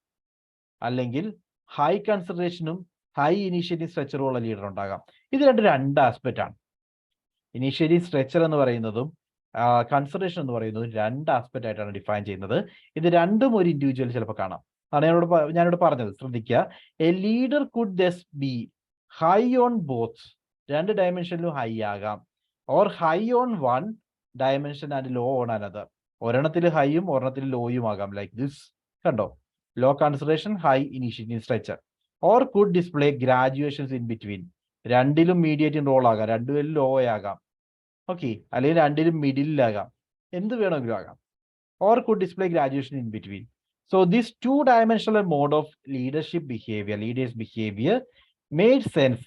അല്ലെങ്കിൽ ഹൈ കൺസിഡറേഷനും ഹൈ ഇനീഷ്യേറ്റീവ് സ്ട്രക്ചറും ഉള്ള ലീഡർ ഉണ്ടാകാം. ഇത് രണ്ട് ആസ്പെക്റ്റ് ആണ്. ഇനീഷ്യേറ്റീവ് സ്ട്രക്ചർ എന്ന് പറയുന്നതും കൺസിഡറേഷൻ എന്ന് പറയുന്നതും രണ്ട് ആസ്പെക്റ്റ് ആയിട്ടാണ് ഡിഫൈൻ ചെയ്യുന്നത്. ഇത് രണ്ടും ഒരു ഇൻഡിവിജ്വൽ ചിലപ്പോൾ കാണാം. ആണ് ഞാനിവിടെ പറഞ്ഞത്, ശ്രദ്ധിക്കുക. A leader could thus be high on both, രണ്ട് ഡയമെൻഷനിലും ഹൈ ആകാം, or high on one dimension and low on another, ഒരെണ്ണത്തിൽ ഹൈയും ഒരെണ്ണത്തിൽ ലോയും ആകാം, ലൈക്ക് ദിസ്. കണ്ടോ? Low consideration, high initiative structure, or could display graduations in between. രണ്ടിലും മീഡിയേറ്റിംഗ് റോൾ ആകാം, രണ്ടുപേരും ലോ ആകാം, ഓക്കെ, അല്ലെങ്കിൽ രണ്ടിലും മിഡിലാകാം, എന്ത് വേണമെങ്കിലും ആകാം. Or could display graduation in between. So this two-dimensional mode of leaders behavior made sense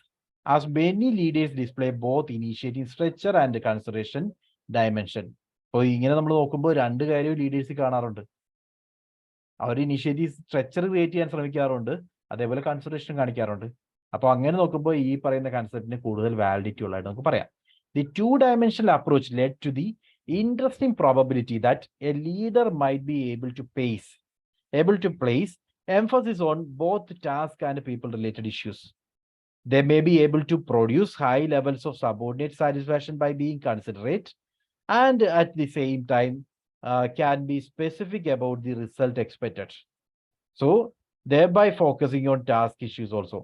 as many leaders display both initiating structure and consideration dimension. അപ്പോൾ ഇങ്ങനെ നമ്മൾ നോക്കുമ്പോൾ രണ്ട് കാര്യവും ലീഡേഴ്സ് കാണാറുണ്ട്. അവർ ഇനീഷ്യേറ്റീവ് സ്ട്രക്ചർ ക്രിയേറ്റ് ചെയ്യാൻ ശ്രമിക്കാറുണ്ട്, അതേപോലെ കൺസിഡറേഷൻ കാണിക്കാറുണ്ട്. അപ്പോൾ അങ്ങനെ നോക്കുമ്പോൾ ഈ പറയുന്ന കൺസെപ്റ്റിന് കൂടുതൽ വാലിഡിറ്റി ഉള്ളതായിട്ട് നമുക്ക് പറയാം. The two-dimensional approach led to the interesting probability that a leader might be able to place emphasis on both task and people-related issues. They may be able to produce high levels of subordinate satisfaction by being considerate, and at the same time can be specific about the result expected. So, thereby focusing on task issues also.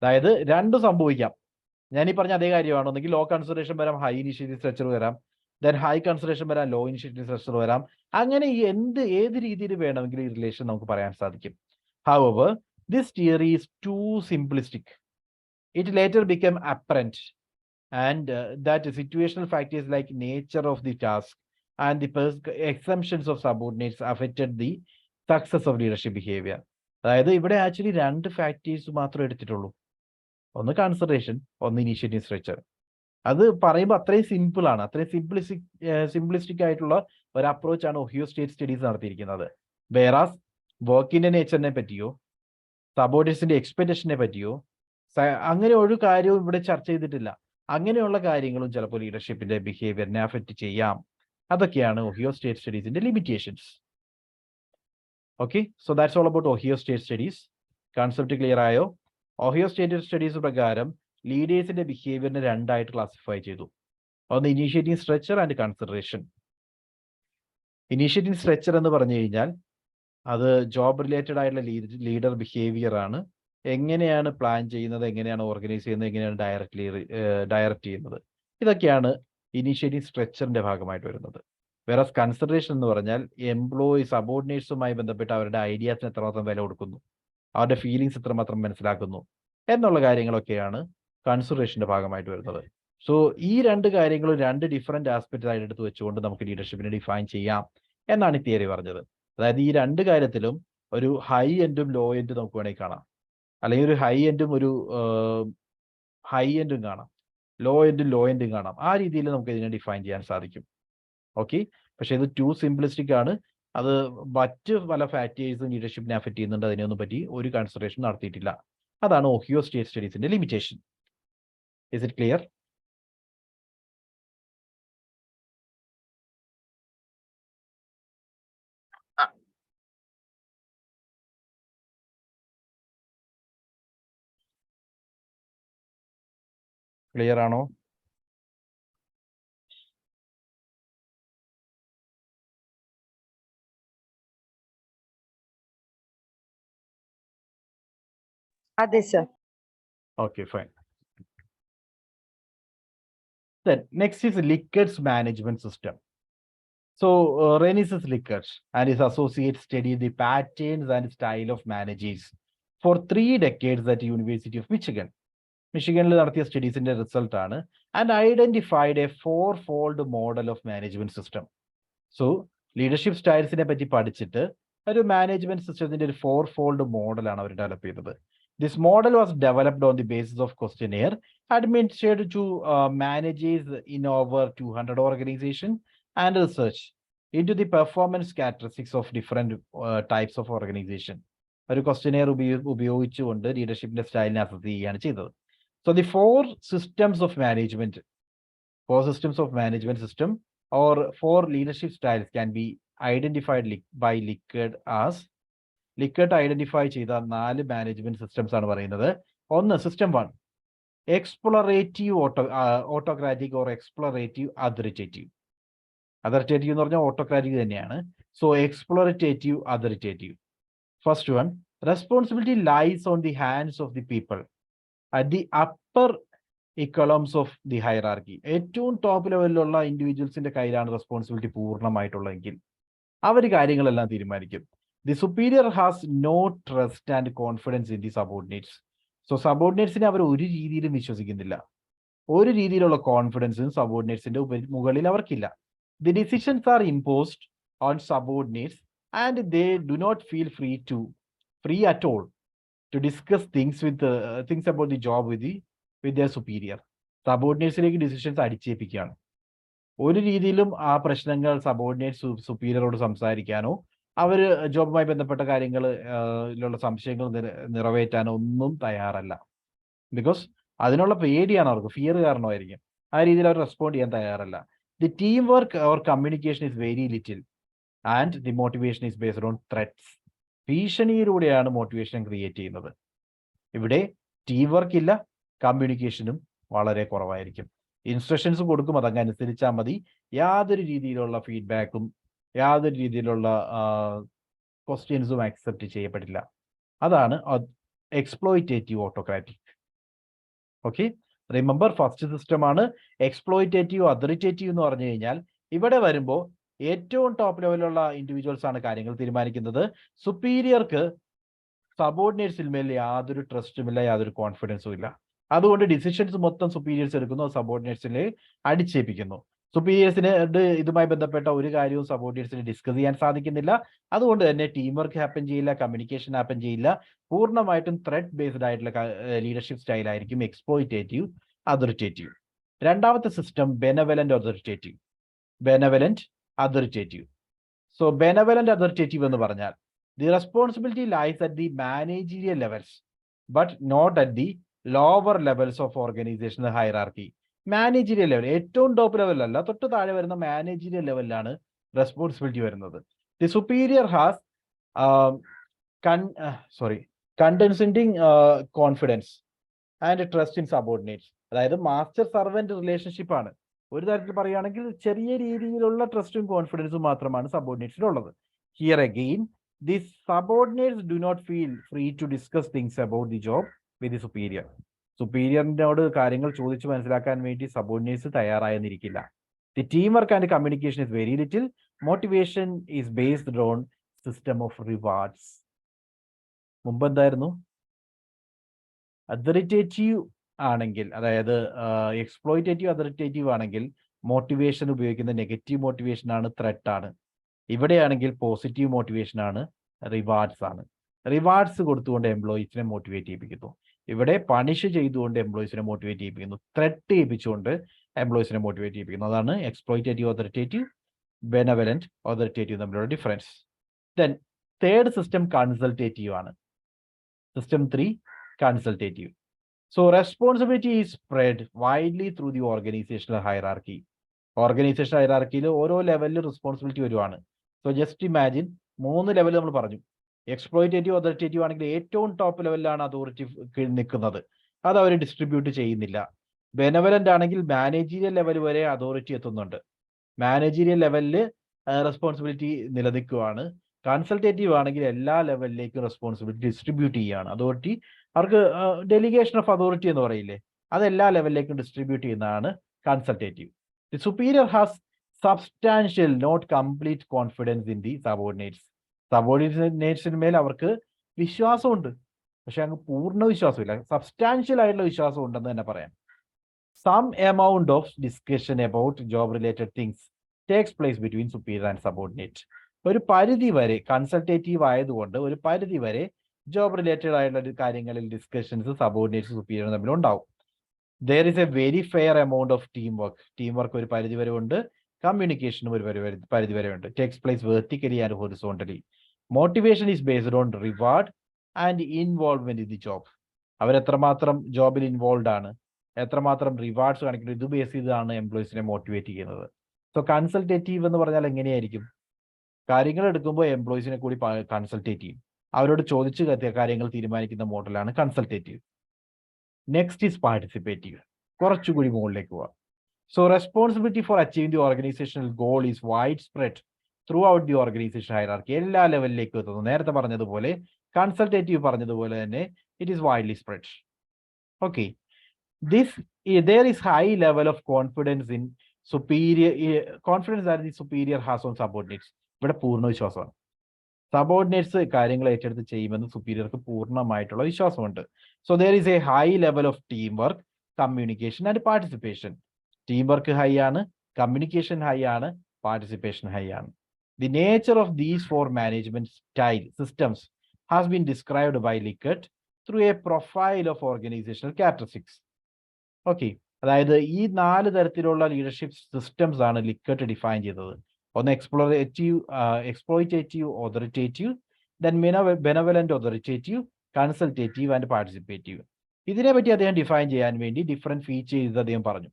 അതായത് രണ്ടും സംഭവിക്കാം. ഞാൻ ഈ പറഞ്ഞ അതേ കാര്യമാണ്. ഒന്നെങ്കിൽ law consideration വരാം, ഹൈ ഇനിഷ്യേറ്റീവ് സ്ട്രക്ചർ വരാം, ദെൻ ഹൈ കൺസിഡറേഷൻ വരാം, ലോ ഇനിഷ്യേറ്റീവ് സ്ട്രക്ചർ വരാം. അങ്ങനെ ഏത് രീതിയിൽ വേണമെങ്കിലും ഈ റിലേഷൻ നമുക്ക് പറയാൻ സാധിക്കും. However, this theory is too simplistic. It later became apparent and that situational factors like nature of the task and the exemptions of subordinates affected the success of leadership behavior. അതായത് ഇവിടെ actually രണ്ട് factors മാത്രമേ എടുത്തിട്ടുള്ളൂ. ഒന്ന് consideration, ഒന്ന് initiative structure. അത് പറയുമ്പോൾ അത്രയും സിമ്പിൾ ആണ്, അത്രയും സിംപ്ലിസ്റ്റിക് ആയിട്ടുള്ള ഒരു അപ്രോച്ചാണ് ഒഹിയോ സ്റ്റേറ്റ് സ്റ്റഡീസ് നടത്തിയിരിക്കുന്നത്. വേറാസ് വർക്കിന്റെ നേച്ചറിനെ പറ്റിയോ സബോർഡിനേറ്റ്സിന്റെ എക്സ്പെക്ടേഷനെ പറ്റിയോ അങ്ങനെ ഒരു കാര്യവും ഇവിടെ ചർച്ച ചെയ്തിട്ടില്ല. അങ്ങനെയുള്ള കാര്യങ്ങളും ചിലപ്പോൾ ലീഡർഷിപ്പിന്റെ ബിഹേവിയറിനെ അഫക്റ്റ് ചെയ്യാം. അതൊക്കെയാണ് ഒഹിയോ സ്റ്റേറ്റ് സ്റ്റഡീസിന്റെ limitations. Okay, so that's all about Ohio State studies. Concept clear ആയോ? ഒഹിയോ സ്റ്റേറ്റ് സ്റ്റഡീസ് പ്രകാരം ലീഡേഴ്സിന്റെ ബിഹേവിയറിനെ രണ്ടായിട്ട് ക്ലാസിഫൈ ചെയ്തു. ഒന്ന് initiative structure and consideration. Initiative structure എന്ന് പറഞ്ഞു കഴിഞ്ഞാൽ അത് ജോബ് റിലേറ്റഡ് ആയിട്ടുള്ള ലീഡർ ബിഹേവിയർ ആണ്. എങ്ങനെയാണ് പ്ലാൻ ചെയ്യുന്നത്, എങ്ങനെയാണ് ഓർഗനൈസ് ചെയ്യുന്നത്, എങ്ങനെയാണ് ഡയറക്റ്റ് ചെയ്യുന്നത്, ഇതൊക്കെയാണ് ഇനീഷ്യേറ്റീവ് സ്ട്രക്ചറിന്റെ ഭാഗമായിട്ട് വരുന്നത്. വേറെ കൺസിഡറേഷൻ എന്ന് പറഞ്ഞാൽ സബോർഡിനേറ്റ്സുമായി ബന്ധപ്പെട്ട് അവരുടെ ഐഡിയാസിന് എത്രമാത്രം വില കൊടുക്കുന്നു, അവരുടെ ഫീലിങ്സ് എത്രമാത്രം മനസ്സിലാക്കുന്നു എന്നുള്ള കാര്യങ്ങളൊക്കെയാണ് കൺസിഡറേഷന്റെ ഭാഗമായിട്ട് വരുന്നത്. സോ ഈ രണ്ട് കാര്യങ്ങളും രണ്ട് ഡിഫറെന്റ് ആസ്പെക്ട് ആയിട്ട് എടുത്ത് വെച്ചുകൊണ്ട് നമുക്ക് ലീഡർഷിപ്പിനെ ഡിഫൈൻ ചെയ്യാം എന്നാണ് ഈ തിയറി പറഞ്ഞത്. അതായത് ഈ രണ്ട് കാര്യത്തിലും ഒരു ഹൈ എൻഡും ലോ എൻഡും നമുക്ക് വേണമെങ്കിൽ കാണാം, അല്ലെങ്കിൽ ഒരു ഹൈ എൻഡും കാണാം, ലോ എൻഡും കാണാം. ആ രീതിയിൽ നമുക്ക് ഇതിനെ ഡിഫൈൻ ചെയ്യാൻ സാധിക്കും. ഓക്കെ, പക്ഷെ ഇത് ടു സിംപ്ലിസ്റ്റിക് ആണ്. അത് മറ്റ് പല ഫാക്ടേഴ്സും ലീഡർഷിപ്പിനെ അഫക്ട് ചെയ്യുന്നുണ്ട്. അതിനൊന്നും പറ്റി ഒരു കൺസിഡറേഷൻ നടത്തിയിട്ടില്ല. അതാണ് ഒഹിയോ സ്റ്റേറ്റ് സ്റ്റഡീസിന്റെ limitation. Is it clear? Clear ആണോ? അതെ sir. Okay, fine. Then next is Likkert's management system. So Renis's Lickert and his associates studied the patterns and style of managers for 3 decades at the University of Michigan. മിഷിഗനിൽ നടത്തിയ സ്റ്റഡീസിന്റെ result ആണ് and identified a 4-fold model of management system. So leadership സ്റ്റൈൽസിനെ പറ്റി പഠിച്ചിട്ട് ഒരു management സിസ്റ്റത്തിന്റെ ഒരു 4-fold മോഡലാണ് അവർ ഡെവലപ്പ് ചെയ്തത്. This model was developed on the basis of questionnaire administered to managers in over 200 organizations and research into the performance characteristics of different types of organization. ഒരു questionnaire ഉപയോഗിച്ചുകൊണ്ട് ലീഡർഷിപ്പിന്റെ സ്റ്റൈലിനെ അസസ് ചെയ്യുകയാണ് ചെയ്തത്. So the four systems of management system or 4 leadership styles can be identified by Likert as Likert identify ചെയ്ത 4 management systems ആണ് പറയുന്നത്. ഒന്ന് system 1 explorative autocratic or explorative authoritative എന്ന് പറഞ്ഞാൽ ഓട്ടോക്രാറ്റിക് തന്നെയാണ്. So explorative authoritative. First one, responsibility lies on the hands of the people at the upper echelons of the hierarchy. ഏറ്റവും top ലെവലിലുള്ള ഇൻഡിവിജ്വൽസിന്റെ കയ്യിലാണ് റെസ്പോൺസിബിലിറ്റി പൂർണ്ണമായിട്ടുള്ളതെങ്കിൽ അവർ കാര്യങ്ങളെല്ലാം തീരുമാനിക്കും. The superior has no trust and confidence in the subordinates. So subordinatesനെ അവർ ഒരു രീതിയിലും വിശ്വസിക്കുന്നില്ല. ഒരു രീതിയിലുള്ള കോൺഫിഡൻസും സബോർഡിനേറ്റ്സിന്റെ മുകളിൽ അവർക്കില്ല. The decisions are imposed on subordinates and they do not feel free at all to discuss things about the job with their superior. സബോർഡിനേറ്റ്സിലേക്ക് decisions അടിച്ചേൽപ്പിക്കുകയാണ്. ഒരു രീതിയിലും ആ പ്രശ്നങ്ങൾ സബോർഡിനേറ്റ് സുപ്പീരിയറോട് സംസാരിക്കാനോ അവർ ജോബുമായി ബന്ധപ്പെട്ട കാര്യങ്ങളിലുള്ള സംശയങ്ങൾ നിറവേറ്റാനോ ഒന്നും തയ്യാറല്ല. ബിക്കോസ് അതിനുള്ള പേടിയാണ് അവർക്ക്, ഫിയർ കാരണമായിരിക്കും. ആ രീതിയിൽ അവർ റെസ്പോണ്ട് ചെയ്യാൻ തയ്യാറല്ല. The team work or communication is very little and the motivation is based on threats. ഭീഷണിയിലൂടെയാണ് മോട്ടിവേഷൻ ക്രിയേറ്റ് ചെയ്യുന്നത്. ഇവിടെ ടീം വർക്ക് ഇല്ല, കമ്മ്യൂണിക്കേഷനും വളരെ കുറവായിരിക്കും. ഇൻസ്ട്രക്ഷൻസ് കൊടുക്കും, അതങ്ങ് അനുസരിച്ചാൽ മതി. യാതൊരു രീതിയിലുള്ള ഫീഡ്ബാക്കും യാതൊരു രീതിയിലുള്ള ക്വസ്റ്റ്യൻസും ആക്സെപ്റ്റ് ചെയ്യപ്പെടില്ല. അതാണ് exploitative autocratic. Okay, remember first system ആണ്. എക്സ്പ്ലോയിറ്റേറ്റീവ് അതോറിറ്റേറ്റീവ് എന്ന് പറഞ്ഞു കഴിഞ്ഞാൽ ഇവിടെ വരുമ്പോൾ ഏറ്റവും ടോപ്പ് ലെവലിലുള്ള ഇൻഡിവിജ്വൽസ് ആണ് കാര്യങ്ങൾ തീരുമാനിക്കുന്നത്. സുപ്പീരിയർക്ക് സബോർഡിനേറ്റ്സിൽ മേൽ യാതൊരു ട്രസ്റ്റും ഇല്ല, യാതൊരു കോൺഫിഡൻസും ഇല്ല. അതുകൊണ്ട് ഡിസിഷൻസ് മൊത്തം സുപ്പീരിയേഴ്സ് എടുക്കുന്നു, സബോർഡിനേറ്റ്സിനെ അടിച്ചേൽപ്പിക്കുന്നു. സുപ്പീരിയേഴ്സിന് ഇതുമായി ബന്ധപ്പെട്ട ഒരു കാര്യവും സബോർഡിനേറ്റ്സിന് ഡിസ്കസ് ചെയ്യാൻ സാധിക്കുന്നില്ല. അതുകൊണ്ട് തന്നെ ടീം വർക്ക് ഹാപ്പൻ ചെയ്യില്ല, കമ്മ്യൂണിക്കേഷൻ ഹാപ്പൻ ചെയ്യില്ല. പൂർണ്ണമായിട്ടും ത്രെഡ് ബേസ്ഡ് ആയിട്ടുള്ള ലീഡർഷിപ്പ് സ്റ്റൈലായിരിക്കും എക്സ്പ്ലോയിറ്റേറ്റീവ് അതോറിറ്റേറ്റീവ്. രണ്ടാമത്തെ system benevolent authoritative. Benevolent authoritative. So benevolent authoritative എന്ന് പറഞ്ഞാൽ the responsibility lies at the managerial levels but not at the lower levels of organizational hierarchy. Managerial level, ഏറ്റവും top ലെവലല്ല, തൊട്ട് താഴെ വരുന്ന managerial ലെവലിലാണ് responsibility വരുന്നത്. The superior has condescending confidence and trust in subordinates. അതായത് മാസ്റ്റർ സർവന്റ് റിലേഷൻഷിപ്പ് ആണ്. ഒരു തരത്തിൽ പറയുകയാണെങ്കിൽ ചെറിയ രീതിയിലുള്ള ട്രസ്റ്റും കോൺഫിഡൻസും മാത്രമാണ് സബോർഡിനേറ്റ്സിലുള്ളത്. Here again the subordinates do not feel free to discuss things about the job with the superior. സുപ്പീരിയറിനോട് കാര്യങ്ങൾ ചോദിച്ച് മനസ്സിലാക്കാൻ വേണ്ടി subordinates തയ്യാറായെന്നിരിക്കില്ല. The teamwork and communication is very little. Motivation is based on system of rewards. മുമ്പ് എന്തായിരുന്നു? Authoritative ആണെങ്കിൽ, അതായത് exploitative authoritative ആണെങ്കിൽ motivation ഉപയോഗിക്കുന്ന നെഗറ്റീവ് മോട്ടിവേഷൻ ആണ്, ത്രെറ്റ് ആണ്. ഇവിടെയാണെങ്കിൽ പോസിറ്റീവ് മോട്ടിവേഷൻ ആണ്, റിവാർഡ്സ് ആണ്. റിവാർഡ്സ് കൊടുത്തുകൊണ്ട് എംപ്ലോയീസിനെ മോട്ടിവേറ്റ് ചെയ്യിപ്പിക്കുന്നു. ഇവിടെ പണിഷ് ചെയ്തുകൊണ്ട് എംപ്ലോയീസിനെ മോട്ടിവേറ്റ് ചെയ്യിപ്പിക്കുന്നു. ത്രെറ്റ് ചെയ്യിപ്പിച്ചുകൊണ്ട് എംപ്ലോയീസിനെ മോട്ടിവേറ്റ് ചെയ്യിപ്പിക്കുന്നു. അതാണ് എക്സ്പ്ലോയിറ്റേറ്റീവ് അതോറിറ്റേറ്റീവ്, ബെനവലന്റ് അതോറിറ്റേറ്റീവ് തമ്മിലുള്ള difference. Then third system consultative ആണ്. System 3 consultative. So responsibility is spread widely through the organizational hierarchy. Organization ഹൈറാർക്കിയിൽ ഓരോ ലെവലിൽ റെസ്പോൺസിബിലിറ്റി വരുവാണ്. സോ ജസ്റ്റ് ഇമാജിൻ, 3 ലെവൽ നമ്മൾ പറഞ്ഞു. എക്സ്പ്ലോയിറ്റേറ്റീവ് അതോറിറ്റേറ്റീവ് ആണെങ്കിൽ ഏറ്റവും ടോപ്പ് ലെവലിലാണ് അതോറിറ്റി നിൽക്കുന്നത്, അത് അവർ ഡിസ്ട്രിബ്യൂട്ട് ചെയ്യുന്നില്ല. ബെനവലന്റ് ആണെങ്കിൽ മാനേജീരിയൽ ലെവൽ വരെ അതോറിറ്റി എത്തുന്നുണ്ട്. മാനേജീരിയൽ ലെവലിൽ റെസ്പോൺസിബിലിറ്റി നിലനിൽക്കുകയാണ്. കൺസൾട്ടേറ്റീവ് ആണെങ്കിൽ എല്ലാ ലെവലിലേക്കും റെസ്പോൺസിബിലിറ്റി ഡിസ്ട്രിബ്യൂട്ട് ചെയ്യുകയാണ്. അതോറിറ്റി അവർക്ക് ഡെലിഗേഷൻ ഓഫ് അതോറിറ്റി എന്ന് പറയില്ലേ, അത് എല്ലാ ലെവലിലേക്കും ഡിസ്ട്രിബ്യൂട്ട് ചെയ്യുന്നതാണ് consultative. The superior has substantial, not complete confidence in the subordinates. സബോർഡിനേറ്റ്സിന് മേൽ അവർക്ക് വിശ്വാസമുണ്ട്, പക്ഷെ അങ്ങ് പൂർണ്ണ വിശ്വാസമില്ല. സബ്സ്റ്റാൻഷ്യൽ ആയിട്ടുള്ള വിശ്വാസം ഉണ്ടെന്ന് തന്നെ പറയാം. Some amount of discussion about job related things takes place between superior and subordinate. ഒരു പരിധി വരെ കൺസൾട്ടേറ്റീവ് ആയതുകൊണ്ട് ഒരു പരിധി വരെ ജോബ് റിലേറ്റഡ് ആയിട്ടുള്ള കാര്യങ്ങളിൽ ഡിസ്കഷൻസ് സബോർഡിനേറ്റ്സ് സുപ്പീരിയർ തമ്മിൽ ഉണ്ടാവും. There is a very fair amount of teamwork. Teamwork ഒരു പരിധി വരെ ഉണ്ട്, കമ്മ്യൂണിക്കേഷനും ഒരു പരിധി വരെ ഉണ്ട്. Takes place vertically and horizontally. Motivation is based on reward and involvement in the job. അവർ എത്രമാത്രം ജോബിൽ ഇൻവോൾവ് ആണ്, എത്രമാത്രം റിവാർഡ്സ് കാണിക്കുന്നു, ഇത് ബേസ് ചെയ്താണ് എംപ്ലോയീസിനെ മോട്ടിവേറ്റ് ചെയ്യുന്നത്. സോ കൺസൾട്ടേറ്റീവ് എന്ന് പറഞ്ഞാൽ എങ്ങനെയായിരിക്കും? കാര്യങ്ങൾ എടുക്കുമ്പോൾ എംപ്ലോയീസിനെ കൂടി കൺസൾട്ടേറ്റ് ചെയ്യും, അവരോട് ചോദിച്ച് കാര്യങ്ങൾ തീരുമാനിക്കുന്ന മോഡലാണ് കൺസൾട്ടേറ്റീവ്. Next is participative. കുറച്ചുകൂടി മുകളിലേക്ക് പോവാം. So responsibility for achieving the organisational goal is wide spread through out the organisation hierarchy. എല്ലാ ലെവലിലേക്കും എത്തുന്നു. നേരത്തെ പറഞ്ഞതുപോലെ, കൺസൾട്ടേറ്റീവ് പറഞ്ഞതുപോലെ തന്നെ it is widely spread. Okay, there is high level of confidence in superior, confidence that the superior has on subordinates. ഇവിടെ പൂർണ്ണ വിശ്വാസമാണ്. Subordinates കാര്യങ്ങൾ ഏറ്റെടുത്ത് ചെയ്യുമെന്ന് സുപ്പീരിയർക്ക് പൂർണ്ണമായിട്ടുള്ള വിശ്വാസമുണ്ട്. So there is a high level of team work, communication and participation. Team work high ആണ്, കമ്മ്യൂണിക്കേഷൻ ഹൈ ആണ്, പാർട്ടിസിപ്പേഷൻ ഹൈ ആണ്. The nature of these four management style systems has been described by Likert through a profile of organizational characteristics. Okay, അതായത് ഈ 4 തരത്തിലുള്ള leadership systems ആണ് ലിക്കറ്റ് define ചെയ്തത്. ഒന്ന് exploitative authoritative, then benevolent authoritative, consultative and participative. ഇതിനെപ്പറ്റി അദ്ദേഹം define ചെയ്യാൻ വേണ്ടി ഡിഫറെന്റ് ഫീച്ചേഴ്സ് അദ്ദേഹം പറഞ്ഞു.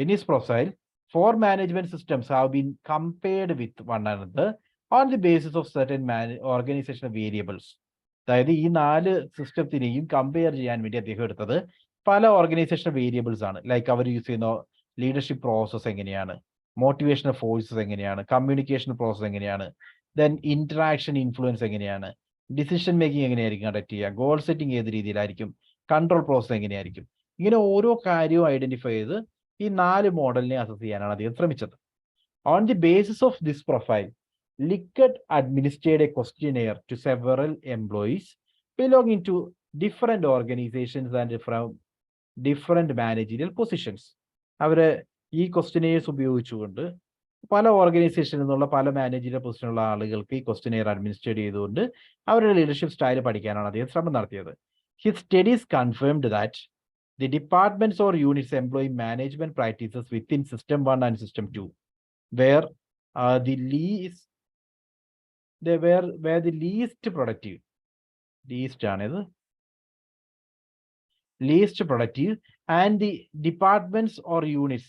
In his profile, 4 management systems have been compared with one another on the basis of certain organizational variables. അതായത് ഈ 4 സിസ്റ്റത്തിനെയും കമ്പയർ ചെയ്യാൻ വേണ്ടി അദ്ദേഹം എടുത്തത് പല ഓർഗനൈസേഷണൽ വേരിയബിൾസ് ആണ്. ലൈക്ക് അവർ യൂസ് ചെയ്യുന്ന ലീഡർഷിപ്പ് പ്രോസസ് എങ്ങനെയാണ്, മോട്ടിവേഷണൽ ഫോഴ്സസ് എങ്ങനെയാണ്, കമ്മ്യൂണിക്കേഷൻ പ്രോസസ് എങ്ങനെയാണ്, ദെൻ ഇന്ററാക്ഷൻ ഇൻഫ്ലുവൻസ് എങ്ങനെയാണ്, ഡിസിഷൻ മേക്കിംഗ് എങ്ങനെയായിരിക്കും കണ്ടക്ട് ചെയ്യുക, ഗോൾ സെറ്റിംഗ് ഏത് രീതിയിലായിരിക്കും, കൺട്രോൾ പ്രോസസ് എങ്ങനെയായിരിക്കും. ഇങ്ങനെ ഓരോ കാര്യവും ഐഡന്റിഫൈ ചെയ്ത് ഈ 4 മോഡലിനെ അസസ് ചെയ്യാനാണ് അദ്ദേഹം ശ്രമിച്ചത്. On the basis of this profile, Likert administered a questionnaire to several employees belonging to different organizations and from different managerial positions. അവര് ഈ ക്വസ്റ്റ്യനെയർസ് ഉപയോഗിച്ചുകൊണ്ട് പല ഓർഗനൈസേഷനിൽ നിന്നുള്ള പല മാനേജറിയൽ പൊസിഷനുള്ള ആളുകൾക്ക് ഈ ക്വസ്റ്റ്യനെയർ അഡ്മിനിസ്ട്രേറ്റ് ചെയ്തുകൊണ്ട് അവരുടെ ലീഡർഷിപ്പ് സ്റ്റൈൽ പഠിക്കാനാണ് അദ്ദേഹം ശ്രമം നടത്തിയത്. His studies confirmed that the departments or units employ management practices within System 1 and System 2 where the least productive. Least productive, and the departments or units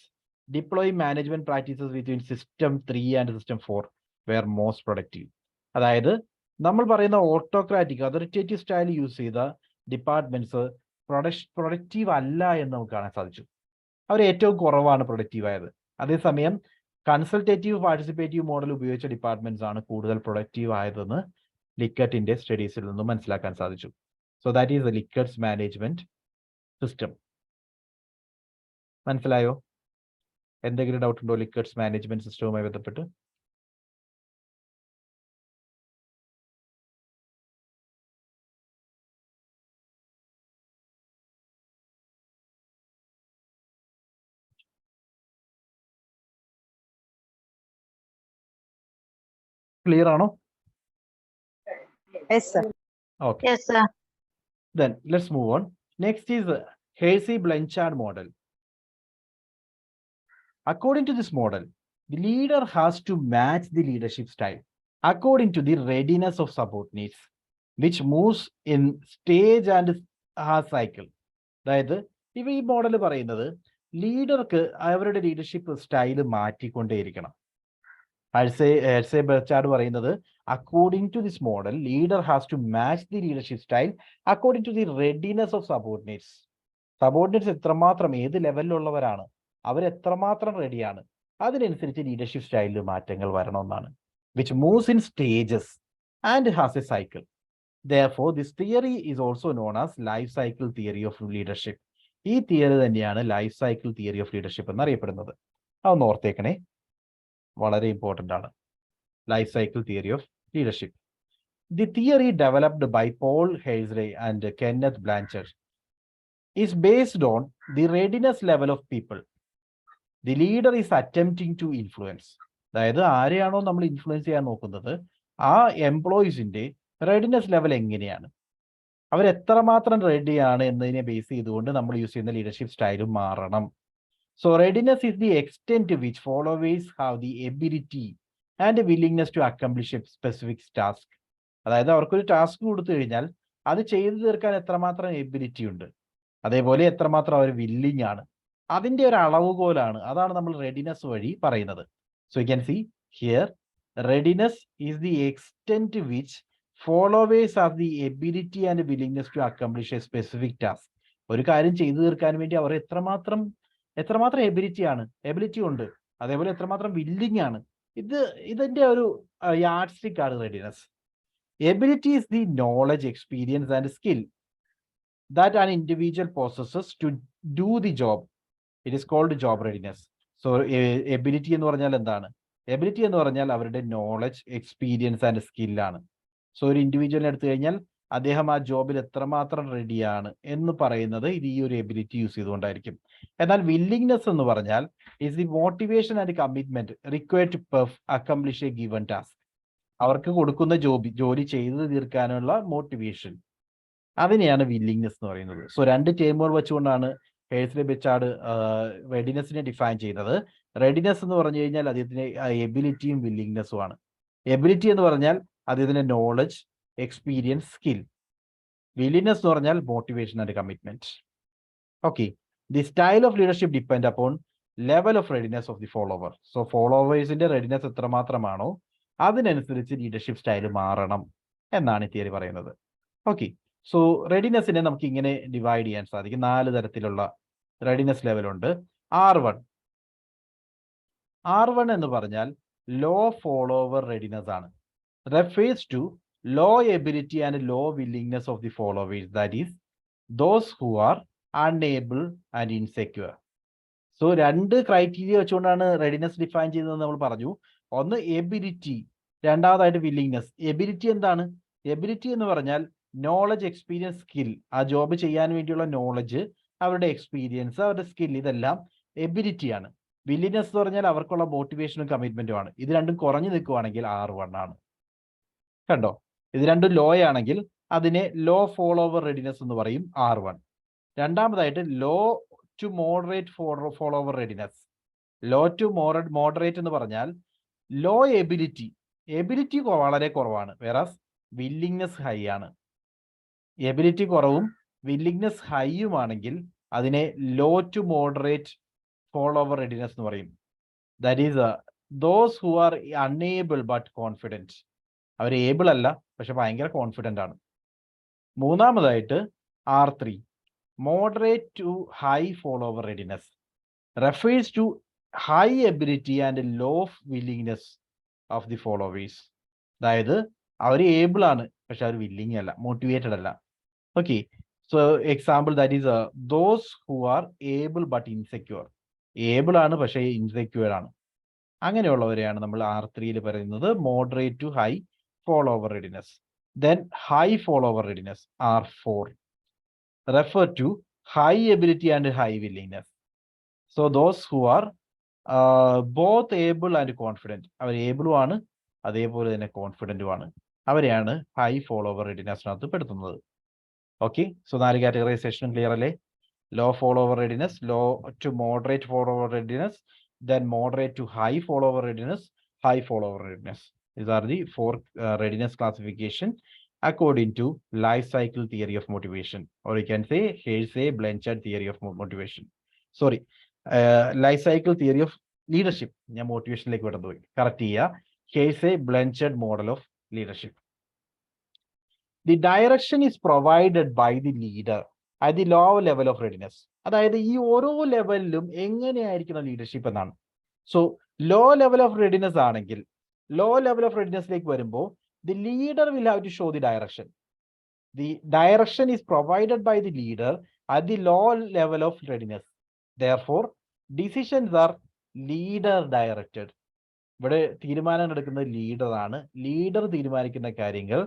deploy management practices within System 3 and System 4 were most productive. അതായത് നമ്മൾ പറയുന്ന autocratic authoritative style use ചെയ്ത departments productive അല്ല എന്ന് നമുക്ക് കാണാൻ സാധിച്ചു. അവർ ഏറ്റവും കുറവാണ് പ്രൊഡക്റ്റീവ് ആയത്. അതേസമയം കൺസൾട്ടേറ്റീവ് പാർട്ടിസിപ്പേറ്റീവ് മോഡൽ ഉപയോഗിച്ച ഡിപ്പാർട്ട്മെന്റ്സ് ആണ് കൂടുതൽ പ്രൊഡക്റ്റീവ് ആയതെന്ന് ലിക്കറ്റിന്റെ സ്റ്റഡീസിൽ നിന്നും മനസ്സിലാക്കാൻ സാധിച്ചു. So that is the Likert's management system. മനസ്സിലായോ? എന്തെങ്കിലും ഡൗട്ട് ഉണ്ടോ ലിക്കറ്റ്സ് മാനേജ്മെന്റ് സിസ്റ്റവുമായി ബന്ധപ്പെട്ട്? ക്ലിയർ ആണോ? Yes, sir. Okay. Yes, sir. Then let's move on. Next is Hersey-Blanchard model. According to this model, the leader has to match the leadership style according to the readiness of subordinates, which moves in stage and cycle. അതായത് ഇവ ഈ model പറയുന്നത് ലീഡർക്ക് അവരുടെ leadership style മാറ്റിക്കൊണ്ടേയിരിക്കണം. Hersey-Blanchard പറയുന്നത് according to this model, leader has to match the leadership style according to the readiness of subordinates. Subordinates എത്രമാത്രം ഏത് ലെവലിലുള്ളവരാണ്, അവരെത്രമാത്രം റെഡിയാണ്, അതിനനുസരിച്ച് ലീഡർഷിപ്പ് സ്റ്റൈലിൽ മാറ്റങ്ങൾ വരണമെന്നാണ്. which moves in stages and has a cycle. Therefore, this theory is also known as life cycle theory of leadership. ഈ theory തന്നെയാണ് life cycle theory of leadership എന്നറിയപ്പെടുന്നത്. അതൊന്ന് ഓർത്തേക്കണേ, വളരെ ഇമ്പോർട്ടൻ്റ് ആണ്. Life cycle theory of leadership. The theory developed by Paul Hersey and Kenneth Blanchard is based on the readiness level of people the leader is attempting to influence. അതായത് ആരെയാണോ നമ്മൾ influence ചെയ്യാൻ നോക്കുന്നത് ആ എംപ്ലോയീസിന്റെ റെഡിനെസ് ലെവൽ എങ്ങനെയാണ്, അവരെത്രമാത്രം റെഡിയാണ് എന്നതിനെ base ചെയ്തുകൊണ്ട് നമ്മൾ യൂസ് ചെയ്യുന്ന ലീഡർഷിപ്പ് സ്റ്റൈലും മാറണം. So readiness is the extent to which followers have the ability and willingness to accomplish a specific task. അതായത് അവർക്കൊരു ടാസ്ക് കൊടുത്തു കഴിഞ്ഞാൽ അത് ചെയ്തു തീർക്കാൻ എത്രമാത്രം എബിലിറ്റി ഉണ്ട്, അതേപോലെ എത്രമാത്രം അവർ വില്ലിങ് ആണ്, അതിന്റെ ഒരു അളവുകോലാണ്. അതാണ് നമ്മൾ റെഡിനെസ് വഴി പറയുന്നത്. So you can see here readiness is the extent to which followers have the ability and willingness to accomplish a specific task. ഒരു കാര്യം ചെയ്തു തീർക്കാൻ വേണ്ടി അവർ എത്രമാത്രം എബിലിറ്റി ഉണ്ട്, അതേപോലെ എത്രമാത്രം വില്ലിങ് ആണ്. ഇതിന്റെ ഒരു യാർഡ് സ്റ്റിക് ആണ് readiness. Ability is the knowledge, experience, and skill that an individual possesses to do the job. It is called job readiness. So, ability എന്ന് പറഞ്ഞാൽ എന്താണ്? Ability എന്ന് പറഞ്ഞാൽ അവരുടെ നോളജ്, എക്സ്പീരിയൻസ് ആൻഡ് സ്കില്ലാണ്. സോ ഒരു ഇൻഡിവിജ്വലിനെ എടുത്തു കഴിഞ്ഞാൽ അദ്ദേഹം ആ ജോബിൽ എത്രമാത്രം റെഡിയാണ് എന്ന് പറയുന്നത് ഇത് ഈ ഒരു എബിലിറ്റി യൂസ് ചെയ്തുകൊണ്ടായിരിക്കും. എന്നാൽ വില്ലിങ്നെസ് എന്ന് പറഞ്ഞാൽ is the motivation and commitment required to accomplish a given task. അവർക്ക് കൊടുക്കുന്ന ജോലി ചെയ്തു തീർക്കാനുള്ള മോട്ടിവേഷൻ, അതിനെയാണ് വില്ലിങ്നെസ് എന്ന് പറയുന്നത്. സോ രണ്ട് ടേമുകൾ വെച്ചുകൊണ്ടാണ് ഹേഴ്സ്ലി ബെച്ചാർഡ് റെഡിനെസ്സിനെ ഡിഫൈൻ ചെയ്യുന്നത്. റെഡിനെസ് എന്ന് പറഞ്ഞു കഴിഞ്ഞാൽ അദ്ദേഹത്തിന് എബിലിറ്റിയും വില്ലിങ്നെസ്സും ആണ്. എബിലിറ്റി എന്ന് പറഞ്ഞാൽ അദ്ദേഹത്തിന്റെ നോളജ്, എക്സ്പീരിയൻസ്, സ്കിൽ. വില്ലിങ്നെസ് എന്ന് പറഞ്ഞാൽ motivation and commitment. Okay, the style of leadership depend upon level of readiness of the follower. So ഫോളോവേഴ്സിന്റെ റെഡിനെസ് എത്രമാത്രമാണോ അതിനനുസരിച്ച് ലീഡർഷിപ്പ് സ്റ്റൈൽ മാറണം എന്നാണ് ഈ തിയറി പറയുന്നത്. ഓക്കെ, സോ റെഡിനെസ്സിനെ നമുക്ക് ഇങ്ങനെ ഡിവൈഡ് ചെയ്യാൻ സാധിക്കും. 4 തരത്തിലുള്ള റെഡിനെസ് ലെവൽ ഉണ്ട്. R1 എന്ന് പറഞ്ഞാൽ ലോ ഫോളോവർ റെഡിനെസ് ആണ്. Refers to low ability and low willingness of the followers, that is those who are unable and insecure. So 2 criteria വെച്ചുകൊണ്ടാണ് റെഡിനെസ് ഡിഫൈൻ ചെയ്യുന്നത് നമ്മൾ പറഞ്ഞു. ഒന്ന് എബിലിറ്റി, രണ്ടാമതായിട്ട് വില്ലിങ്നെസ്. എബിലിറ്റി എന്താണ്? എബിലിറ്റി എന്ന് പറഞ്ഞാൽ നോളജ്, എക്സ്പീരിയൻസ്, സ്കിൽ. ആ ജോബ് ചെയ്യാൻ വേണ്ടിയുള്ള നോളജ്, അവരുടെ എക്സ്പീരിയൻസ്, അവരുടെ സ്കിൽ, ഇതെല്ലാം എബിലിറ്റിയാണ്. വില്ലിനെസ് എന്ന് പറഞ്ഞാൽ അവർക്കുള്ള മോട്ടിവേഷനും കമ്മിറ്റ്മെന്റും ആണ്. ഇത് രണ്ടും കുറഞ്ഞു നിൽക്കുവാണെങ്കിൽ R1 ആണ്. കണ്ടോ, ഇത് രണ്ടും ലോ ആണെങ്കിൽ അതിനെ ലോ ഫോളോവർ റെഡിനെസ് എന്ന് പറയും, R1. രണ്ടാമതായിട്ട് low to moderate follower readiness. Low to moderate എന്ന് പറഞ്ഞാൽ ലോ എബിലിറ്റി, എബിലിറ്റി വളരെ കുറവാണ്, വേറാസ് വില്ലിങ്നെസ് ഹൈ ആണ്. എബിലിറ്റി കുറവും വില്ലിങ്നെസ് ഹൈയുമാണെങ്കിൽ അതിനെ low to moderate follower readiness എന്ന് പറയും. That is those who are unable but confident. അവർ ഏബിൾ അല്ല, പക്ഷെ ഭയങ്കര കോൺഫിഡൻ്റ് ആണ്. മൂന്നാമതായിട്ട് R3 moderate to high follower readiness. Refers to high ability and low willingness of the followers. അതായത് അവർ ഏബിൾ ആണ്, പക്ഷെ അവർ വില്ലിങ് അല്ല, മോട്ടിവേറ്റഡ് അല്ല. Okay, so example that is those who are able but insecure. Able ആണ്, പക്ഷേ insecure ആണ്. അങ്ങനെയുള്ളവരെയാണ് നമ്മൾ R3 പറയുന്നത് moderate to high follower readiness. Then high follower readiness R4 refer to high ability and high willingness. So those who are both able and confident. അവർ ഏബിളും ആണ്, അതേപോലെ തന്നെ കോൺഫിഡൻറ്റും ആണ്. അവരെയാണ് ഹൈ ഫോളോവർ റെഡിനെസ്സിനകത്ത് പെടുത്തുന്നത്. ഓക്കെ, സോ 4 കാറ്റഗറൈസേഷനും ക്ലിയർ അല്ലേ? Low follower readiness, low to moderate follower readiness, then moderate to high follower readiness, high follower readiness. These are the 4 readiness classification according to life cycle theory of motivation, or you can say Hersey-Blanchard theory of motivation. Sorry, life cycle theory of leadership. ഞാൻ മോട്ടിവേഷനിലേക്ക് വിടാൻ പോയി, correct ചെയ്യുക. Hersey-Blanchard model of leadership. The direction is provided by the leader at the low level of readiness. അതായത് ഈ ഓരോ ലെവലിലും എങ്ങനെയായിരിക്കണം leadership എന്നാണ്. So low level of readiness ആണെങ്കിൽ, ലോ ലെവൽ ഓഫ് റെഡിനെസ്സിലേക്ക് വരുമ്പോൾ the leader will have to show the direction. The direction is provided by the leader at the low level of readiness. Therefore decisions are leader directed. ഇവിടെ തീരുമാനം എടുക്കുന്നത് ലീഡറാണ്. Leader തീരുമാനിക്കുന്ന കാര്യങ്ങൾ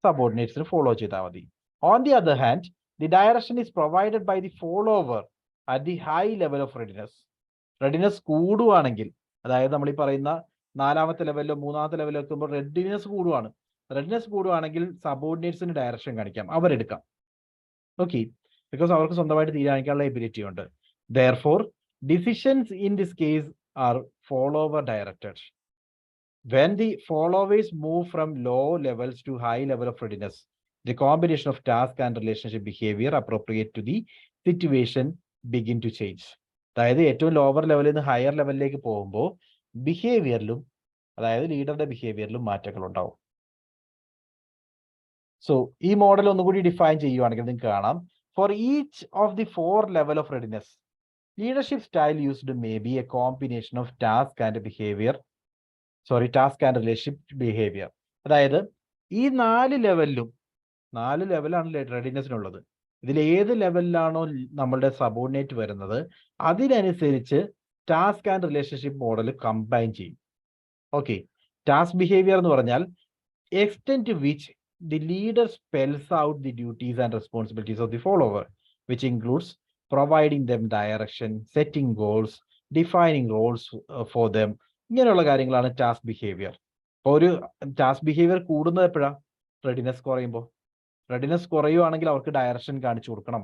സബോർഡിനേറ്റ്സിന് follow ചെയ്താൽ മതി. On the other hand, the direction is provided by the follower at the high level of readiness. Readiness കൂടുവാണെങ്കിൽ, അതായത് നമ്മൾ ഈ പറയുന്ന 4ാമത്തെ ലെവലിലോ 3ാമത്തെ ലെവലിലോ എത്തുമ്പോൾ റെഡിനെസ് കൂടുവാണ്. റെഡിനെസ് കൂടുവാണെങ്കിൽ സബോർഡിനേറ്റ്സിന് ഡയറക്ഷൻ കാണിക്കാം, അവരെടുക്കാം. ഓക്കെ, ബിക്കോസ് അവർക്ക് സ്വന്തമായിട്ട് തീരുമാനിക്കാനുള്ള എബിലിറ്റി ഉണ്ട്. Therefore, decisions in this case are follower directed. When the followers move from low levels to high level of readiness, the combination of task and relationship behavior appropriate to the situation begin to change. അതായത് ഏറ്റവും lower ലെവലിൽ നിന്ന് higher ലെവലിലേക്ക് പോകുമ്പോൾ ബിഹേവിയറിലും, അതായത് ലീഡറുടെ ബിഹേവിയറിലും മാറ്റങ്ങൾ ഉണ്ടാവും. So ഈ മോഡൽ ഒന്നുകൂടി ഡിഫൈൻ ചെയ്യുവാണെങ്കിൽ നിങ്ങൾക്ക് കാണാം, for each of the 4 level of readiness, leadership style used may be A combination of task and relationship behaviour. അതായത് ഈ 4 ലെവലിലും, 4 ലെവലാണ് റെഡിനെസ്സിനുള്ളത്. ഇതിൽ ഏത് ലെവലിലാണോ നമ്മളുടെ സബോർഡിനേറ്റ് വരുന്നത് അതിനനുസരിച്ച് task and relationship model combine ചെയ്യും. ഓക്കെ, ടാസ്ക് ബിഹേവിയർ എന്ന് പറഞ്ഞാൽ extent to which the leader spells out the duties and responsibilities of the follower, which includes providing them direction, setting goals, defining roles for them. ഇങ്ങനെയുള്ള കാര്യങ്ങളാണ് task behaviour. അപ്പോൾ ഒരു task behaviour കൂടുന്നത് എപ്പോഴാണ്? Readiness കുറയുമ്പോൾ. Readiness കുറയുവാണെങ്കിൽ അവർക്ക് direction കാണിച്ചു കൊടുക്കണം,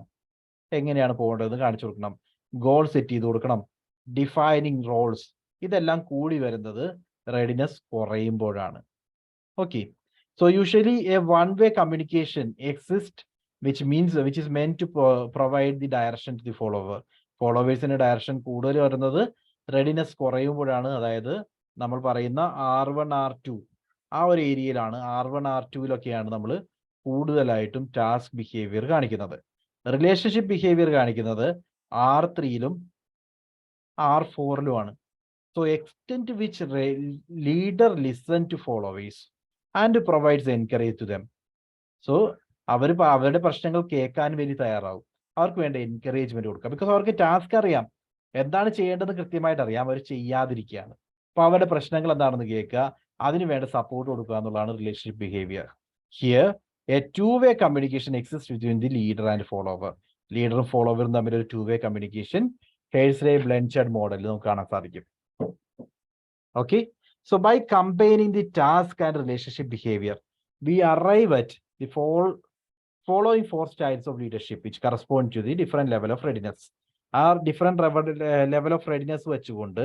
എങ്ങനെയാണ് പോകേണ്ടതെന്ന് കാണിച്ചു കൊടുക്കണം, ഗോൾ സെറ്റ് ചെയ്ത് കൊടുക്കണം, ഡിഫൈനിങ് റോൾസ്. ഇതെല്ലാം കൂടി വരുന്നത് റെഡിനെസ് കുറയുമ്പോഴാണ്. Okay, so usually a one-way communication exists, which is meant to provide the direction to the follower. ഫോളോവേഴ്സിന് ഡയറക്ഷൻ കൂടുതൽ വരുന്നത് റെഡിനെസ് കുറയുമ്പോഴാണ്. അതായത് നമ്മൾ പറയുന്ന R1 R2 ആ ഒരു ഏരിയയിലാണ്, R1 R2-ലൊക്കെയാണ് നമ്മൾ കൂടുതലായിട്ടും ടാസ്ക് ബിഹേവിയർ കാണിക്കുന്നത്. റിലേഷൻഷിപ്പ് ബിഹേവിയർ കാണിക്കുന്നത് R3-ലും R4-ലുമാണ്. So extent to which leader listen to followers and provides encourage to them. So അവരുടെ പ്രശ്നങ്ങൾ കേൾക്കാൻ വേണ്ടി തയ്യാറാവും, അവർക്ക് വേണ്ട എൻകറേജ്മെന്റ് കൊടുക്കുക. ബിക്കോസ് അവർക്ക് ടാസ്ക് അറിയാം, എന്താണ് ചെയ്യേണ്ടത് കൃത്യമായിട്ട് അറിയാം, അവർ ചെയ്യാതിരിക്കുകയാണ്. അപ്പൊ അവരുടെ പ്രശ്നങ്ങൾ എന്താണെന്ന് കേൾക്കുക, അതിന് വേണ്ട സപ്പോർട്ട് കൊടുക്കുക എന്നുള്ളതാണ് relationship behaviour. Here A two-way communication exists between the leader and follower. ലീഡറും ഫോളോവറും തമ്മിൽ ഒരു two-way communication ഹെയ്സ്ലെ ബ്ലെൻഡഡ് മോഡലിൽ നമുക്ക് കാണാൻ സാധിക്കും. Okay, so by combining the task and relationship behavior, we arrive at the following 4 styles of leadership, which correspond to the different level of readiness. Our different level of readiness വെച്ചുകൊണ്ട്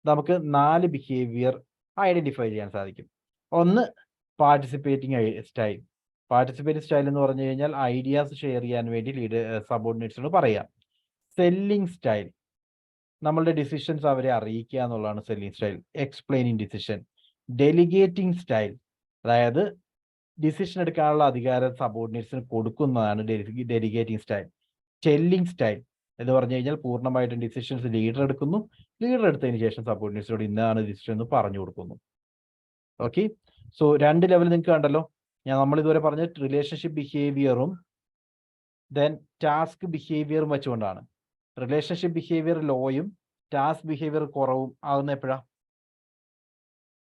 നമുക്ക് 4 behaviour identify ചെയ്യാൻ സാധിക്കും. ഒന്ന്, participating style. Participating style എന്ന് പറഞ്ഞു കഴിഞ്ഞാൽ ideas share ചെയ്യാൻ വേണ്ടി സബോർഡിനേറ്റ്സിനോട് പറയാം. സെല്ലിംഗ് സ്റ്റൈൽ, നമ്മളുടെ ഡിസിഷൻസ് അവരെ അറിയിക്കുക എന്നുള്ളതാണ് selling style. Explaining decision. Delegating style, അതായത് ഡിസിഷൻ എടുക്കാനുള്ള അധികാരം സബോർഡിനേറ്റ്സിന് കൊടുക്കുന്നതാണ് ഡെലിഗേറ്റിംഗ് സ്റ്റൈൽ. ടെല്ലിംഗ് സ്റ്റൈൽ എന്ന് പറഞ്ഞു കഴിഞ്ഞാൽ പൂർണ്ണമായിട്ടും ഡിസിഷൻസ് ലീഡർ എടുക്കുന്നു, ലീഡർ എടുത്തതിന് ശേഷം സബോർഡിനേറ്റ്സിനോട് ഇന്നതാണ് ഡിസിഷൻ എന്ന് പറഞ്ഞു കൊടുക്കുന്നു. ഓക്കെ, സോ 2 ലെവൽ നിങ്ങൾക്ക് കണ്ടല്ലോ. നമ്മൾ ഇതുവരെ പറഞ്ഞ റിലേഷൻഷിപ്പ് ബിഹേവിയറും ദെൻ ടാസ്ക് ബിഹേവിയറും വെച്ചുകൊണ്ടാണ്. റിലേഷൻഷിപ്പ് ബിഹേവിയർ ലോയും ടാസ്ക് ബിഹേവിയർ കുറവും ആകുന്ന എപ്പോഴാണ്?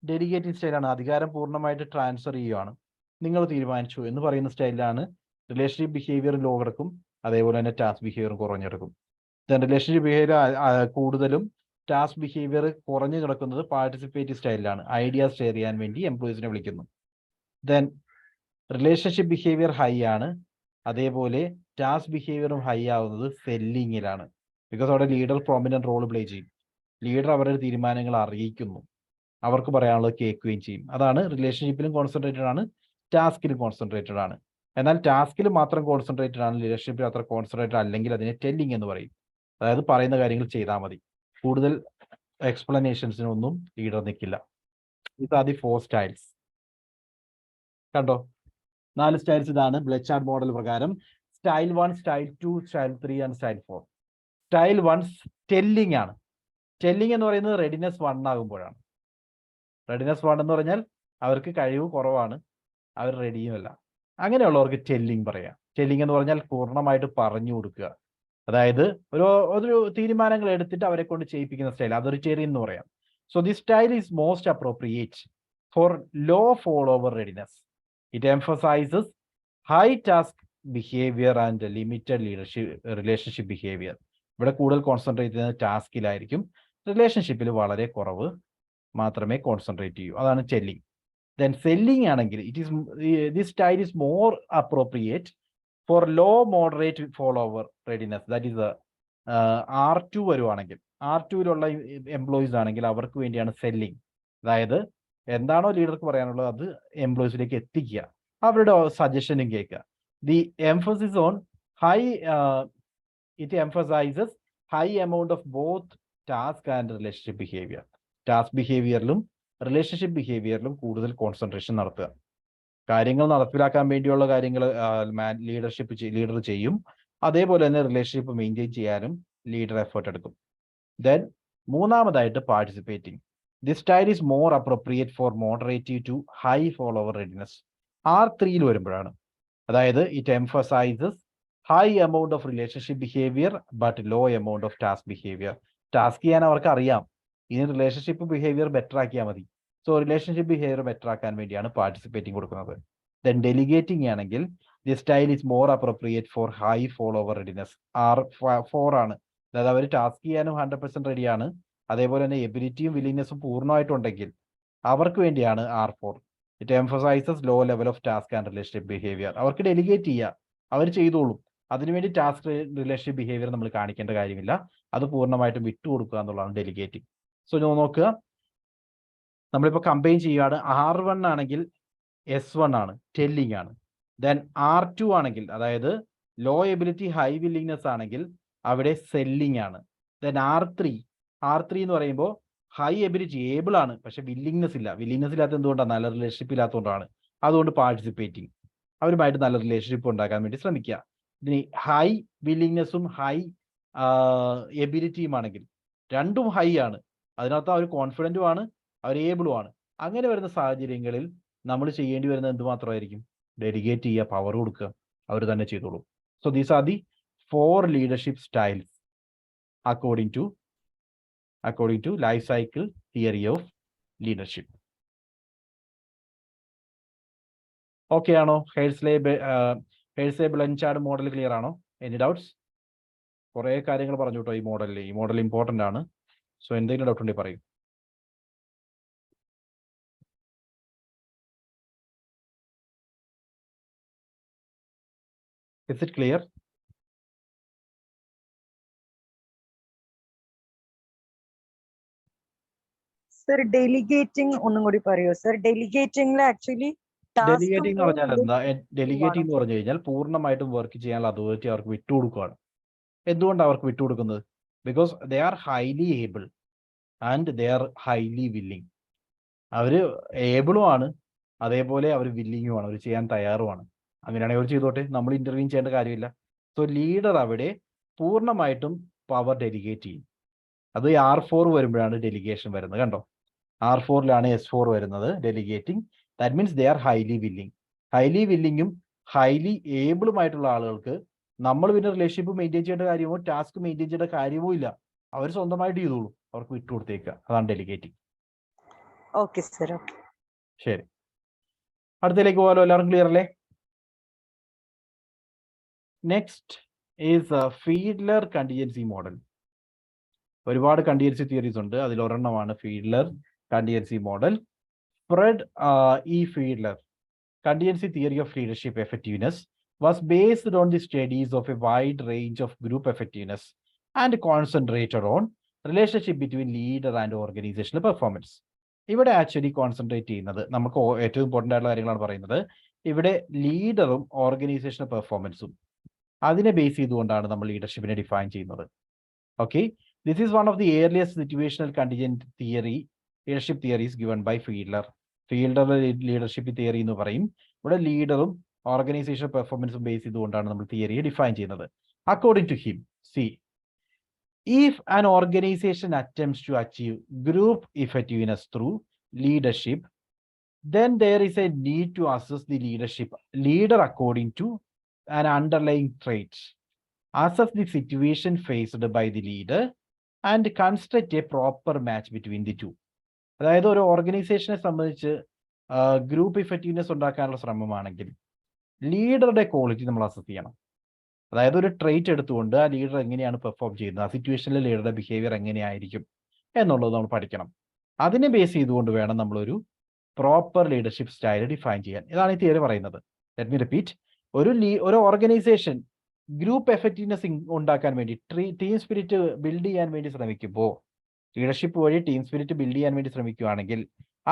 ഡെലിഗേറ്റിംഗ് സ്റ്റൈലാണ്. അധികാരം പൂർണ്ണമായിട്ട് ട്രാൻസ്ഫർ ചെയ്യുകയാണ്, നിങ്ങൾ തീരുമാനിച്ചു എന്ന് പറയുന്ന സ്റ്റൈലിലാണ് റിലേഷൻഷിപ്പ് ബിഹേവിയർ ലോ കിടക്കും, അതേപോലെ തന്നെ ടാസ്ക് ബിഹേവിയർ കുറഞ്ഞെടുക്കും. റിലേഷൻഷിപ്പ് ബിഹേവിയർ കൂടുതലും ടാസ്ക് ബിഹേവിയർ കുറഞ്ഞു കിടക്കുന്നത് പാർട്ടിസിപ്പേറ്റീവ് സ്റ്റൈലിലാണ്. ഐഡിയാസ് ഷെയർ ചെയ്യാൻ വേണ്ടി എംപ്ലോയീസിനെ വിളിക്കുന്നു. ദെൻ റിലേഷൻഷിപ്പ് ബിഹേവിയർ ഹൈ ആണ്, അതേപോലെ ടാസ്ക് ബിഹേവിയറും ഹൈ ആവുന്നത് സെല്ലിങ്ങിലാണ്. ബിക്കോസ് അവിടെ ലീഡർ പ്രോമിനന്റ് റോൾ പ്ലേ ചെയ്യും. ലീഡർ അവരുടെ തീരുമാനങ്ങൾ അറിയിക്കുന്നു, അവർക്ക് പറയാനുള്ളത് കേൾക്കുകയും ചെയ്യും. അതാണ് റിലേഷൻഷിപ്പിലും കോൺസെൻട്രേറ്റഡ് ആണ്, ടാസ്കിലും കോൺസെൻട്രേറ്റഡ് ആണ്. എന്നാൽ ടാസ്കിൽ മാത്രം കോൺസെൻട്രേറ്റഡ് ആണ്, ലീഡർഷിപ്പിൽ അത്ര കോൺസെൻട്രേറ്റഡ് അല്ലെങ്കിൽ അതിനെ ടെല്ലിംഗ് എന്ന് പറയും. അതായത് പറയുന്ന കാര്യങ്ങൾ ചെയ്താൽ മതി, കൂടുതൽ എക്സ്പ്ലനേഷൻസിനൊന്നും ലീഡർ നിൽക്കില്ല. ഇതാ ദി 4 സ്റ്റൈൽസ്. കണ്ടോ, 4 സ്റ്റൈൽസ് ഇതാണ് ബ്ലെച്ചാർഡ് മോഡൽ പ്രകാരം. Style 1, style 2, style 3 and style 4. Style 1 telling ആണ്. ടെല്ലിംഗ് എന്ന് പറയുന്നത് റെഡിനെസ് 1 ആകുമ്പോഴാണ്. റെഡിനെസ് 1 എന്ന് പറഞ്ഞാൽ അവർക്ക് കഴിവ് കുറവാണ്, അവർ റെഡിയുമല്ല. അങ്ങനെയുള്ളവർക്ക് ടെല്ലിംഗ് പറയാം. ടെല്ലിംഗ് എന്ന് പറഞ്ഞാൽ പൂർണ്ണമായിട്ട് പറഞ്ഞു കൊടുക്കുക, അതായത് ഒരു തീരുമാനങ്ങൾ എടുത്തിട്ട് അവരെ കൊണ്ട് ചെയ്യിപ്പിക്കുന്ന സ്റ്റൈൽ, അതോറിറ്റേറിയൻ എന്ന് പറയാം. So this style is most appropriate for low follower readiness. It emphasises high task behaviour and limited relationship behaviour. ഇവിടെ കൂടുതൽ കോൺസെൻട്രേറ്റ് ചെയ്യുന്നത് ടാസ്കിലായിരിക്കും, റിലേഷൻഷിപ്പിൽ വളരെ കുറവ് മാത്രമേ കോൺസെൻട്രേറ്റ് ചെയ്യൂ. അതാണ് ടെല്ലിംഗ്. ദെൻ സെല്ലിംഗ് ആണെങ്കിൽ this style is more appropriate for low moderate follower readiness. That is R2 വരുവാണെങ്കിൽ, R2-ലുള്ള എംപ്ലോയീസ് ആണെങ്കിൽ അവർക്ക് വേണ്ടിയാണ് സെല്ലിംഗ്. അതായത് എന്താണോ ലീഡർക്ക് പറയാനുള്ളത് അത് എംപ്ലോയീസിലേക്ക് എത്തിക്കുക, അവരുടെ സജഷനും കേൾക്കുക. The emphasis on high it emphasises high amount of both task and relationship behaviour. Task ബിഹേവിയറിലും റിലേഷൻഷിപ്പ് ബിഹേവിയറിലും കൂടുതൽ കോൺസെൻട്രേഷൻ നടത്തുക. കാര്യങ്ങൾ നടപ്പിലാക്കാൻ വേണ്ടിയുള്ള കാര്യങ്ങൾ ലീഡർ ചെയ്യും, അതേപോലെ തന്നെ റിലേഷൻഷിപ്പ് മെയിൻറ്റെയിൻ ചെയ്യാനും ലീഡർ എഫേർട്ട് എടുക്കും. ദെൻ മൂന്നാമതായിട്ട് participating. This style is more appropriate for moderative to high follower readiness. R3-ൽ വരുമ്പോഴാണ്. അതായത് it emphasises high amount of relationship behaviour but low amount of task behaviour. Task ചെയ്യാൻ അവർക്ക് അറിയാം, ഇനി റിലേഷൻഷിപ്പ് ബിഹേവിയർ ബെറ്റർ ആക്കിയാൽ മതി. സോ റിലേഷൻഷിപ്പ് ബിഹേവിയർ ബെറ്റർ ആക്കാൻ വേണ്ടിയാണ് പാർട്ടിസിപ്പേറ്റിംഗ് കൊടുക്കുന്നത്. Then delegating ആണെങ്കിൽ the style is more appropriate for high follower readiness. R4 ആണ്. അതായത് അവർ ടാസ്ക് ചെയ്യാനും 100% റെഡിയാണ്, അതേപോലെ തന്നെ എബിലിറ്റിയും വില്ലിങ്നെസ്സും പൂർണ്ണമായിട്ടുണ്ടെങ്കിൽ അവർക്ക് വേണ്ടിയാണ് R4. It emphasises low level of task and relationship behaviour. അവർക്ക് ഡെലിഗേറ്റ് ചെയ്യുക, അവർ ചെയ്തോളും. അതിനുവേണ്ടി ടാസ്ക് റിലേഷൻഷിപ്പ് ബിഹേവിയർ നമ്മൾ കാണിക്കേണ്ട കാര്യമില്ല, അത് പൂർണ്ണമായിട്ടും വിട്ടുകൊടുക്കുക എന്നുള്ളതാണ് ഡെലിഗേറ്റിംഗ്. സോ നോക്കുക, നമ്മളിപ്പോൾ കമ്പൈൻ ചെയ്യുകയാണ്. R1 ആണെങ്കിൽ S1 ആണ്, ടെല്ലിംഗ് ആണ്. ദെൻ R2 ആണെങ്കിൽ, അതായത് ലോ എബിലിറ്റി ഹൈ വില്ലിങ്നെസ് ആണെങ്കിൽ അവിടെ സെല്ലിംഗ് ആണ്. ദെൻ R3 എന്ന് പറയുമ്പോൾ ഹൈ എബിലിറ്റി ഏബിൾ ആണ്, പക്ഷെ വില്ലിങ്നെസ് ഇല്ല. വില്ലിങ്നെസ് ഇല്ലാത്ത എന്തുകൊണ്ടാണ്? നല്ല റിലേഷൻഷിപ്പ് ഇല്ലാത്തതുകൊണ്ടാണ്. അതുകൊണ്ട് പാർട്ടിസിപ്പേറ്റിംഗ്, അവരുമായിട്ട് നല്ല റിലേഷൻഷിപ്പ് ഉണ്ടാക്കാൻ വേണ്ടി ശ്രമിക്കുക. ഇനി ഹൈ വില്ലിങ്നെസ്സും ഹൈ എബിലിറ്റിയും ആണെങ്കിൽ രണ്ടും ഹൈ ആണ്, അതിനകത്ത് അവർ കോൺഫിഡൻറ്റും ആണ്, അവർ ഏബിളും ആണ്. അങ്ങനെ വരുന്ന സാഹചര്യങ്ങളിൽ നമ്മൾ ചെയ്യേണ്ടി വരുന്നത് എന്തുമാത്രമായിരിക്കും? ഡെലിഗേറ്റ് ചെയ്യുക, പവർ കൊടുക്കുക, അവർ തന്നെ ചെയ്തോളൂ. So these are the 4 leadership styles according to life cycle theory of leadership. Okay ആണോ? ഹെയ്സ്ലെ ബ്ലൻചാർഡ് മോഡൽ ക്ലിയർ ആണോ? Any doubts? കുറേ കാര്യങ്ങൾ പറഞ്ഞു കേട്ടോ ഈ മോഡൽ ഇമ്പോർട്ടൻ്റ് ആണ്. സോ എന്തെങ്കിലും ഡൗട്ട് ഉണ്ടെങ്കിൽ പറയൂ. Is it clear? Sir, delegating ഒന്നും കൂടി പറയോ സർ? ഡെലിഗേറ്റിംഗിൽ ആക്ച്വലി ഡെലിഗേറ്റിംഗ് എന്ന് പറഞ്ഞാൽ എന്താ? ഡെലിഗേറ്റിംഗ് എന്ന് പറഞ്ഞു കഴിഞ്ഞാൽ പൂർണ്ണമായിട്ടും വർക്ക് ചെയ്യാനുള്ള അതോറിറ്റി അവർക്ക് വിട്ടുകൊടുക്കുകയാണ്. എന്തുകൊണ്ടാണ് അവർക്ക് വിട്ടുകൊടുക്കുന്നത്? Because they are highly able and they are highly willing. അവർ ഏബിളും ആണ്, അതേപോലെ അവർ വില്ലിങ്ങുമാണ്, അവർ ചെയ്യാൻ തയ്യാറുമാണ്. അങ്ങനെയാണെങ്കിൽ അവർ ചെയ്തോട്ടെ, നമ്മൾ ഇന്റർവ്യൂ ചെയ്യേണ്ട കാര്യമില്ല. സോ ലീഡർ അവിടെ പൂർണ്ണമായിട്ടും പവർ ഡെലിഗേറ്റ് ചെയ്യും. അത് R4 വരുമ്പോഴാണ് ഡെലിഗേഷൻ വരുന്നത്. കണ്ടോ, R4 S4 വരുന്നത് delegating. That means they are highly വില്ലിങ്ങും ഹൈലി ഏബിളുമായിട്ടുള്ള ആളുകൾക്ക് നമ്മൾ പിന്നെ റിലേഷൻഷിപ്പ് മെയിൻറ്റെയിൻ ചെയ്യേണ്ട കാര്യമോ ടാസ്ക് മെയിൻറ്റെയിൻ ചെയ്യേണ്ട കാര്യമോ ഇല്ല, അവർ സ്വന്തമായിട്ട് ചെയ്തോളൂ, അവർക്ക് വിട്ടുകൊടുത്തേക്കുക. അതാണ് ഡെലിഗേറ്റിംഗ്. Okay sir. ശരി, അടുത്തതിലേക്ക് പോകാലോ? എല്ലാവർക്കും ക്ലിയർ അല്ലേ? Next is Fiedler contingency model. ഒരുപാട് കണ്ടിജൻസി തിയറീസ് ഉണ്ട്, അതിലൊരെണ്ണമാണ് Fiedler contingency model. Fred E Fiedler contingency theory of leadership effectiveness was based on the studies of a wide range of group effectiveness and concentrated on relationship between leader and organizational performance. ഇവിടെ actually concentrate ചെയ്യുന്നത് നമുക്ക് ഏറ്റവും important ആയിട്ടുള്ള കാര്യങ്ങളാണ് പറയുന്നത്. ഇവിടെ ലീഡറും organisational പെർഫോമൻസും അതിനെ ബേസ് ചെയ്തുകൊണ്ടാണ് നമ്മൾ ലീഡർഷിപ്പിനെ ഡിഫൈൻ ചെയ്യുന്നത്. Okay, this is one of the earliest situational contingent theory leadership theories given by Fiedler. ഫീൽഡറുടെ ലീഡർഷിപ്പ് തിയറി എന്ന് പറയും. ഇവിടെ ലീഡറും ഓർഗനൈസേഷൻ പെർഫോമൻസും ബേസ് ചെയ്തുകൊണ്ടാണ് നമ്മൾ തിയറിയെ ഡിഫൈൻ ചെയ്യുന്നത്. According to him, see if an organization attempts to achieve group effectiveness through leadership, then there is a need to assess the leader according to an underlying trait, assess the situation faced by the leader and construct a proper match between the two. അതായത് ഒരു ഓർഗനൈസേഷനെ സംബന്ധിച്ച് group effectiveness ഉണ്ടാക്കാനുള്ള ശ്രമമാണെങ്കിൽ ലീഡറുടെ quality നമ്മൾ assess ചെയ്യണം. അതായത് ഒരു trait എടുത്തുകൊണ്ട് ആ ലീഡർ എങ്ങനെയാണ് പെർഫോം ചെയ്യുന്നത്, ആ സിറ്റുവേഷനിൽ ലീഡറുടെ ബിഹേവിയർ എങ്ങനെയായിരിക്കും എന്നുള്ളത് നമ്മൾ പഠിക്കണം. അതിനെ ബേസ് ചെയ്തുകൊണ്ട് വേണം നമ്മളൊരു പ്രോപ്പർ ലീഡർഷിപ്പ് സ്റ്റൈൽ ഡിഫൈൻ ചെയ്യാൻ. ഇതാണ് ഈ തിയറി പറയുന്നത്. Let me repeat. ഒരു ഓർഗനൈസേഷൻ ഗ്രൂപ്പ് എഫക്റ്റീവ്നെസ് ഉണ്ടാക്കാൻ വേണ്ടി, ടീം സ്പിരിറ്റ് ബിൽഡ് ചെയ്യാൻ വേണ്ടി ശ്രമിക്കുമ്പോൾ, ലീഡർഷിപ്പ് വഴി ടീം സ്പിരിറ്റ് ബിൽഡ് ചെയ്യാൻ വേണ്ടി ശ്രമിക്കുകയാണെങ്കിൽ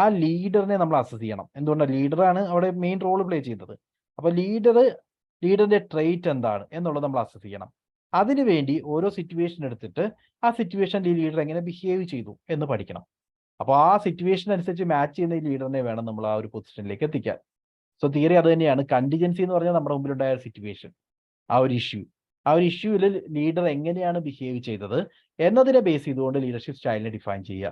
ആ ലീഡറിനെ നമ്മൾ അസസ് ചെയ്യണം. എന്തുകൊണ്ടാണ്? ലീഡറാണ് അവിടെ മെയിൻ റോൾ പ്ലേ ചെയ്യുന്നത്. അപ്പോൾ ലീഡറിന്റെ ട്രേറ്റ് എന്താണ് എന്നുള്ളത് നമ്മൾ അസസ് ചെയ്യണം. അതിനുവേണ്ടി ഓരോ സിറ്റുവേഷൻ എടുത്തിട്ട് ആ സിറ്റുവേഷനിൽ ലീഡർ എങ്ങനെ ബിഹേവ് ചെയ്തു എന്ന് പഠിക്കണം. അപ്പോൾ ആ സിറ്റുവേഷൻ അനുസരിച്ച് മാച്ച് ചെയ്യുന്ന ഈ ലീഡറിനെ വേണം നമ്മൾ ആ ഒരു പൊസിഷനിലേക്ക് എത്തിക്കാൻ. സോ തിയറി അത് തന്നെയാണ്. കണ്ടിജൻസി എന്ന് പറഞ്ഞാൽ നമ്മുടെ മുമ്പിലുണ്ടായ സിറ്റുവേഷൻ, ആ ഒരു ഇഷ്യൂവിൽ ലീഡർ എങ്ങനെയാണ് ബിഹേവ് ചെയ്തത് എന്നതിനെ ബേസ് ചെയ്തുകൊണ്ട് ലീഡർഷിപ്പ് സ്റ്റൈലിനെ ഡിഫൈൻ ചെയ്യുക.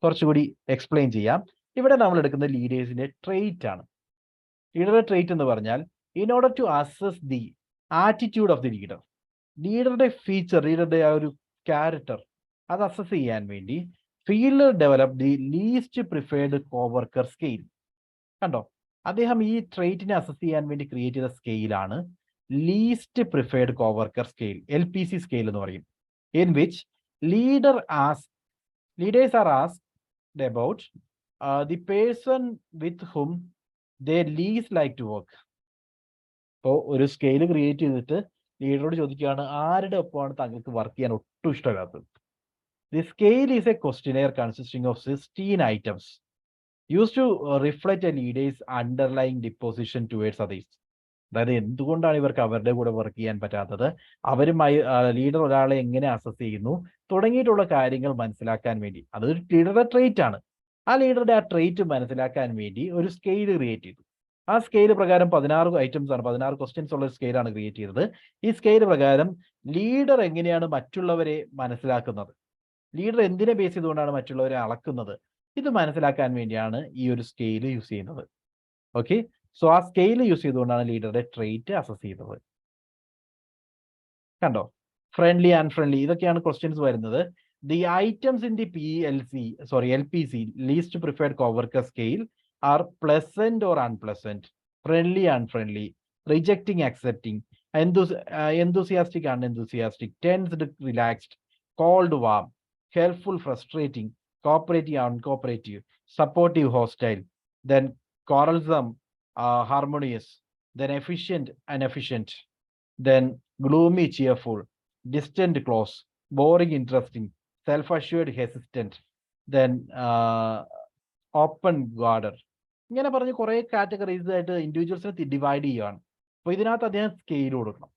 കുറച്ചുകൂടി എക്സ്പ്ലെയിൻ ചെയ്യാം. ഇവിടെ നമ്മൾ എടുക്കുന്ന ലീഡേഴ്സിന്റെ ട്രേറ്റ് ആണ്. ലീഡറുടെ ട്രേറ്റ് എന്ന് പറഞ്ഞാൽ in order to assess the attitude of the ലീഡറുടെ ഫീച്ചർ, ലീഡറുടെ ആ ഒരു ക്യാരക്ടർ, അത് അസസ് ചെയ്യാൻ വേണ്ടി Fiedler develop the least preferred coworker scale. കണ്ടോ, അദ്ദേഹം ഈ ട്രേറ്റിനെ അസസ് ചെയ്യാൻ വേണ്ടി ക്രിയേറ്റ് ചെയ്ത സ്കെയിലാണ് least preferred coworker scale, LPC scale എന്ന് പറയും. In which leaders are asked about the person with whom they least like to work. ഇപ്പോൾ ഒരു സ്കെയിൽ ക്രിയേറ്റ് ചെയ്തിട്ട് ലീഡറോട് ചോദിക്കുകയാണ് ആരുടെ ഒപ്പമാണ് താങ്കൾക്ക് വർക്ക് ചെയ്യാൻ ഒട്ടും ഇഷ്ടമില്ലാത്തത്. The scale is a questionnaire consisting of 16 items used to reflect a leader's underlying disposition towards others. അതായത് എന്തുകൊണ്ടാണ് ഇവർക്ക് അവരുടെ കൂടെ വർക്ക് ചെയ്യാൻ പറ്റാത്തത്, അവരുമായി ലീഡർ ഒരാളെ എങ്ങനെ അസസ് ചെയ്യുന്നു തുടങ്ങിയിട്ടുള്ള കാര്യങ്ങൾ മനസ്സിലാക്കാൻ വേണ്ടി. അതൊരു ലീഡറുടെ ട്രേറ്റ് ആണ്. ആ ലീഡറുടെ ആ ട്രേറ്റ് മനസ്സിലാക്കാൻ വേണ്ടി ഒരു സ്കെയിൽ ക്രിയേറ്റ് ചെയ്തു. ആ സ്കെയിൽ പ്രകാരം 16 ഐറ്റംസ് ആണ്, 16 ക്വസ്റ്റ്യൻസ് ഉള്ള സ്കെയിലാണ് ക്രിയേറ്റ് ചെയ്തത്. ഈ സ്കെയിൽ പ്രകാരം ലീഡർ എങ്ങനെയാണ് മറ്റുള്ളവരെ മനസ്സിലാക്കുന്നത്, ലീഡർ എന്തിനെ ബേസ് ചെയ്തുകൊണ്ടാണ് മറ്റുള്ളവരെ അളക്കുന്നത്, ഇത് മനസ്സിലാക്കാൻ വേണ്ടിയാണ് ഈ ഒരു സ്കെയിൽ യൂസ് ചെയ്യുന്നത്. ഓക്കെ, സോ ആ സ്കെയിൽ യൂസ് ചെയ്തുകൊണ്ടാണ് ലീഡറുടെ ട്രേറ്റ് അസസ് ചെയ്തത്. കണ്ടോ, ഫ്രണ്ട്ലി ആൻഡ് ഫ്രണ്ട്ലി ഇതൊക്കെയാണ് ക്വസ്റ്റ്യൻസ് വരുന്നത്. The items in the LPC least preferred coworker scale are pleasant or unpleasant, friendly unfriendly, rejecting accepting, enthusiastic unenthusiastic, tensed relaxed, cold warm, helpful frustrating, cooperative uncooperative, supportive hostile, then quarrelsome harmonious, then efficient inefficient, then gloomy cheerful, distant close, boring interesting, self-assured hesitant, then open guarder. ഇങ്ങനെ പറഞ്ഞ് കുറെ categories ആയിട്ട് ഇൻഡിവിജ്വൽസിനെ divide ചെയ്യുകയാണ്. അപ്പോൾ ഇതിനകത്ത് അദ്ദേഹം scale കൊടുക്കണം.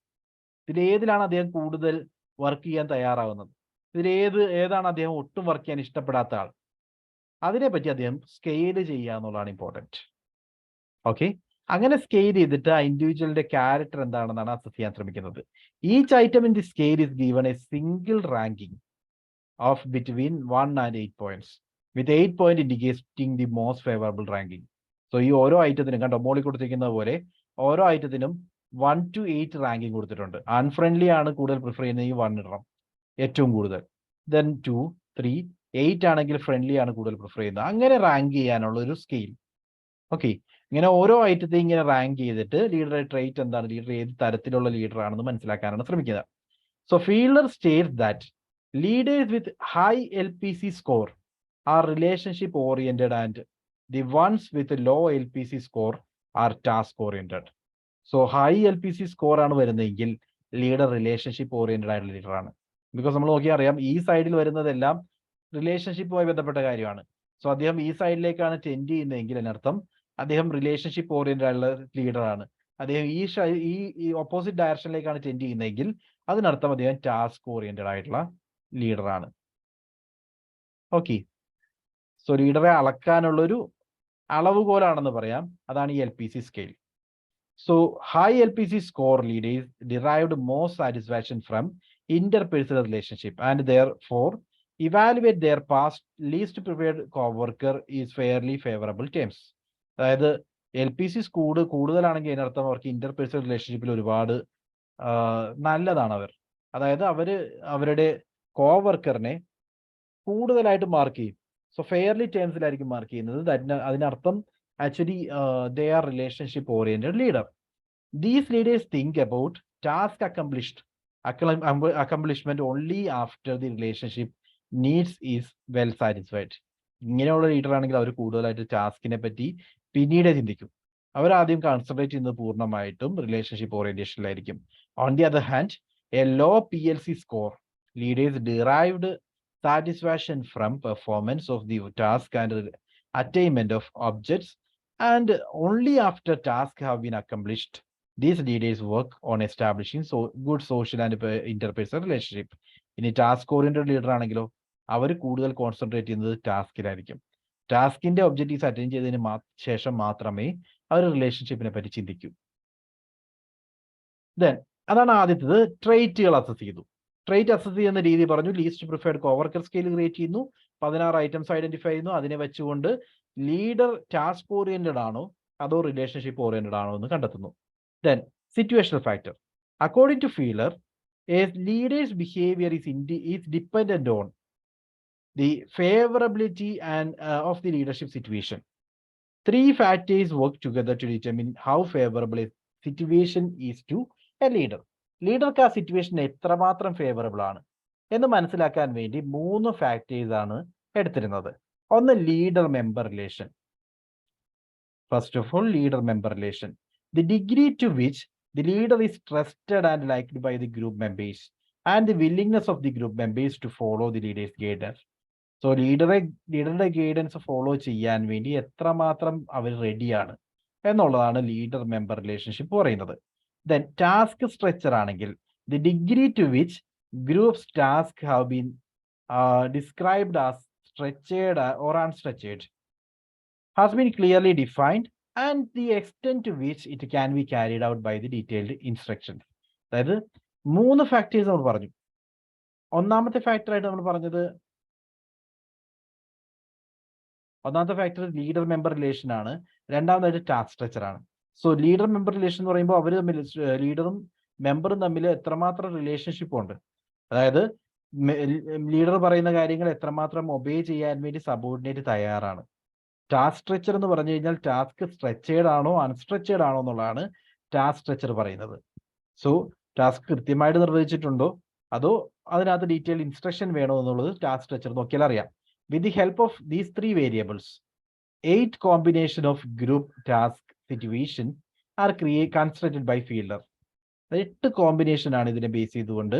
ഇതിലേതിലാണ് അദ്ദേഹം കൂടുതൽ വർക്ക് ചെയ്യാൻ തയ്യാറാവുന്നത്, ഏതാണ് അദ്ദേഹം ഒട്ടും വർക്ക് ചെയ്യാൻ ഇഷ്ടപ്പെടാത്ത ആൾ, അതിനെപ്പറ്റി അദ്ദേഹം സ്കെയിൽ ചെയ്യുക എന്നുള്ളതാണ് ഇമ്പോർട്ടൻറ്റ്. ഓക്കെ, അങ്ങനെ സ്കെയിൽ ചെയ്തിട്ട് ആ ഇൻഡിവിജ്വലിന്റെ ക്യാരക്ടർ എന്താണെന്നാണ് അസസ് ചെയ്യാൻ ശ്രമിക്കുന്നത്. Each item in the scale is given A single ranking of between 1 and 8 points, with 8 point indicating the most favourable ranking. So ഈ ഓരോ ഐറ്റത്തിനും കണ്ടോ, മോളിൽ കൊടുത്തിരിക്കുന്നത് പോലെ ഓരോ ഐറ്റത്തിനും 1 to 8 റാങ്കിങ് കൊടുത്തിട്ടുണ്ട്. അൺഫ്രണ്ട്ലി ആണ് കൂടുതൽ പ്രിഫർ ചെയ്യുന്നത്, ഈ 1 ഇടണം ഏറ്റവും കൂടുതൽ. ദെൻ 2, 3, 8 ആണെങ്കിൽ ഫ്രണ്ട്ലി ആണ് കൂടുതൽ പ്രിഫർ ചെയ്യുന്നത്. അങ്ങനെ റാങ്ക് ചെയ്യാനുള്ള ഒരു സ്കെയിൽ. ഓക്കെ, ഇങ്ങനെ ഓരോ ഐറ്റത്തെയും ഇങ്ങനെ റാങ്ക് ചെയ്തിട്ട് ലീഡറുടെ ട്രേറ്റ് എന്താണ്, ലീഡർ ഏത് തരത്തിലുള്ള ലീഡർ ആണെന്ന് മനസ്സിലാക്കാനാണ് ശ്രമിക്കുന്നത്. So Fiedler states that leaders with high LPC score are relationship oriented and the ones with low LPC score are task oriented. So high LPC score ആണ് വരുന്നതെങ്കിൽ ലീഡർ റിലേഷൻഷിപ്പ് ഓറിയന്റഡ് ആയിട്ടുള്ള ലീഡറാണ്. Because നമ്മൾ നോക്കിയാൽ അറിയാം ഈ സൈഡിൽ വരുന്നതെല്ലാം റിലേഷൻഷിപ്പുമായി ബന്ധപ്പെട്ട കാര്യമാണ്. സോ അദ്ദേഹം ഈ സൈഡിലേക്കാണ് ടെൻഡ് ചെയ്യുന്നതെങ്കിൽ അതിനർത്ഥം അദ്ദേഹം റിലേഷൻഷിപ്പ് ഓറിയന്റഡ് ആയിട്ടുള്ള ലീഡറാണ്. അദ്ദേഹം ഈ ഓപ്പോസിറ്റ് ഡയറക്ഷനിലേക്കാണ് ടെൻഡ് ചെയ്യുന്നതെങ്കിൽ അതിനർത്ഥം അദ്ദേഹം ടാസ്ക് ഓറിയന്റഡ് ആയിട്ടുള്ള ലീഡറാണ്. ഓക്കെ, സോ ലീഡറെ അളക്കാനുള്ളൊരു അളവുകോലാണെന്ന് പറയാം, അതാണ് ഈ LPC scale. So high LPC score leaders derived more satisfaction from interpersonal relationship and therefore evaluate their past least preferred co-worker is fairly favorable terms. അതായത് LPC score കൂടുതലാണെങ്കിൽ അതിനർത്ഥം അവർക്ക് interpersonal റിലേഷൻഷിപ്പിൽ ഒരുപാട് നല്ലതാണ് അവർ. അതായത് അവരുടെ കോവർക്കറിനെ കൂടുതലായിട്ട് മാർക്ക് ചെയ്യും. സോ ഫെയർലി ടേംസിലായിരിക്കും മാർക്ക് ചെയ്യുന്നത്. അതിനർത്ഥം actually they are relationship oriented leader. These leaders think about task accomplishment only after the relationship needs is well satisfied. ഇങ്ങനെയുള്ള ലീഡർ ആണെങ്കിൽ അവർ കൂടുതലായിട്ട് ടാസ്കിനെ പറ്റി പിന്നീട് ചിന്തിക്കും. അവരാദ്യം കോൺസെൻട്രേറ്റ് ചെയ്യുന്നത് പൂർണ്ണമായിട്ടും റിലേഷൻഷിപ്പ് ഓറിയന്റേഷനിലായിരിക്കും. On the other hand a low PLC score leaders derived satisfaction from performance of the task and attainment of objects, and only after tasks have been accomplished these leaders work on establishing good social and interpersonal relationship. ഇനി task oriented leader ആണെങ്കിലോ അവർ കൂടുതൽ concentrate ചെയ്യുന്നത് ടാസ്കിലായിരിക്കും. ടാസ്കിന്റെ objectives attain ചെയ്തതിന് ശേഷം മാത്രമേ അവർ റിലേഷൻഷിപ്പിനെ പറ്റി ചിന്തിക്കൂ. ദെൻ അതാണ് ആദ്യത്തേത്, ട്രേറ്റുകൾ അസസ് ചെയ്തു. ട്രേറ്റ് അസസ് ചെയ്യുന്ന രീതി പറഞ്ഞു, least preferred coworker scale create ചെയ്യുന്നു, 16 ഐറ്റംസ് ഐഡന്റിഫൈ ചെയ്യുന്നു, അതിനെ വെച്ചുകൊണ്ട് ലീഡർ ടാസ്ക് ഓറിയന്റഡ് ആണോ അതോ റിലേഷൻഷിപ്പ് ഓറിയന്റഡ് ആണോ എന്ന് കണ്ടെത്തുന്നു. Then situational factor. According to Feeler, a leader's behavior is dependent on the favorability and of the leadership situation. Three factors work together to determine how favorable a situation is to a leader. ലീഡർക്ക് ആ situation എത്രമാത്രം favourable ആണ് എന്ന് മനസ്സിലാക്കാൻ വേണ്ടി 3 factors ആണ് എടുത്തിരുന്നത്. ഒന്ന് leader member relation. First of all leader member relation, the degree to which the leader is trusted and liked by the group members and the willingness of the group members to follow the leader's guidance. So ലീഡറുടെ guidance follow ചെയ്യാൻ വേണ്ടി എത്രമാത്രം അവർ റെഡിയാണ് എന്നുള്ളതാണ് leader member relationship പറയുന്നത്. Then task structure ആണെങ്കിൽ the degree to which groups task have been described as structured or അൺസ്ട്രെച്ചേർഡ് has been clearly defined and the extent to which it can be carried out by the detailed instructions. അതായത് 3 factors നമ്മൾ പറഞ്ഞു. ഒന്നാമത്തെ ഫാക്ടറായിട്ട് നമ്മൾ പറഞ്ഞത് leader member relation ആണ്. രണ്ടാമതായിട്ട് task structure ആണ്. So leader member relation എന്ന് പറയുമ്പോൾ അവർ തമ്മിൽ ലീഡറും മെമ്പറും തമ്മിൽ എത്രമാത്രം റിലേഷൻഷിപ്പ് ഉണ്ട്, അതായത് ലീഡർ പറയുന്ന കാര്യങ്ങൾ എത്രമാത്രം ഒബേ ചെയ്യാൻ വേണ്ടി സബോർഡിനേറ്റ് തയ്യാറാണ്. ടാസ്ക് സ്ട്രക്ചർ എന്ന് പറഞ്ഞു കഴിഞ്ഞാൽ ടാസ്ക് സ്ട്രെച്ചേർഡ് ആണോ അൺസ്ട്രെച്ചേർഡ് ആണോ എന്നുള്ളതാണ് ടാസ്ക് സ്ട്രക്ചർ പറയുന്നത്. സോ ടാസ്ക് കൃത്യമായിട്ട് നിർവഹിച്ചിട്ടുണ്ടോ അതോ അതിനകത്ത് ഡീറ്റെയിൽ ഇൻസ്ട്രക്ഷൻ വേണോ എന്നുള്ളത് ടാസ്ക് സ്ട്രക്ചർ നോക്കിയാൽ അറിയാം. With the help of these 3 variables, 8 combination of group task situation are constructed by fielder. 8 combination ആണ് ഇതിനെ ബേസ് ചെയ്തുകൊണ്ട്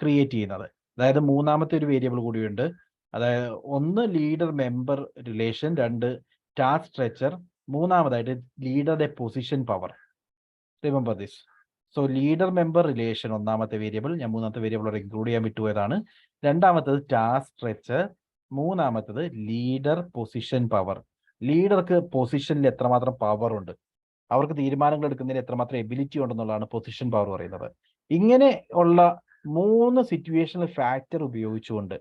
ക്രിയേറ്റ് ചെയ്യുന്നത്. അതായത് മൂന്നാമത്തെ ഒരു വേരിയബിൾ കൂടിയുണ്ട്. അതായത് ഒന്ന് leader member relation, 2 task structure, മൂന്നാമതായിട്ട് ലീഡറുടെ position power. Remember this. So leader member relation ഒന്നാമത്തെ വേരിയബിൾ, ഞാൻ മൂന്നാമത്തെ വേരിയബിൾ ഇൻക്ലൂഡ് ചെയ്യാൻ വിട്ടുപോയതാണ്. രണ്ടാമത്തത് ടാസ്ക് സ്ട്രക്ചർ, മൂന്നാമത്തത് ലീഡർ പൊസിഷൻ പവർ. ലീഡർക്ക് പൊസിഷനിൽ എത്രമാത്രം പവർ ഉണ്ട്, അവർക്ക് തീരുമാനങ്ങൾ എടുക്കുന്നതിന് എത്രമാത്രം എബിലിറ്റി ഉണ്ടെന്നുള്ളതാണ് പൊസിഷൻ പവർ പറയുന്നത്. ഇങ്ങനെ ഉള്ള 3 സിറ്റുവേഷണൽ ഫാക്ടർ ഉപയോഗിച്ചുകൊണ്ട്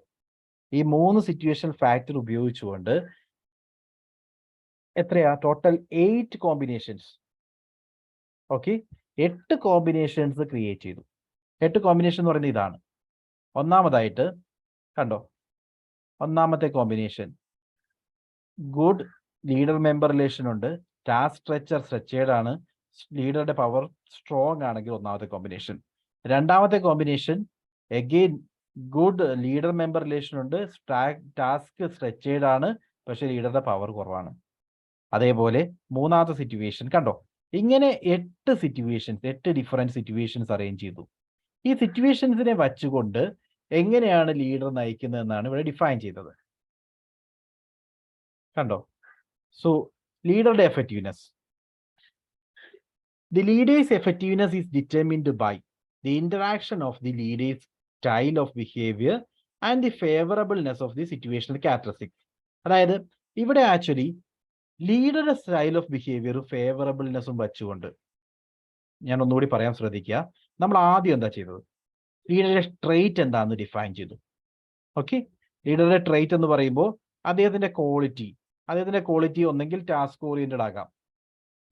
എത്രയാ total 8 combinations. Okay, 8 combinations create ചെയ്തു. 8 കോമ്പിനേഷൻ എന്ന് പറയുന്നത് ഇതാണ്. ഒന്നാമതായിട്ട് കണ്ടോ, ഒന്നാമത്തെ combination good leader member relation ഉണ്ട്, ടാസ്ക് സ്ട്രക്ചർ സ്ട്രെച്ചേർഡ് ആണ്, ലീഡറുടെ പവർ സ്ട്രോങ് ആണെങ്കിൽ ഒന്നാമത്തെ കോമ്പിനേഷൻ. രണ്ടാമത്തെ combination again good leader member relation ഉണ്ട്, ടാസ്ക് സ്ട്രെച്ചേർഡ് ആണ്, പക്ഷെ ലീഡറുടെ പവർ കുറവാണ്. അതേപോലെ മൂന്നാമത്തെ സിറ്റുവേഷൻ കണ്ടോ, ഇങ്ങനെ 8 ഡിഫറെന്റ് സിറ്റുവേഷൻസ് അറേഞ്ച് ചെയ്തു. ഈ സിറ്റുവേഷൻസിനെ വച്ചുകൊണ്ട് എങ്ങനെയാണ് ലീഡർ നയിക്കുന്നത് എന്നാണ് ഇവിടെ ഡിഫൈൻ ചെയ്തത്. കണ്ടോ, സോ ലീഡറുടെ effectiveness. The leader's effectiveness is determined by the interaction of the leader's style of behaviour and the favourableness of the situational characteristics. അതായത് ഇവിടെ ആക്ച്വലി ലീഡറുടെ സ്റ്റൈൽ ഓഫ് ബിഹേവിയറും ഫേവറബിൾനെസ്സും വെച്ചുകൊണ്ട് ഞാൻ ഒന്നുകൂടി പറയാൻ ശ്രദ്ധിക്കുക. നമ്മൾ ആദ്യം എന്താ ചെയ്തത്, ലീഡറുടെ ട്രെയ്റ്റ് എന്താണെന്ന് ഡിഫൈൻ ചെയ്തു. ഓക്കെ, ലീഡറുടെ ട്രെയ്റ്റ് എന്ന് പറയുമ്പോൾ അദ്ദേഹത്തിന്റെ ക്വാളിറ്റി ഒന്നെങ്കിൽ ടാസ്ക് ഓറിയന്റഡ് ആകാം,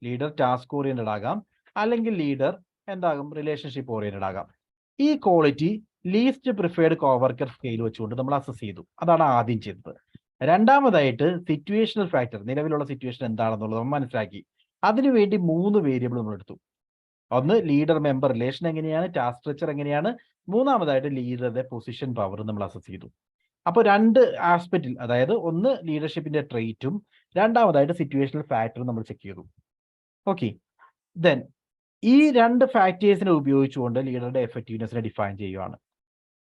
ലീഡർ ടാസ്ക് ഓറിയന്റഡ് ആകാം, അല്ലെങ്കിൽ ലീഡർ എന്താകും റിലേഷൻഷിപ്പ് ഓറിയന്റഡ് ആകാം. ഈ quality least preferred coworker scale വെച്ചുകൊണ്ട് നമ്മൾ അസസ് ചെയ്തു. അതാണ് ആദ്യം ചെയ്തത്. രണ്ടാമതായിട്ട് സിറ്റുവേഷണൽ ഫാക്ടർ, നിലവിലുള്ള സിറ്റുവേഷൻ എന്താണെന്നുള്ളത് നമ്മൾ മനസ്സിലാക്കി. അതിനുവേണ്ടി 3 വേരിയബിൾ നമ്മൾ എടുത്തു. ഒന്ന് ലീഡർ മെമ്പർ റിലേഷൻ എങ്ങനെയാണ്, ടാസ്ക് സ്ട്രക്ചർ എങ്ങനെയാണ്, മൂന്നാമതായിട്ട് ലീഡറുടെ പൊസിഷൻ പവർ നമ്മൾ അസസ് ചെയ്തു. അപ്പോൾ 2 ആസ്പെക്റ്റിൽ, അതായത് ഒന്ന് ലീഡർഷിപ്പിന്റെ ട്രെയ്റ്റും രണ്ടാമതായിട്ട് സിറ്റുവേഷണൽ ഫാക്ടറും നമ്മൾ ചെക്ക് ചെയ്തു. ഓക്കെ, ദെൻ ഈ 2 ഫാക്ടേഴ്സിനെ ഉപയോഗിച്ചുകൊണ്ട് ലീഡറുടെ എഫക്റ്റീവ്നെസ്സിനെ ഡിഫൈൻ ചെയ്യുകയാണ്.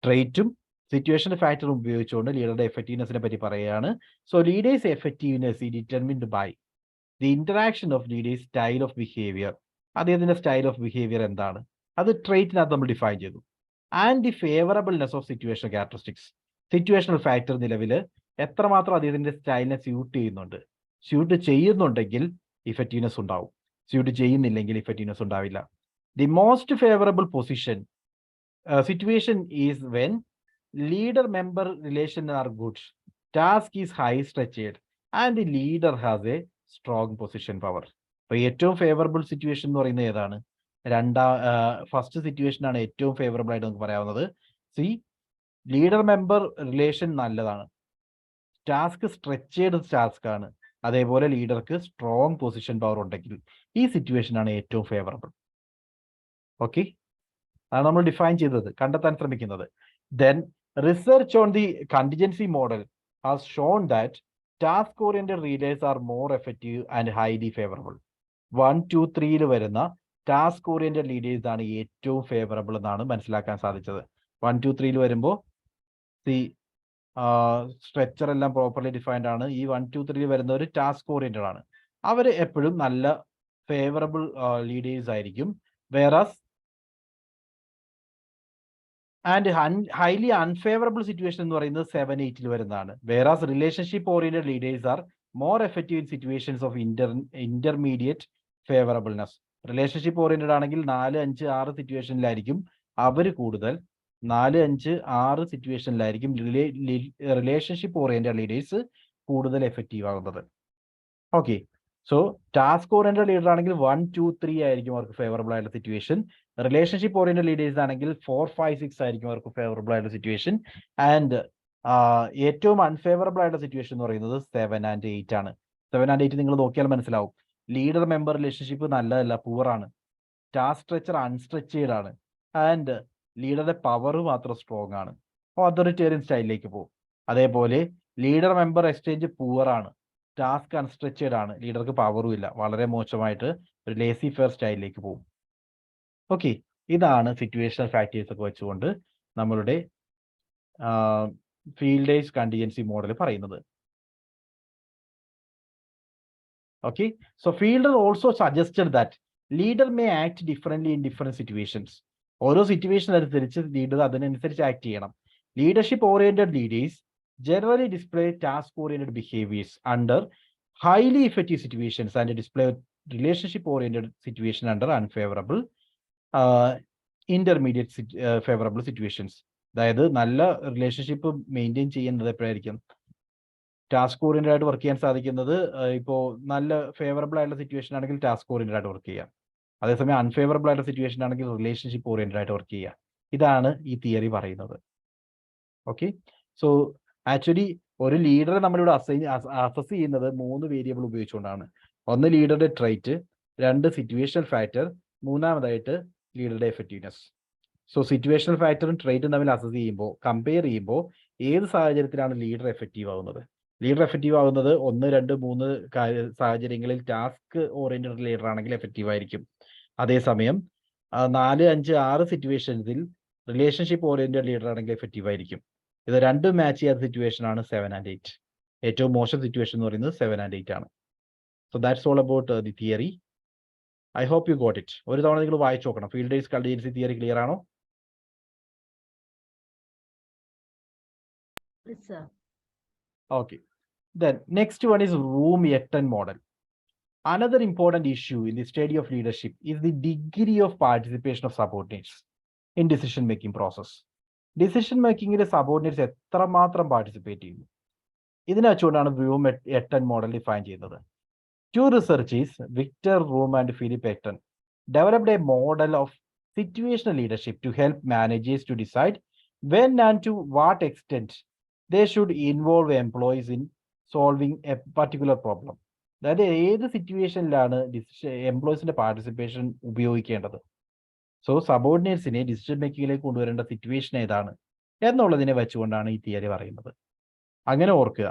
ട്രെയ്റ്റും സിറ്റുവേഷണൽ ഫാക്ടറും ഉപയോഗിച്ചുകൊണ്ട് ലീഡറുടെ എഫക്റ്റീവ്നെസ്സിനെ പറ്റി പറയുകയാണ്. So leader's effectiveness determined by the interaction of leader's style of behaviour. അദ്ദേഹത്തിന്റെ സ്റ്റൈൽ ഓഫ് ബിഹേവിയർ എന്താണ്, അത് ട്രെയ്റ്റിനകത്ത് നമ്മൾ ഡിഫൈൻ ചെയ്തു. And the favourableness of situational characteristics. Situational factor നിലവിൽ എത്രമാത്രം അദ്ദേഹത്തിന്റെ സ്റ്റൈലിനെ സ്യൂട്ട് ചെയ്യുന്നുണ്ടെങ്കിൽ ഇഫക്റ്റീവ്നെസ് ഉണ്ടാവും, സ്യൂട്ട് ചെയ്യുന്നില്ലെങ്കിൽ ഇഫക്റ്റീവ്നെസ് ഉണ്ടാവില്ല. The most favourable position situation is when leader member relation are good, task is high structured and the leader has a strong position power. അപ്പൊ ഏറ്റവും ഫേവറബിൾ സിറ്റുവേഷൻ എന്ന് പറയുന്നത് ഏതാണ്? ഫസ്റ്റ് സിറ്റുവേഷൻ ആണ് ഏറ്റവും ഫേവറബിൾ ആയിട്ട് നമുക്ക് പറയാവുന്നത്. ലീഡർ മെമ്പർ റിലേഷൻ നല്ലതാണ്, ടാസ്ക് സ്ട്രെച്ചേർഡ് ടാസ്ക് ആണ്, അതേപോലെ ലീഡർക്ക് സ്ട്രോങ് പൊസിഷൻ പവർ ഉണ്ടെങ്കിൽ ഈ സിറ്റുവേഷൻ ആണ് ഏറ്റവും ഫേവറബിൾ. ഓക്കെ, അതാണ് നമ്മൾ ഡിഫൈൻ ചെയ്തത്, കണ്ടെത്താൻ ശ്രമിക്കുന്നത്. Then research on the contingency model has Sean that task oriented leaders are more effective and highly favourable. 1, 2, 3 വരുന്ന ടാസ്ക് ഓറിയന്റഡ് ലീഡേഴ്സ് ആണ് ഏറ്റവും ഫേവറബിൾ എന്നാണ് മനസ്സിലാക്കാൻ സാധിച്ചത്. 1, 2, 3 വരുമ്പോൾ സ്ട്രക്ചർ എല്ലാം പ്രോപ്പർലി ഡിഫൈൻഡ് ആണ്. ഈ 1, 2, 3 വരുന്നവർ ടാസ്ക് ഓറിയന്റഡ് ആണ്. അവർ എപ്പോഴും നല്ല ഫേവറബിൾ ലീഡേഴ്സ് ആയിരിക്കും. Whereas and highly unfavourable situation എന്ന് പറയുന്നത് 7, 8 വരുന്നതാണ്. Whereas relationship oriented leaders are more effective in situations of intermediate favourableness. Relationship oriented ആണെങ്കിൽ 4, 5, 6 സിറ്റുവേഷനിലായിരിക്കും അവർ കൂടുതൽ. 4, 5, 6 സിറ്റുവേഷനിലായിരിക്കും റിലേഷൻഷിപ്പ് ഓറിയന്റഡ് ലീഡേഴ്സ് കൂടുതൽ എഫക്റ്റീവ് ആകുന്നത്. Okay, so task oriented leader ആണെങ്കിൽ 1, 2, 3 ആയിരിക്കും അവർക്ക് ഫേവറബിൾ ആയിട്ടുള്ള സിറ്റുവേഷൻ. റിലേഷൻഷിപ്പ് ഓറിയന്റഡ് ലീഡേഴ്സ് ആണെങ്കിൽ 4, 5, 6 ആയിരിക്കും അവർക്ക് ഫേവറബിൾ ആയിട്ടുള്ള സിറ്റുവേഷൻ. ആൻഡ് ഏറ്റവും അൺഫേവറബിൾ ആയിട്ടുള്ള സിറ്റുവേഷൻ എന്ന് പറയുന്നത് 7 and 8 ആണ്. 7 and 8 നിങ്ങൾ നോക്കിയാൽ മനസ്സിലാവും. ലീഡർ മെമ്പർ റിലേഷൻഷിപ്പ് നല്ലതല്ല, പൂവർ ആണ്. ടാസ്ക് സ്ട്രക്ചർ അൺസ്ട്രക്ചേർഡ് ആണ്. ആൻഡ് ലീഡറുടെ പവർ മാത്രം സ്ട്രോങ് ആണ്. ഓതോറിറ്റേറിയൻ സ്റ്റൈലിലേക്ക് പോകും. അതേപോലെ ലീഡർ മെമ്പർ എക്സ്ചേഞ്ച് പൂവർ ആണ്, ടാസ്ക് അൺസ്ട്രക്ചേർഡ് ആണ്, ലീഡർക്ക് പവറും ഇല്ല, വളരെ മോശമായിട്ട് ഒരു ലേസി ഫെയർ സ്റ്റൈലിലേക്ക് പോകും. ഓക്കെ, ഇതാണ് സിറ്റുവേഷണൽ ഫാക്ടേഴ്സ് ഒക്കെ വെച്ചുകൊണ്ട് നമ്മളുടെ ഫീൽഡേഴ്സ് കണ്ടിജൻസി മോഡൽ പറയുന്നത്. Okay, so Fielder also suggested that leader may act differently in different situations. ഓരോ സിറ്റുവേഷൻ അനുസരിച്ച് ലീഡർ അതിനനുസരിച്ച് ആക്ട് ചെയ്യണം. Leadership oriented leaders generally display task oriented behaviors under highly effective situations and display relationship oriented situation under unfavorable intermediate favorable situations. അതായത് നല്ല relationship maintain ചെയ്യുന്നത് എപ്പോഴായിരിക്കും? Task oriented ആയിട്ട് work ചെയ്യാൻ സാധിക്കുന്നത് ഇപ്പോൾ നല്ല ഫേവറബിൾ ആയിട്ടുള്ള സിറ്റുവേഷൻ ആണെങ്കിൽ ടാസ്ക് ഓറിയന്റഡ് ആയിട്ട് വർക്ക് ചെയ്യാം. അതേസമയം അൺഫേവറബിൾ ആയിട്ടുള്ള സിറ്റുവേഷൻ ആണെങ്കിൽ റിലേഷൻഷിപ്പ് ഓറിയന്റഡ് ആയിട്ട് വർക്ക് ചെയ്യാം. ഇതാണ് ഈ തിയറി പറയുന്നത്. ഓക്കെ, സോ ആക്ച്വലി ഒരു ലീഡറെ നമ്മളിവിടെ അസസ് ചെയ്യുന്നത് 3 വേരിയബിൾ ഉപയോഗിച്ചുകൊണ്ടാണ്. ഒന്ന് ലീഡറുടെ ട്രൈറ്റ്, 2 സിറ്റുവേഷണൽ ഫാക്ടർ, മൂന്നാമതായിട്ട് ലീഡറുടെ എഫക്റ്റീവ്നെസ്. സോ സിറ്റുവേഷണൽ ഫാക്ടറും ട്രൈറ്റും തമ്മിൽ അസസ് ചെയ്യുമ്പോൾ, കമ്പയർ ചെയ്യുമ്പോൾ ഏത് സാഹചര്യത്തിലാണ് ലീഡർ എഫക്റ്റീവ് ആവുന്നത്? ലീഡർ എഫക്റ്റീവ് ആകുന്നത് 1, 2, 3 സാഹചര്യങ്ങളിൽ ടാസ്ക് ഓറിയന്റഡ് ലീഡർ ആണെങ്കിൽ എഫക്റ്റീവ് ആയിരിക്കും. അതേസമയം 4, 5, 6 സിറ്റുവേഷൻസിൽ റിലേഷൻഷിപ്പ് ഓറിയന്റഡ് ലീഡർ ആണെങ്കിൽ എഫക്റ്റീവ് ആയിരിക്കും. ഇത് രണ്ടും മാച്ച് ചെയ്യാത്ത സിറ്റുവേഷൻ ആണ് 7 and 8. ഏറ്റവും മോശം സിറ്റുവേഷൻ എന്ന് പറയുന്നത് 7 and 8 ആണ്. So that's all about the theory. I hope you got it. ഒരു തവണ നിങ്ങൾ വായിച്ചു നോക്കണം. ഫീൽഡേഴ്സ് കണ്ടിജൻസി തിയറി ക്ലിയർ ആണോ? Okay. Then next one is room Etten model. Another important issue in the study of leadership is the degree of participation of subordinates in decision making process. Decision making ile subordinates എത്രമാത്രം participate ചെയ്യുന്നു, ഇതിനെ വെച്ചുകൊണ്ടാണ് room Yetton model define ചെയ്യുന്നത്. Two researchers, Victor Room and Philip Etten, developed a model of situational leadership to help managers to decide when and to what extent they should involve employees in solving a particular problem. അതായത് ഏത് സിറ്റുവേഷനിലാണ് എംപ്ലോയീസിന്റെ participation ഉപയോഗിക്കേണ്ടത്, so സബോർഡിനേറ്റ്സിനെ decision മേക്കിങ്ങിലേക്ക് കൊണ്ടുവരേണ്ട situation ഏതാണ് എന്നുള്ളതിനെ വെച്ചുകൊണ്ടാണ് ഈ theory പറയുന്നത്. അങ്ങനെ ഓർക്കുക.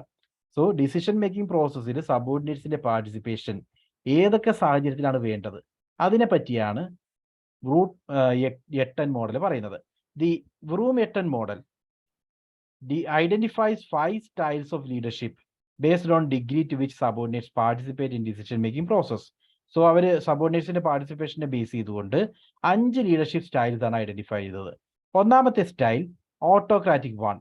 സോ ഡിസിഷൻ മേക്കിംഗ് പ്രോസസ്സിൽ സബോർഡിനേറ്റ്സിന്റെ പാർട്ടിസിപ്പേഷൻ ഏതൊക്കെ സാഹചര്യത്തിലാണ് വേണ്ടത് അതിനെ പറ്റിയാണ് എട്ടൻ മോഡൽ പറയുന്നത്. The Vroom Yetton model identifies 5 styles of leadership based on degree to which subordinates participate in decision making process. So അവർ സബോർഡിനേറ്റ്സിന്റെ പാർട്ടിസിപ്പേഷനെ ബേസ് ചെയ്തുകൊണ്ട് 5 ലീഡർഷിപ്പ് സ്റ്റൈൽസ് ആണ് ഐഡന്റിഫൈ ചെയ്തത്. ഒന്നാമത്തെ സ്റ്റൈൽ ഓട്ടോക്രാറ്റിക് 1,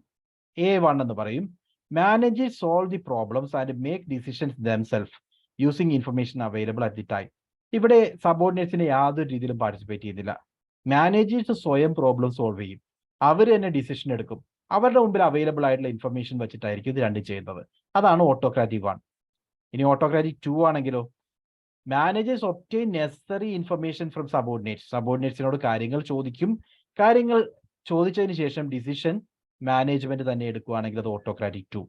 A1 എന്ന് പറയും. Managers solve the problems and make decisions themselves using information available at the time. ഇവിടെ സബോർഡിനേറ്റ്സിനെ യാതൊരു രീതിയിലും പാർട്ടിസിപ്പേറ്റ് ചെയ്യുന്നില്ല. മാനേജേഴ്സ് സ്വയം പ്രോബ്ലം സോൾവ് ചെയ്യും, അവർ തന്നെ ഡിസിഷൻ എടുക്കും, അവരുടെ മുമ്പിൽ അവൈലബിൾ ആയിട്ടുള്ള ഇൻഫർമേഷൻ വെച്ചിട്ടായിരിക്കും ഇത് രണ്ടും ചെയ്യുന്നത്. അതാണ് ഓട്ടോക്രാറ്റിക് 1. ഇനി ഓട്ടോക്രാറ്റിക് 2 ആണെങ്കിലോ, managers obtain necessary information from subordinates. സബോർഡിനേറ്റ്സിനോട് കാര്യങ്ങൾ ചോദിക്കും, കാര്യങ്ങൾ ചോദിച്ചതിന് ശേഷം ഡിസിഷൻ മാനേജ്മെന്റ് തന്നെ എടുക്കുകയാണെങ്കിൽ അത് ഓട്ടോക്രാറ്റിക് 2.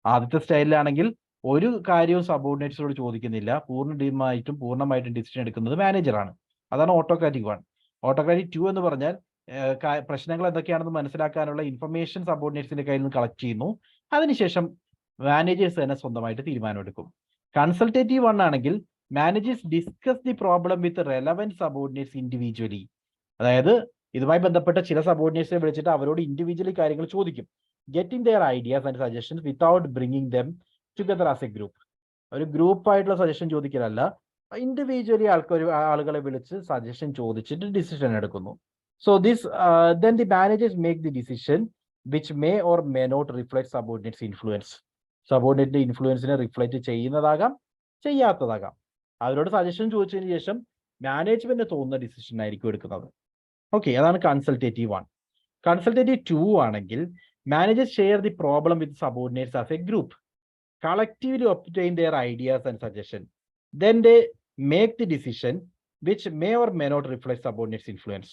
ആദ്യത്തെ സ്റ്റൈലിലാണെങ്കിൽ ഒരു കാര്യവും സബോർഡിനേറ്റ്സിനോട് ചോദിക്കുന്നില്ല. പൂർണ്ണമായിട്ടും ഡിസിഷൻ എടുക്കുന്നത് മാനേജറാണ്. അതാണ് ഓട്ടോക്രാറ്റിക് 1. ഓട്ടോക്രാറ്റിക് 2 എന്ന് പറഞ്ഞാൽ പ്രശ്നങ്ങൾ എന്തൊക്കെയാണെന്ന് മനസ്സിലാക്കാനുള്ള ഇൻഫർമേഷൻ സബോർഡിനേറ്റ്സിന്റെ കയ്യിൽ നിന്ന് കളക്ട് ചെയ്യുന്നു. അതിനുശേഷം മാനേജേഴ്സ് തന്നെ സ്വന്തമായിട്ട് തീരുമാനമെടുക്കും. കൺസൾട്ടേറ്റീവ് 1 ആണെങ്കിൽ managers discuss the problem with relevant subordinates individually. അതായത് ഇതുമായി ബന്ധപ്പെട്ട ചില സബോർഡിനേറ്റ്സിനെ വിളിച്ചിട്ട് അവരോട് ഇൻഡിവിജ്വലി കാര്യങ്ങൾ ചോദിക്കും. Getting there ideas and suggestions without bringing dum together as A group. ഒരു ഗ്രൂപ്പായിട്ടുള്ള സജഷൻ ചോദിക്കലല്ല, ഇൻഡിവിജ്വലി ആളുകളെ വിളിച്ച് സജഷൻ ചോദിച്ചിട്ട് ഡിസിഷൻ എടുക്കുന്നു. So then the managers make the decision which may or may not reflect subordinates influence. സബോർഡിനേറ്റിന്റെ ഇൻഫ്ലുവൻസിനെ reflect ചെയ്യുന്നതാകാം, ചെയ്യാത്തതാകാം. അവരോട് സജഷൻ ചോദിച്ചതിന് ശേഷം മാനേജ്മെന്റ് തോന്നുന്ന ഡിസിഷൻ ആയിരിക്കും എടുക്കുന്നത്. ഓക്കെ, അതാണ് കൺസൾട്ടേറ്റീവ് 1. കൺസൾട്ടേറ്റീവ് 2 ആണെങ്കിൽ managers share the problem with subordinates as A group, collectively obtain their ideas and suggestions. Then they make the decision which may or may not reflect subordinates influence.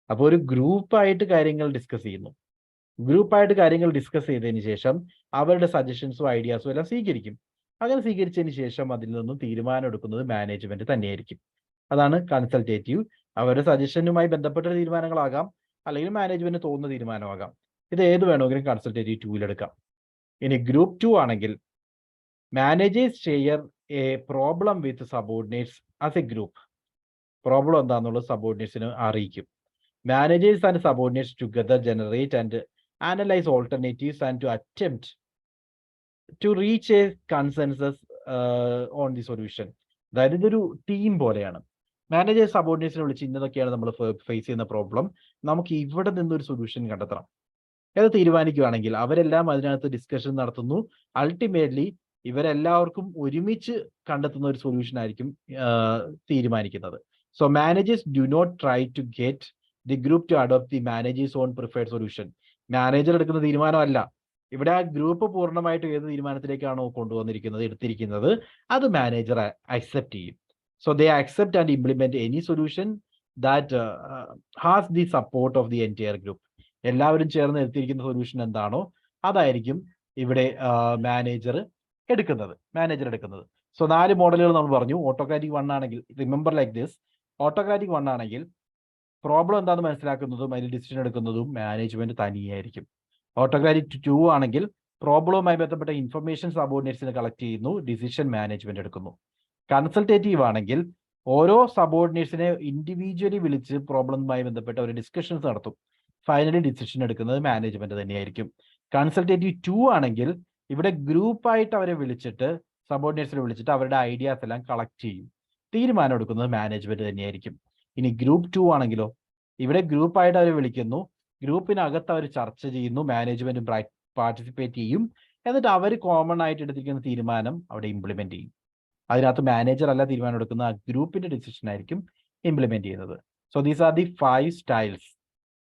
അപ്പോൾ ഒരു ഗ്രൂപ്പായിട്ട് കാര്യങ്ങൾ discuss ചെയ്യുന്നു. ഗ്രൂപ്പായിട്ട് കാര്യങ്ങൾ discuss ചെയ്തതിന് ശേഷം അവരുടെ സജഷൻസും ഐഡിയാസും എല്ലാം സ്വീകരിക്കും. അങ്ങനെ സ്വീകരിച്ചതിന് ശേഷം അതിൽ നിന്നും തീരുമാനം എടുക്കുന്നത് മാനേജ്മെന്റ് തന്നെയായിരിക്കും. അതാണ് കൺസൾട്ടേറ്റീവ്. അവരുടെ സജഷനുമായി ബന്ധപ്പെട്ട തീരുമാനങ്ങളാകാം, അല്ലെങ്കിൽ മാനേജ്മെന്റ് തോന്നുന്ന തീരുമാനമാകാം. ഇത് ഏത് വേണമെങ്കിലും കൺസൾട്ടേറ്റീവ് 2 എടുക്കാം. ഇനി ഗ്രൂപ്പ് 2 ആണെങ്കിൽ managers share A problem with subordinates as A group. Problem എന്താണെന്നുള്ളത് സബോർഡിനേറ്റ്സിന് അറിയിക്കും. Managers and subordinates together generate and analyze alternatives and to attempt to reach a consensus on the solution. അതായത് ഇതൊരു ടീം പോലെയാണ്. Managers സബോർഡിനേറ്റ്സിനെ വിളിച്ച് ഇന്നതൊക്കെയാണ് നമ്മൾ face ചെയ്യുന്ന problem, നമുക്ക് ഇവിടെ നിന്നൊരു സൊല്യൂഷൻ കണ്ടെത്തണം എന്ന് തീരുമാനിക്കുകയാണെങ്കിൽ അവരെല്ലാം അതിനകത്ത് ഡിസ്കഷൻ നടത്തുന്നു. അൾട്ടിമേറ്റ്ലി ഇവരെല്ലാവർക്കും ഒരുമിച്ച് കണ്ടെത്തുന്ന ഒരു സൊല്യൂഷൻ ആയിരിക്കും തീരുമാനിക്കുന്നത്. So managers do not try to get the group to adopt the managers own preferred solution. Manager എടുക്കുന്ന തീരുമാനമല്ല, ഇവിടെ ആ ഗ്രൂപ്പ് പൂർണ്ണമായിട്ടും ഏത് തീരുമാനത്തിലേക്കാണോ എടുത്തിരിക്കുന്നത് അത് മാനേജർ അക്സെപ്റ്റ് ചെയ്യും. So they accept and implement any solution that has the support of the entire group. എല്ലാവരും ചേർന്ന് എടുത്തിരിക്കുന്ന സൊല്യൂഷൻ എന്താണോ അതായിരിക്കും ഇവിടെ മാനേജർ എടുക്കുന്നത്. സോ 4 മോഡലുകൾ നമ്മൾ പറഞ്ഞു. ഓട്ടോക്രാറ്റിക് 1 ആണെങ്കിൽ, റിമെമ്പർ ലൈക്ക് ദിസ്, ഓട്ടോക്രാറ്റിക് 1 ആണെങ്കിൽ പ്രോബ്ലം എന്താണെന്ന് മനസ്സിലാക്കുന്നതും അതിൽ ഡിസിഷൻ എടുക്കുന്നതും മാനേജ്മെന്റ് തനിയായിരിക്കും. ഓട്ടോക്രാറ്റിക് 2 ആണെങ്കിൽ പ്രോബ്ലവുമായി ബന്ധപ്പെട്ട ഇൻഫർമേഷൻ സബോർഡിനേറ്റ്സിനെ കളക്ട് ചെയ്യുന്നു, ഡിസിഷൻ മാനേജ്മെന്റ് എടുക്കുന്നു. കൺസൾട്ടേറ്റീവ് ആണെങ്കിൽ ഓരോ സബോർഡിനേറ്റ്സിനെ ഇൻഡിവിജ്വലി വിളിച്ച് പ്രോബ്ലവുമായി ബന്ധപ്പെട്ട ഒരു ഡിസ്കഷൻസ് നടത്തും, ഫൈനലി ഡിസിഷൻ എടുക്കുന്നത് മാനേജ്മെന്റ് തന്നെയായിരിക്കും. കൺസൾട്ടേറ്റീവ് 2 ആണെങ്കിൽ ഇവിടെ ഗ്രൂപ്പായിട്ട് അവരെ വിളിച്ചിട്ട്, സബോർഡിനേറ്റ്സിനെ വിളിച്ചിട്ട് അവരുടെ ഐഡിയാസ് എല്ലാം കളക്ട് ചെയ്യും, തീരുമാനം എടുക്കുന്നത് മാനേജ്മെന്റ് തന്നെയായിരിക്കും. ഇനി ഗ്രൂപ്പ് 2 ആണെങ്കിലോ, ഇവിടെ ഗ്രൂപ്പായിട്ട് അവരെ വിളിക്കുന്നു, ഗ്രൂപ്പിനകത്ത് അവർ ചർച്ച ചെയ്യുന്നു, മാനേജ്മെന്റും പാർട്ടിസിപ്പേറ്റ് ചെയ്യും, എന്നിട്ട് അവർ കോമൺ ആയിട്ട് എടുത്തിരിക്കുന്ന തീരുമാനം അവിടെ ഇംപ്ലിമെന്റ് ചെയ്യും. അതിനകത്ത് മാനേജർ അല്ല തീരുമാനം എടുക്കുന്ന, ആ ഗ്രൂപ്പിന്റെ ഡിസിഷൻ ആയിരിക്കും ഇംപ്ലിമെന്റ് ചെയ്യുന്നത്. So these are the 5 styles.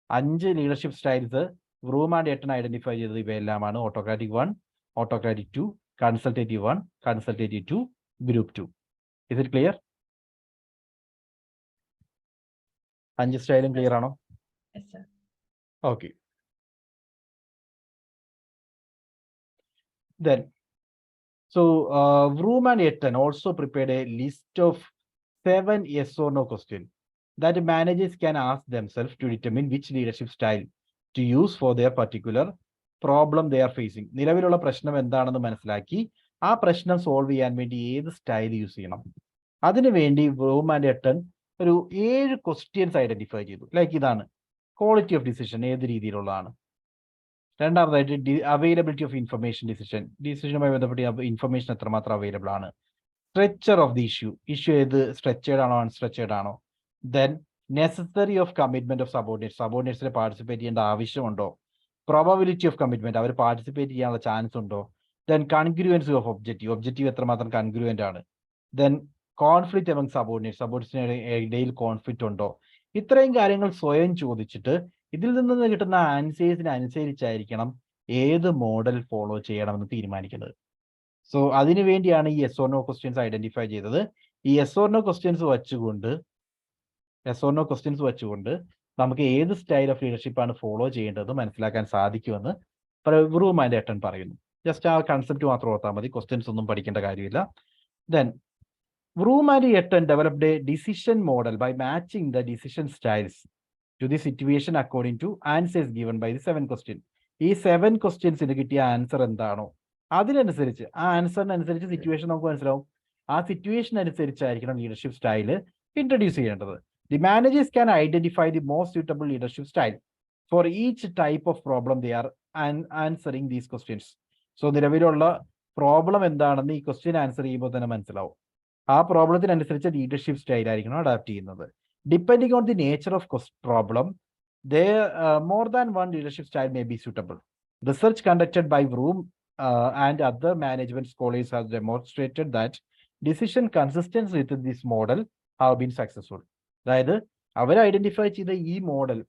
5 leadership styles Vroom and Yetton identify ചെയ്തത് ഇവയെല്ലാമാണ്. Autocratic 1, autocratic 2, consultative 1, consultative 2, group 2. Is it clear? 5 സ്റ്റൈലും ക്ലിയർ ആണോ? Okay. Then, so Vroom and Etten also prepared a list of 7 yes or no questions that managers can ask themselves to determine which leadership style to use for their particular problem they are facing. നിലവിലുള്ള പ്രശ്നം എന്താണെന്ന് മനസ്സിലാക്കി ആ പ്രശ്നം solve ചെയ്യാൻ വേണ്ടി ഏത് style use ചെയ്യണം, അതിനുവേണ്ടി വ്രൂം ആൻഡ് എട്ടൻ ഒരു 7 ക്വസ്റ്റ്യൻസ് ഐഡന്റിഫൈ ചെയ്തു. ലൈക്ക് ഇതാണ്: ക്വാളിറ്റി ഓഫ് ഡിസിഷൻ ഏത് രീതിയിലുള്ളതാണ്, രണ്ടാമതായിട്ട് അവൈലബിലിറ്റി ഓഫ് ഇൻഫർമേഷൻ, ഡിസിഷനുമായി ബന്ധപ്പെട്ട് ഇൻഫർമേഷൻ എത്രമാത്രം അവൈലബിൾ ആണ്, സ്ട്രക്ചർ ഓഫ് ദി ഇഷ്യൂ ഏത് സ്ട്രക്ചേർഡ് ആണോ അൺസ്ട്രക്ചേർഡ് ആണോ, then necessary of commitment of സബോർഡിനേറ്റ്സിനെ പാർട്ടിസിപ്പേറ്റ് ചെയ്യേണ്ട ആവശ്യമുണ്ടോ, പ്രോബബിലിറ്റി ഓഫ് കമ്മിറ്റ്മെന്റ് അവർ പാർട്ടിസിപ്പേറ്റ് ചെയ്യാനുള്ള ചാൻസ് ഉണ്ടോ, ദെൻ കൺഗ്രുവൻസി ഓഫ് ഒബ്ജക്റ്റീവ് എത്രമാത്രം കൺഗ്രുവന്റ് ആണ്, ദെൻ കോൺഫ്ലിക്റ്റ് എമംഗ് സബോർഡിനേറ്റ്സിന് ഇടയിൽ കോൺഫ്ലിക്റ്റ് ഉണ്ടോ. ഇത്രയും കാര്യങ്ങൾ സ്വയം ചോദിച്ചിട്ട് ഇതിൽ നിന്ന് കിട്ടുന്ന ആൻസേഴ്സിന് അനുസരിച്ചായിരിക്കണം ഏത് മോഡൽ ഫോളോ ചെയ്യണമെന്ന് തീരുമാനിക്കുന്നത്. സോ അതിനു വേണ്ടിയാണ് ഈ yes or no questions identify ചെയ്തത്. ഈ yes or no ക്വസ്റ്റ്യൻസ് വെച്ചുകൊണ്ട് നമുക്ക് ഏത് സ്റ്റൈൽ ഓഫ് ലീഡർഷിപ്പ് ആണ് ഫോളോ ചെയ്യേണ്ടതെന്ന് മനസ്സിലാക്കാൻ സാധിക്കുമെന്ന് വ്രൂം ആൻഡ് എട്ടൻ പറയുന്നു. ജസ്റ്റ് ആ കൺസെപ്റ്റ് മാത്രം ഓർത്താൽ മതി, ക്വസ്റ്റ്യൻസ് ഒന്നും പഠിക്കേണ്ട കാര്യമില്ല. Then Vroom and Etten developed a decision model by matching the decision styles to the situation according to answers given by the 7 questions. ഈ 7 ക്വസ്റ്റ്യൻസിന് കിട്ടിയ ആൻസർ എന്താണോ അതിനനുസരിച്ച്, ആ ആൻസറിനനുസരിച്ച് സിറ്റുവേഷൻ നമുക്ക് മനസ്സിലാവും. ആ സിറ്റുവേഷൻ അനുസരിച്ചായിരിക്കണം ലീഡർഷിപ്പ് സ്റ്റൈല് ഇൻട്രൊഡ്യൂസ് ചെയ്യേണ്ടത്. The managers can identify the most suitable leadership style for each type of problem they are answering these questions. So നിലവിലുള്ള പ്രോബ്ലം എന്താണെന്ന് ഈ ക്വസ്റ്റ്യൻ ആൻസർ ചെയ്യുമ്പോൾ തന്നെ മനസ്സിലാവും. ആ പ്രോബ്ലത്തിനനുസരിച്ച് ലീഡർഷിപ്പ് സ്റ്റൈൽ ആയിരിക്കണം അഡാപ്റ്റ് ചെയ്യുന്നത്. Depending on the nature of problem, more than one leadership style may be suitable. Research conducted by Vroom and other management scholars has demonstrated that decision consistent with this model have been successful. അതായത് അവർ identify ചെയ്ത ഈ model,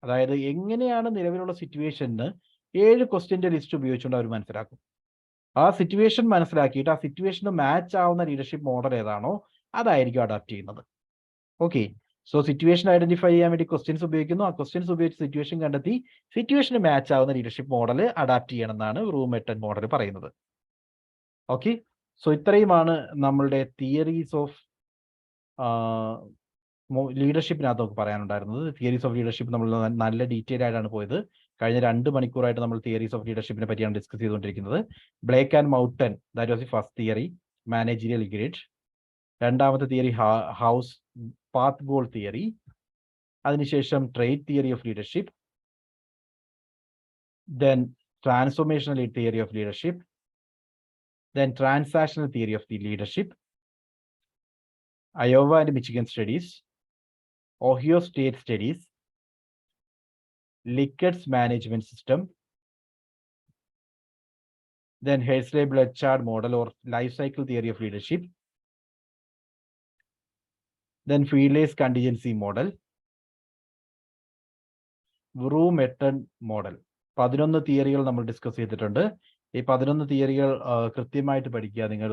അതായത് എങ്ങനെയാണ് നിലവിലുള്ള സിറ്റുവേഷന് 7 ക്വസ്റ്റ്യന്റെ list ഉപയോഗിച്ചുകൊണ്ട് അവർ മനസ്സിലാക്കും. ആ situation മനസ്സിലാക്കിയിട്ട് ആ സിറ്റുവേഷന് മാച്ച് ആവുന്ന ലീഡർഷിപ്പ് മോഡൽ ഏതാണോ അതായിരിക്കും അഡാപ്റ്റ് ചെയ്യുന്നത്. ഓക്കെ, സോ സിറ്റുവേഷൻ ഐഡന്റിഫൈ ചെയ്യാൻ വേണ്ടി ക്വസ്റ്റ്യൻസ് ഉപയോഗിക്കുന്നു. ആ ക്വസ്റ്റ്യൻസ് ഉപയോഗിച്ച് സിറ്റുവേഷൻ കണ്ടെത്തി സിറ്റുവേഷന് മാച്ച് ആവുന്ന ലീഡർഷിപ്പ് മോഡൽ അഡാപ്റ്റ് ചെയ്യണം എന്നാണ് Vroom Etten മോഡൽ പറയുന്നത്. ഓക്കെ, സോ ഇത്രയുമാണ് നമ്മളുടെ തിയറീസ് ഓഫ് ലീഡർഷിപ്പിനകത്ത് നമുക്ക് പറയാനുണ്ടായിരുന്നത്. തിയറീസ് ഓഫ് ലീഡർഷിപ്പ് നമ്മൾ നല്ല ഡീറ്റെയിൽ ആയിട്ടാണ് പോയത്. കഴിഞ്ഞ 2 മണിക്കൂറായിട്ട് നമ്മൾ തിയറീസ് ഓഫ് ലീഡർഷിപ്പിനെ പറ്റിയാണ് ഡിസ്കസ് ചെയ്തുകൊണ്ടിരിക്കുന്നത്. Blake and Mouton, that was the first theory, managerial grid. രണ്ടാമത്തെ theory House path goal theory. അതിനുശേഷം trait theory of leadership, then transformational theory of leadership, then transactional theory of the leadership, Iowa and Michigan studies, Ohio State studies, Likkert's management system, then Hersley-Blanchard model or life cycle theory of leadership, then Fields contingency model, Vroom Etten model. 11 തിയറികൾ നമ്മൾ discuss ചെയ്തിട്ടുണ്ട്. ഈ 11 തിയറികൾ കൃത്യമായിട്ട് പഠിക്കുക നിങ്ങൾ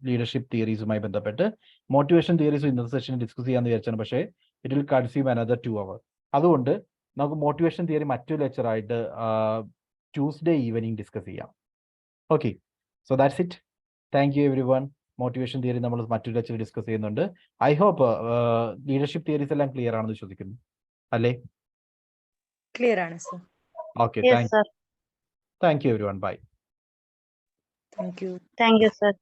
leadership തിയറീസുമായി ബന്ധപ്പെട്ട്. Motivation തിയറീസും ഇന്നത്തെ സെഷനിൽ discuss ചെയ്യാന്ന് വിചാരിച്ചാണ്, പക്ഷേ it will consume another 2 hours. അതുകൊണ്ട് നമുക്ക് മോട്ടിവേഷൻ തിയറി മറ്റൊരു ലെക്ചറായിട്ട് ട്യൂസ്ഡേ ഈവനിങ് ഡിസ്കസ് ചെയ്യാം. Okay, so that's it. Thank you everyone. Motivation theory നമ്മൾ മറ്റൊരു ലെക്ചർ ഡിസ്കസ് ചെയ്യുന്നുണ്ട്. ഐ ഹോപ്പ് ലീഡർഷിപ്പ് തിയറീസ് എല്ലാം ക്ലിയർ ആണെന്ന് വിശ്വസിക്കുന്നു, അല്ലേ? ക്ലിയർ ആണ് sir. Okay, Yes, sir. Thank you everyone. Bye. Thank you. Thank you, sir.